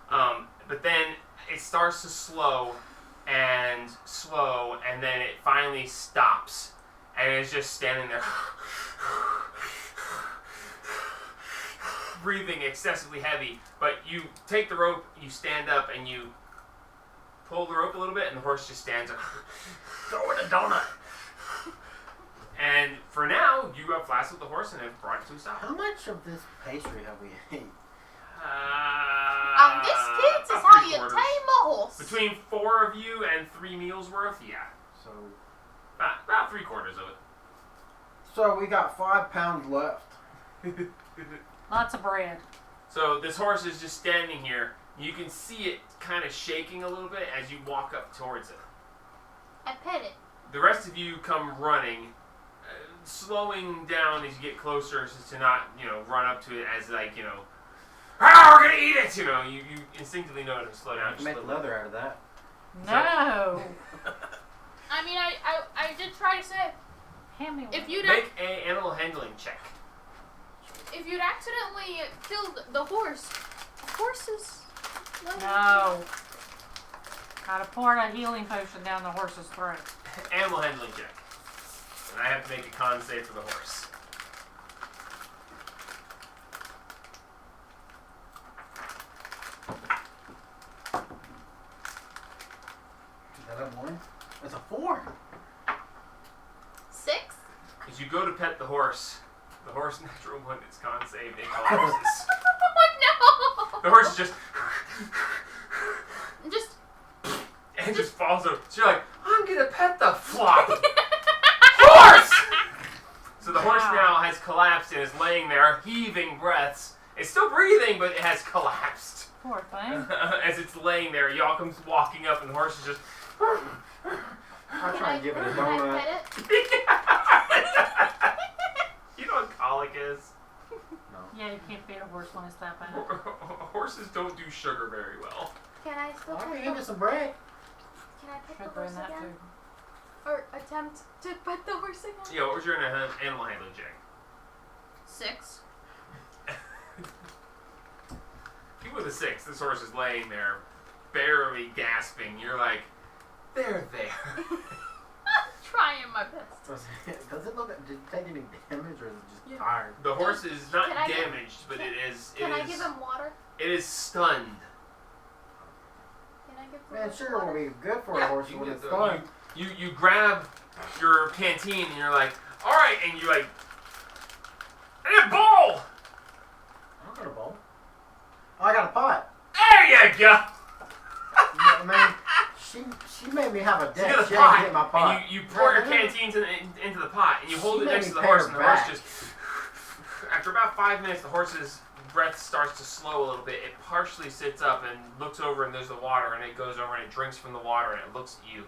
But then it starts to slow, and then it finally stops. And it's just standing there, breathing excessively heavy. But you take the rope, you stand up, and you pull the rope a little bit, and the horse just stands up. Throw it a donut. And for now, you have lassoed the horse and have brought it to a stop. How much of this pastry have we ate? This, kids, is how you tame a horse. Between 4 of you and 3 meals worth, yeah. So About 3/4 of it. So we got 5 pounds left. Lots of bread. So this horse is just standing here. You can see it kind of shaking a little bit as you walk up towards it. I pet it. The rest of you come running, slowing down as you get closer so to not, run up to it as like, we're gonna eat it! You instinctively know to slow down. You can make leather out of that. No. I mean, I did try to say, Hand me one. if you'd Make an animal handling check. accidentally killed the horse, horses. No. Gotta pour a healing potion down the horse's throat. Animal handling check. And I have to make a con save for the horse. Is that a 1? That's a 4. 6. As you go to pet the horse natural one, its con save, it collapses. Oh no! The horse is just Just just falls over. So you're like, I'm gonna pet the flop horse. So the horse now has collapsed and is laying there, heaving breaths. It's still breathing, but it has collapsed. Poor thing. As it's laying there, y'all comes walking up, and the horse is just. I'll try and give it a Can I donut. pet it? You know what colic is? No. Yeah, you can't feed a horse when it's that bad. Horses don't do sugar very well. Can I still I pet can the give it some bread. Can I pet the Sugar horse in that again? food. Or attempt to pet the horse again? Yeah, what was your animal handling check? 6. Even with a 6, this horse is laying there, barely gasping. You're like, they're there. Trying my best. Does it look? Did it take any damage, or is it just tired? The horse is not Can I give- damaged, but it is. Can I give him water? It is stunned. Can I give the Man, horse sugar will water? be good for a Yeah, horse you when get it's the- fun. You grab your canteen and you're like, all right, and you like, I need a bowl. I don't got a bowl. Oh, I got a pot. There you go. Yeah, man, she made me me have a You deck. get a She ain't pot, getting my pot. and you pour your canteens into the pot, and you hold She it made next me to the pay horse, her and the horse back. just... After about 5 minutes, the horse's breath starts to slow a little bit. It partially sits up and looks over, and there's the water, and it goes over and it drinks from the water, and it looks at you.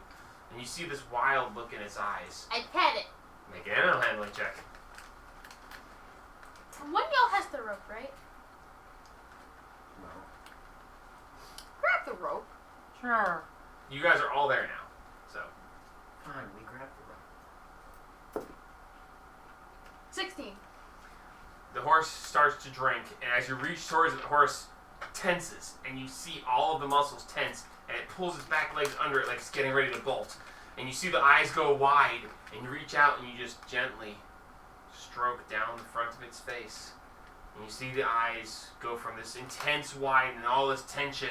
And you see this wild look in its eyes. I pet it. Make an animal handling check. One of y'all has the rope, right? No. Grab the rope. Sure. You guys are all there now, so... Fine, we grab the rope. 16. The horse starts to drink, and as you reach towards it, the horse tenses, and you see all of the muscles tense, and it pulls its back legs under it like it's getting ready to bolt. And you see the eyes go wide, and you reach out and you just gently stroke down the front of its face. And you see the eyes go from this intense wide and all this tension,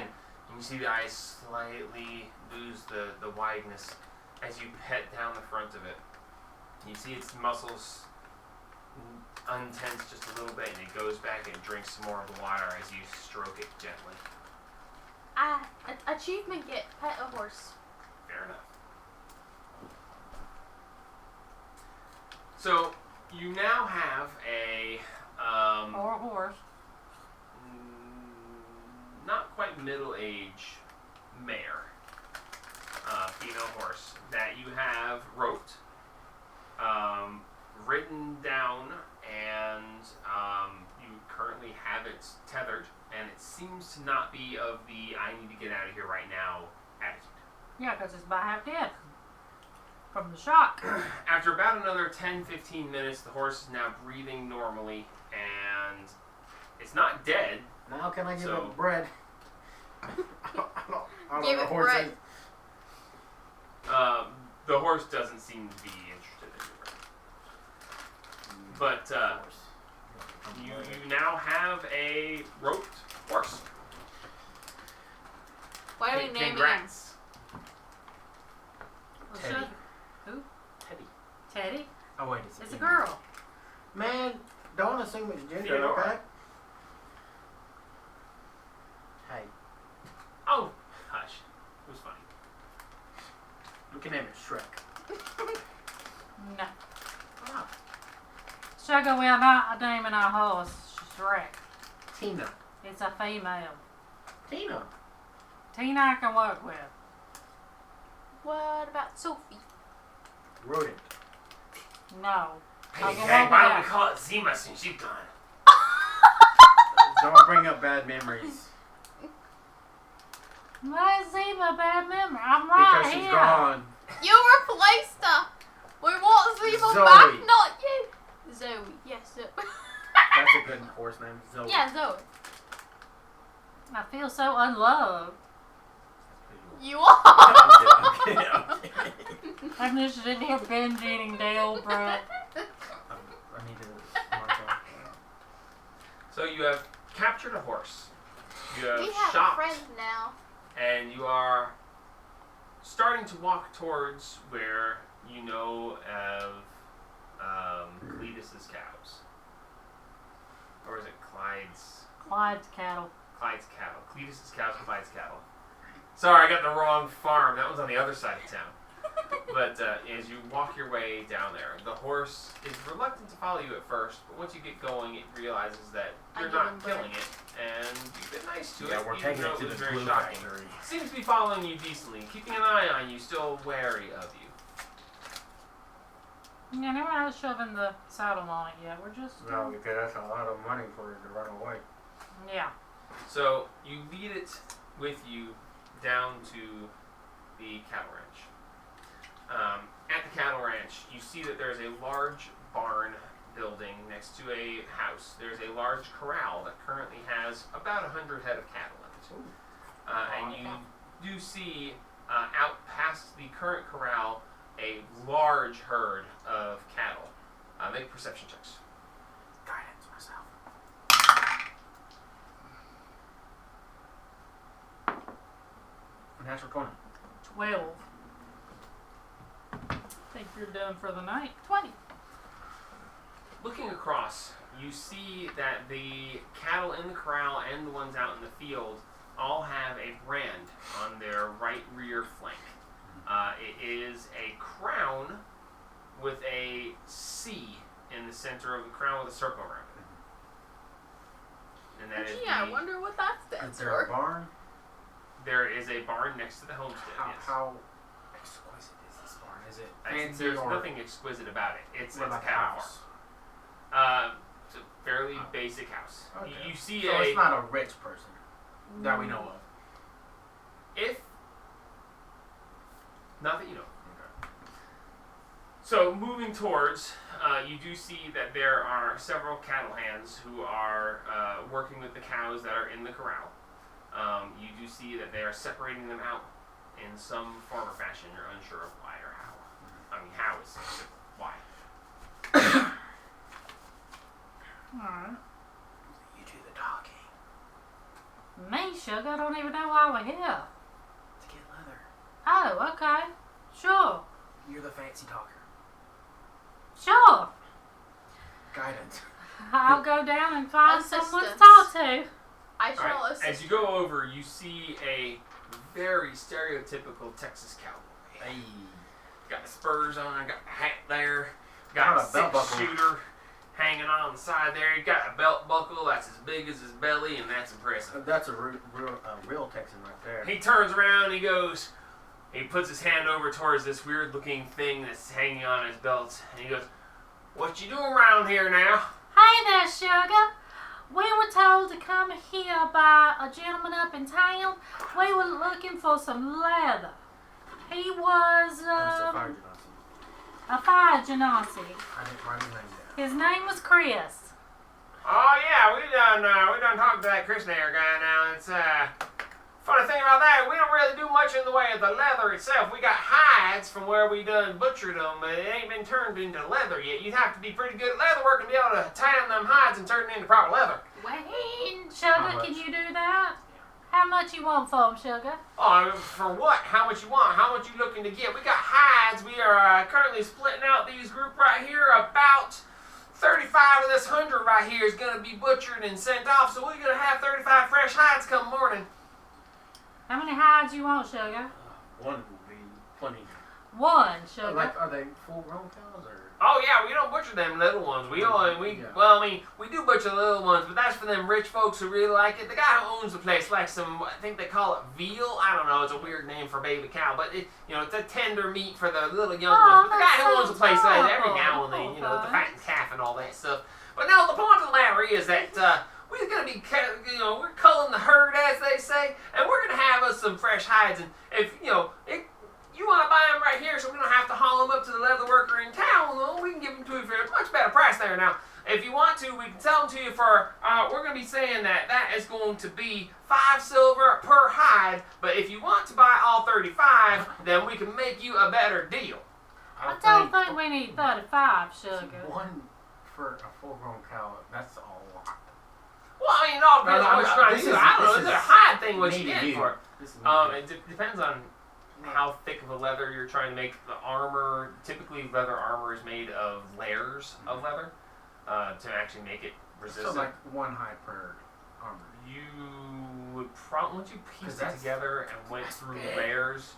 and you see the eyes slightly lose the wideness as you pet down the front of it. You see its muscles untense just a little bit, and it goes back and drinks some more of the water as you stroke it gently. Achievement get pet a horse. Fair enough. So you now have a Or a horse. not quite middle-age mare, female horse that you have roped, ridden down, and you currently have it tethered, and it seems to not be of the I need to get out of here right now attitude. Yeah, because it's about half dead from the shock. After about another 10-15 minutes, the horse is now breathing normally, and it's not dead. Now can I give So- up bread? I don't Give know it horse bread. ain't- The horse doesn't seem to be interested in it. But Horse. you now have a roped horse. Why are we naming him? Congrats. Well, Teddy. should- Who? Teddy. Teddy? Oh wait, It's a girl. Man, don't assume it's gender, Theodora. okay? Hey, Oh, hush. It was funny. we can name it Shrek. No. Ah, Sugar, we are not naming our horse Shrek. Tina. It's a female. Tina. Tina I can work with. What about Sophie? Rodent. No. Hey, I'll go gang, over why don't that. we call it Zima since she's gone? Don't bring up bad memories. Why is he my bad memory? I'm right Because here. she's gone. You replaced her. We want Zemo Zoe. back, not you. Zoe. Yes, Zoe. That's a good horse name. Zoe. Yeah, Zoe. I feel so unloved. You are. Okay. I'm just sitting here binge eating Dale bread. I need to mark off. So you have captured a horse. You have We have a shopped, friend now. and you are starting to walk towards where you know of Cletus's cows. Or is it Clyde's? Clyde's cattle. Clyde's cattle. Cletus's cows, Clyde's cattle. Sorry, I got the wrong farm. That was on the other side of town. But as you walk your way down there, the horse is reluctant to follow you at first, but once you get going, it realizes that I you're give him not bread. killing it, and you've been nice to Yeah, it. we're even taking though it to was the very glue shocking. factory. Seems to be following you decently, keeping an eye on you, still wary of you. Yeah, never had shoving the saddle on it yet. We're just. No, because that's a lot of money for it to run away. Yeah. So you lead it with you down to the cattle ranch. At the cattle ranch, you see that there's a large barn building next to a house. There's a large corral that currently has about 100 head of cattle in it. And you do see out past the current corral a large herd of cattle. Make perception checks. Guidance myself. Natural 20. 12. Think you're done for the night. 20. Looking across, you see that the cattle in the corral and the ones out in the field all have a brand on their right rear flank. It is a crown with a C in the center of the crown with a circle around it. And that is Gee, I wonder what that stands Is there a for. barn? there is a barn next to the homestead. Yes. How exquisite is this barn? Is it fancy There's or nothing exquisite about it. It's what a about the cattle house? farm. It's a fairly basic house. Okay. You see So it's not a rich person that we know of. if not that you know. Okay. So moving towards, you do see that there are several cattle hands who are working with the cows that are in the corral. You do see that they are separating them out in some form or fashion. You're unsure of why or how. I mean, how is why. Alright. You do the talking Me, sugar, I don't even know why we're here. to get leather. Oh, okay. Sure. You're the fancy talker. Sure. Guidance. I'll go down and find someone to Assistance. talk to. I shall Alright, assist. as you go over, you see a very stereotypical Texas cowboy. Hey. Got the spurs on, got the hat there, Got got a belt a buckle. 6-shooter hanging on the side there. He got a belt buckle that's as big as his belly, and that's impressive. That's a real Texan right there. He turns around and he goes, he puts his hand over towards this weird looking thing that's hanging on his belt, and he goes, "What you doing around here now?" Hey there, sugar. We were told to come here by a gentleman up in town. We were looking for some leather. He was a fire genasi. I didn't write his name down. His name was Chris. Oh yeah, we done talked to that Chris Nair guy now. It's funny thing about that, we don't really do much in the way of the leather itself. We got hides from where we done butchered them, but it ain't been turned into leather yet. You'd have to be pretty good at leather work and be able to tan them hides and turn it into proper leather. Wayne, How sugar, much? can you do that? How much you want for him, sugar? Oh, for what? How much you want? How much you looking to get? We got hides. We are currently splitting out these group right here. About 35 of this 100 right here is going to be butchered and sent off, so we're going to have 35 fresh hides come morning. How many hides you want, sugar? One will be plenty. One, sugar. Are they full-grown cows or? Oh yeah, we don't butcher them little ones. We do butcher the little ones, but that's for them rich folks who really like it. The guy who owns the place likes some, I think they call it veal. I don't know, it's a weird name for baby cow, but it's a tender meat for the little young ones. But the guy who owns the place says every now and then, the fattened calf and all that stuff. But no, the point of the matter is that we're gonna be, we're culling the herd, as they say, and we're gonna have us some fresh hides. And if you want to buy them right here, so we don't have to haul them up to the leather worker in town, well, we can give them to you for a much better price there. Now, if you want to, we can sell them to you for, we're going to be saying that is going to be 5 silver per hide, but if you want to buy all 35, then we can make you a better deal. I don't think we need 35, sugar. One for a full-grown cow, that's a lot. Well, I mean, it all depends on what you're trying to do. I don't know, this it's a is hide thing, what me you to get you. for it. This is It depends on how thick of a leather you're trying to make. The armor, typically leather armor is made of layers of leather to actually make it resistant. So like one hide per armor. You would probably, once you piece it together and went through big. layers,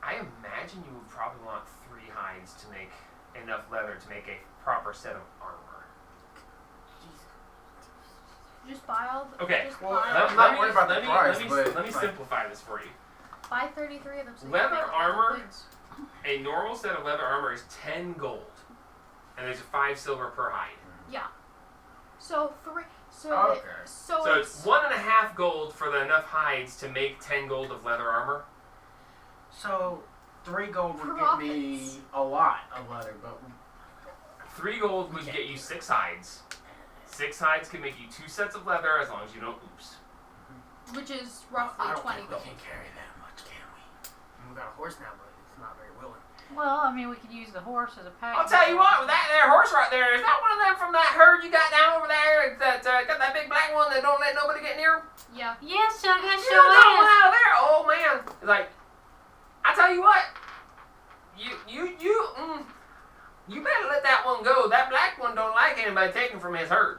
I imagine you would probably want 3 hides to make enough leather to make a proper set of armor. Just buy all the. Okay, Just well, buy, I'm not worried about the price, let but, me like- simplify this for you. buy 33 of them. So you Leather can make armor? things. A normal set of leather armor is 10 gold, and there's 5 silver per hide. Yeah. So 3. So Okay. so, So it's 1.5 gold for enough hides to make 10 gold of leather armor. So 3 gold would get me Profits. a lot of leather, but 3 gold would get you 6 hides. 6 hides can make you 2 sets of leather as long as you don't oops. which is roughly I don't 20 think we gold. can carry that much, can we? We got a horse now, but it's not very willing. Well, I mean, we could use the horse as a pack. I'll tell you what, with that there horse right there, is that one of them from that herd you got down over there that got that big black one that don't let nobody get near him? Yeah. Yes, sugar, You sure know that one is. out there? Oh man, like, I tell you what, you better let that one go. That black one don't like anybody taking from his herd.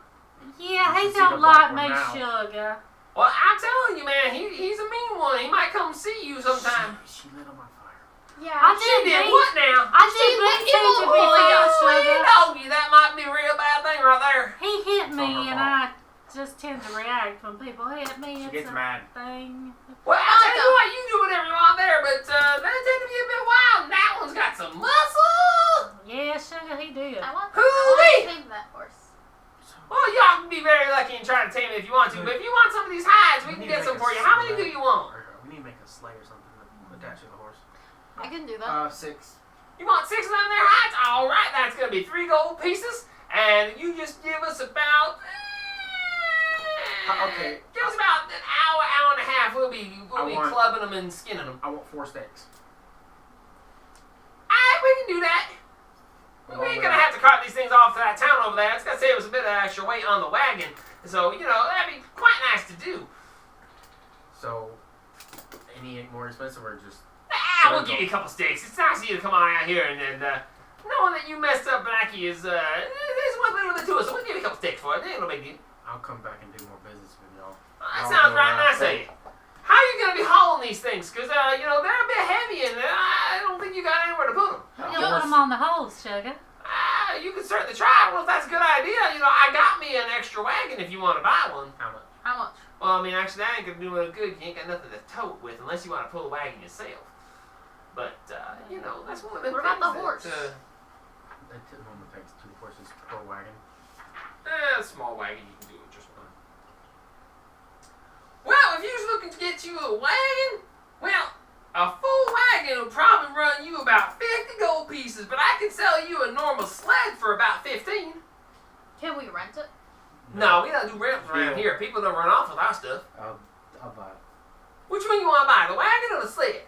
Yeah, You he should see don't the black like one me, now. sugar. Well, I'm telling you, man, he's a mean one. He might come see you sometime. She lit on my fire. Yeah. I She did what now? I did bring seem to be fast, doggy, that might be a real bad thing right there. He hit It's not me, her and fault. I just tend to react when people hit me. She It's gets a mad. thing. Well, I'll tell you what, you do whatever you want there, but they tend to be a bit wild, and that one's got some muscle. Yeah, sugar, he did. I want Hoo-wee! to tame that horse. Well, y'all can be very lucky and try to tame it if you want to, but if you want some of these hides, we can get some for you. How many do you want? We need to make a sleigh or something to attach to the horse. I can do that. 6. You want 6 of them there hides? All right, that's going to be 3 gold pieces, and you just give us about... Okay. Give us about an hour and a half. We'll be clubbing them and skinning them. I want 4 steaks. Alright, we can do that. We ain't gonna have to cart these things off to that town over there. It's gonna save us a bit of extra weight on the wagon. So, you know, that'd be quite nice to do. So, any more expensive or just... We'll give you a couple steaks. It's nice of you to come on out here and knowing that you messed up Blackie is, there's one little bit to it, so we'll give you a couple steaks for it. It ain't no big deal. I'll come back and do more business with y'all. That sounds right nice of you. How are you gonna be hauling these things? Because, you know, they're a bit heavy and I don't think you got anywhere to put them. You put them on the holes, sugar. You can certainly try. I don't know if that's a good idea. You know, I got me an extra wagon if you want to buy one. How much? How much? Well, I mean, actually, that ain't gonna do no good. You ain't got nothing to tote with unless you want to pull the wagon yourself. But, you know, that's one of the What about things the horse? That normally takes 2 horses per wagon. A small wagon, you can do with just one. Well, if you was looking to get you a wagon, well, a full wagon will probably run you about 50 gold pieces, but I can sell you a normal sled for about 15. Can we rent it? No, we don't do rentals around here. People don't run off with our stuff. I'll buy it. Which one you want to buy, the wagon or the sled?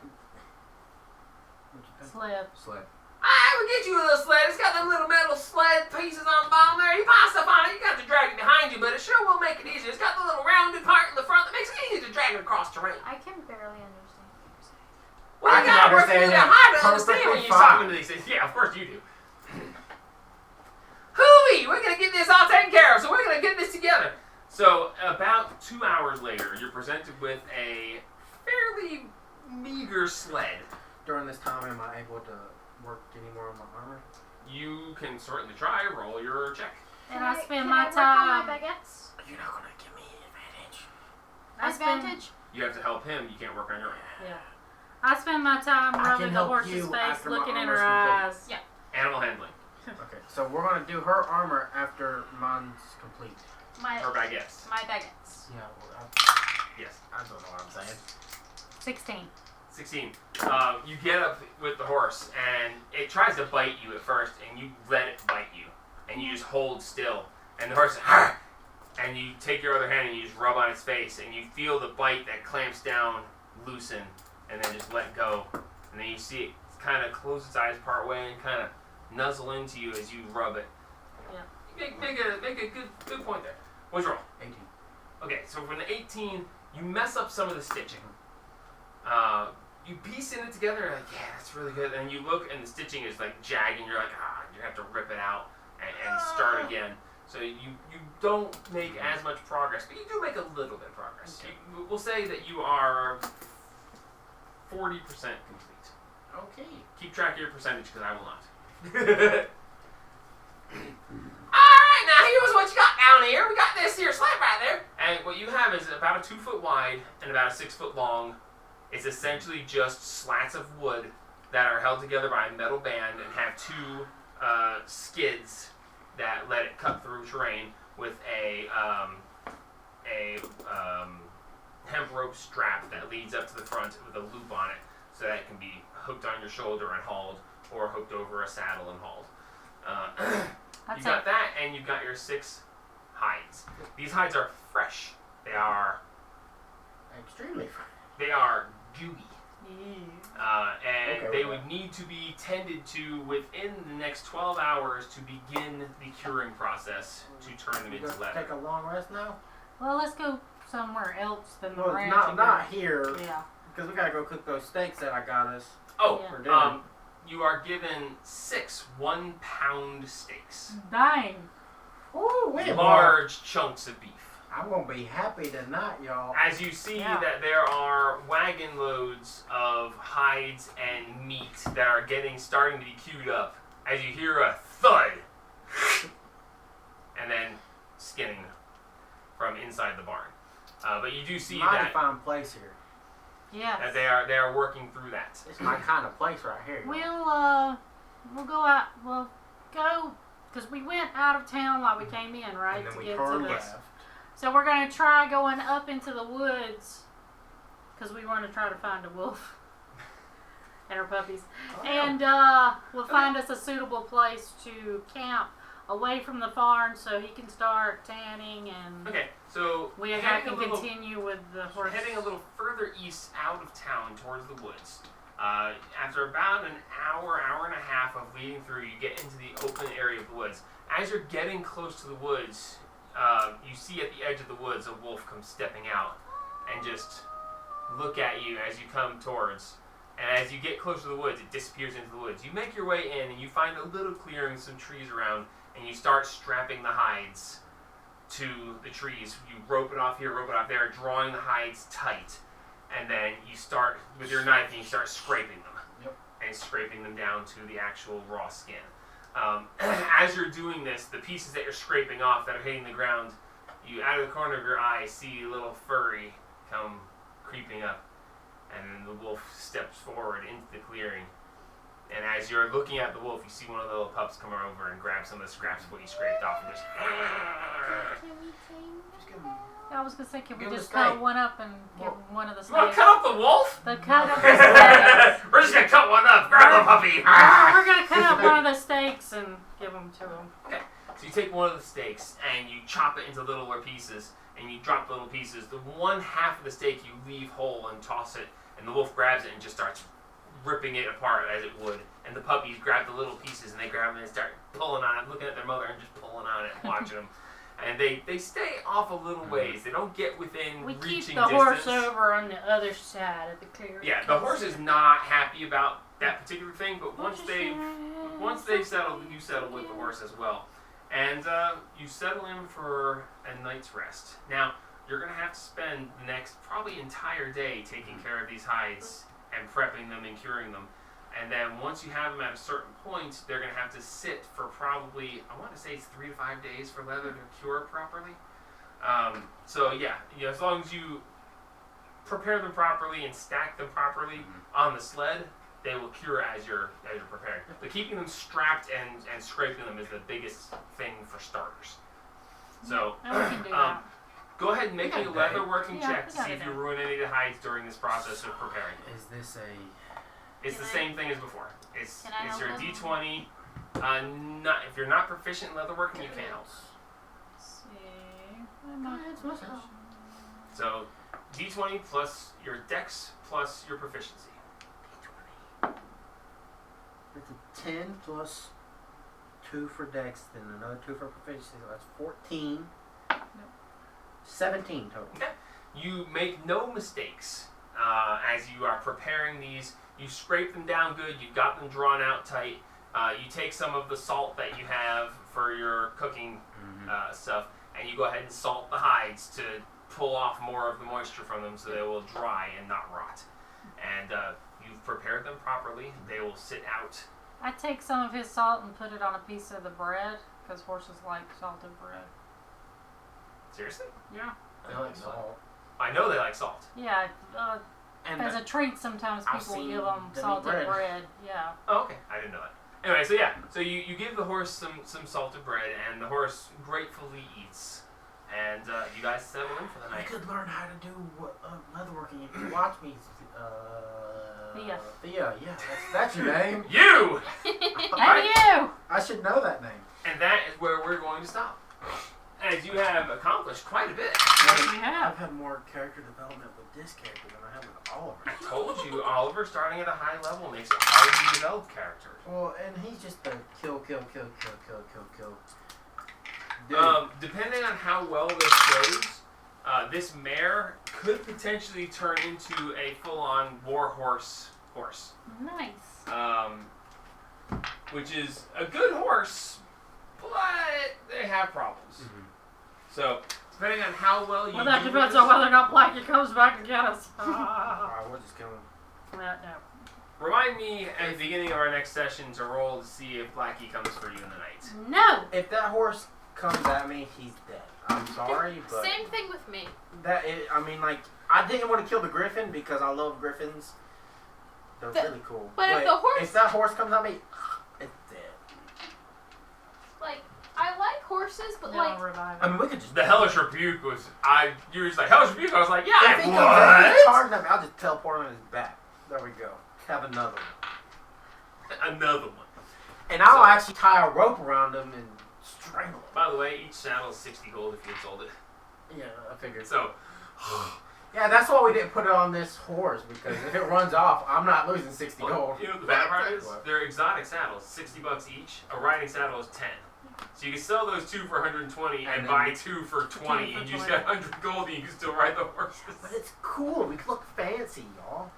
What you think? Sled. Sled. I will get you a little sled. It's got them little metal sled pieces on the bottom there. You buy stuff on it, you got to drag it behind you, but it sure will make it easier. It's got the little rounded part in the front that makes it easy to drag it across terrain. I can barely understand what you're saying. Well, I you can gotta work understand really that hard to understand when perfectly you're fine. talking to these things. Yeah, of course you do. Hooey! We're gonna get this all taken care of, so we're gonna get this together. So, about 2 hours later, you're presented with a fairly meager sled. During this time, am I able to work any more on my armor? You can certainly try, roll your check. And I spend can my I work time. on my baguettes? You're not gonna give me advantage. I spend, Advantage? You have to help him, you can't work on your own. yeah. I spend my time I can rubbing the help horse's you face, after my looking in armor's her complete. eyes. Animal handling, Okay, so we're gonna do her armor after mine's complete. My or baguettes. baguettes. Yeah, well, Yes. I don't know what I'm saying. 16. 16. You get up with the horse, and it tries to bite you at first, and you let it bite you, and you just hold still, and the horse says, "Arr!" And you take your other hand and you just rub on its face, and you feel the bite that clamps down loosen, and then just let go, and then you see it kind of close its eyes part way and kind of nuzzle into you as you rub it. Yeah. Make a good point there. What's wrong? 18. Okay, so from the 18, you mess up some of the stitching. You piece it together, you're like, yeah, that's really good. And you look, and the stitching is like jagging. You're like, you have to rip it out and start again. So you don't make as much progress, but you do make a little bit of progress. Okay. We'll say that you are 40% complete. Okay. Keep track of your percentage, because I will not. Alright, now here's what you got down here. We got this here sled right there. And what you have is about a 2 foot wide and about a 6 foot long. It's essentially just slats of wood that are held together by a metal band and have 2 skids that let it cut through terrain with a hemp rope strap that leads up to the front with a loop on it, so that it can be hooked on your shoulder and hauled, or hooked over a saddle and hauled. You got that, and you've got your 6 hides. These hides are fresh. They are Extremely fine. gooey. Yeah. And Okay, they well. would need to be tended to within the next 12 hours to begin the curing process to turn them You into gonna leather. take a long rest now? Well, let's go somewhere else than the Well, ranch. not here, Yeah. because we gotta go cook those steaks that I got us Oh, Yeah. for dinner. you are given 6 1-pound steaks. Dang. Ooh, wait a minute. Large chunks of beef. I'm gonna be happy tonight, y'all. As you see that there are wagon loads of hides and meat that are starting to be queued up. As you hear a thud, and then skinning from inside the barn. But you do see Mighty that fine place here. Yes. that they are working through that. It's my kind of place right here. We'll go out. We'll go because we went out of town while we came in, right? And then to we get turned to left. So we're gonna try going up into the woods because we want to try to find a wolf and her puppies, and we'll find us a suitable place to camp away from the farm so he can start tanning and. Okay, so We can continue with the horse. heading a little further east out of town towards the woods. After about an hour and a half of leading through, you get into the open area of the woods. As you're getting close to the woods, you see at the edge of the woods a wolf come stepping out and just look at you as you come towards. And as you get close to the woods, it disappears into the woods. You make your way in and you find a little clearing, some trees around, and you start strapping the hides to the trees. You rope it off here, rope it off there, drawing the hides tight. And then you start with your knife and you start scraping them. Yep. And scraping them down to the actual raw skin. As you're doing this, the pieces that you're scraping off that are hitting the ground, you out of the corner of your eye see a little furry come creeping up. And then the wolf steps forward into the clearing. And as you're looking at the wolf, you see one of the little pups come over and grab some of the scraps of what you scraped off and just... Can we tame Just the give him- wolf? I was gonna say, can we Give him just a steak. cut one up and give him one of the You want to steaks? cut up the wolf? The cut up the steaks. We're just going to cut one up. Grab the puppy. We're gonna cut up one of the steaks and give them to him. Okay, so you take one of the steaks and you chop it into littler pieces, and you drop the little pieces. The one half of the steak you leave whole and toss it, and the wolf grabs it and just starts ripping it apart as it would. And the puppies grab the little pieces and they grab them and start pulling on it, looking at their mother and just pulling on it, watching them. And they stay off a little ways. They don't get within We reaching keep the distance. horse over on the other side of the clearing. Yeah, the horse is not happy about that particular thing, but once they've settled, you settle with the horse as well. And you settle in for a night's rest. Now, you're going to have to spend the next probably entire day taking care of these hides and prepping them and curing them. And then once you have them at a certain point, they're going to have to sit for probably, I want to say it's 3 to 5 days for leather to cure properly. So yeah, as long as you prepare them properly and stack them properly on the sled, they will cure as you're preparing. But keeping them strapped and scraping them is the biggest thing for starters. So And we can do that. go ahead and make me a leather working Yeah, check we to got see it if you done. ruin any of the hides during this process of preparing. Is this a... It's the same thing as before. It's Can I it's your help them? D20. Not if you're not proficient in leatherworking, you can't help. Let's see. Where am I? So D20 plus your dex plus your proficiency. It's a 10 plus 2 for dex, then another 2 for proficiency, so that's 14. 17 total. Okay. You make no mistakes as you are preparing these. You scrape them down good. You've got them drawn out tight. You take some of the salt that you have for your cooking stuff, and you go ahead and salt the hides to pull off more of the moisture from them so they will dry and not rot. And you've prepared them properly. They will sit out. I take some of his salt and put it on a piece of the bread because horses like salted bread. Seriously? Yeah. I like salt. I know they like salt. Yeah. And As a treat, sometimes I've people seen give them them eat salted bread. bread. Yeah. Oh, okay. I didn't know that. Anyway, so yeah. So you give the horse some salted bread, and the horse gratefully eats. And you guys settle in for the I night. could learn how to do leatherworking if you watch me. Thea. Thea, yeah, that's your name. You! And you! I should know that name. And that is where we're going to stop. As you have accomplished quite a bit. Yes, we have. I've had more character development with this character than I have with Oliver. I told you, Oliver starting at a high level makes it hard to develop characters. Well, and he's just a kill. Dude. Depending on how well this goes, this mare could potentially turn into a full-on war horse. Nice. Which is a good horse, but they have problems. So Depending on how well you Well, that do depends this. on whether or not Blackie comes back to get us. Alright, we'll just kill him. No. Remind me at the beginning of our next session to roll to see if Blackie comes for you in the night. No. If that horse comes at me, he's dead. I'm sorry, but Same thing with me. I mean, like, I didn't want to kill the griffin because I love griffins. They're really cool. But if the horse- if that horse comes at me, it's dead. Like, I like horses, but No, like, revive I it. mean, we could just. The Hellish Rebuke was, you were just like, Hellish Rebuke? I was like, If yeah, he comes at me, what? charging at me, I'll just teleport on his back. There we go. Have another one. Another one. And I'll So- actually tie a rope around him and strangle him. By the way, each saddle is 60 gold if you had sold it. Yeah, I figured. So, Yeah, that's why we didn't put it on this horse, because if it runs off, I'm not losing 60 gold. you know what the bad part is? What? They're exotic saddles, $60 each. A riding saddle is 10. So you can sell those two for 120 and then- buy two for 20, for and you just 20. got 100 gold and you can still ride the horses. But it's cool. We look fancy, y'all.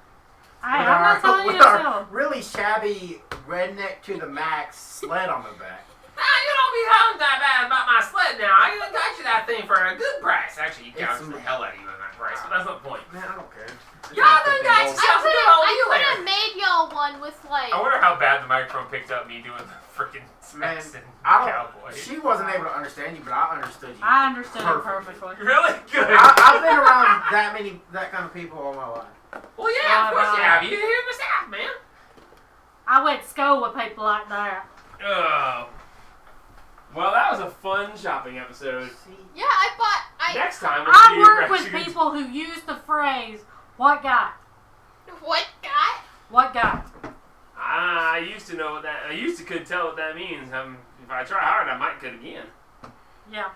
Hey, With I'm not telling you with to our sell 'em. really shabby redneck to the max sled on the back. Nah, you don't be hounding that bad about my sled now. I even got you that thing for a good price. Actually, you gouged the hell out of you on that price, but that's not the point. Man, I don't care. Y'all done got yourself a good old I deal could there. have made y'all one with like. I wonder how bad the microphone picked up me doing the freaking Man, Texan I don't. cowboy. She wasn't able to understand you, but I understood you. I understood it Perfect. perfectly. Really good. I've been around that kind of people all my life. Well, yeah, of course you have. You're here in the South, man. I went to school with people like that. Oh. Well, that was a fun shopping episode. Yeah, I bought. Next time, we'll I see work with if people who use the phrase, what guy? What guy? What guy? I used to know what that. I used to could tell what that means. If I try hard, I might could again. Yeah.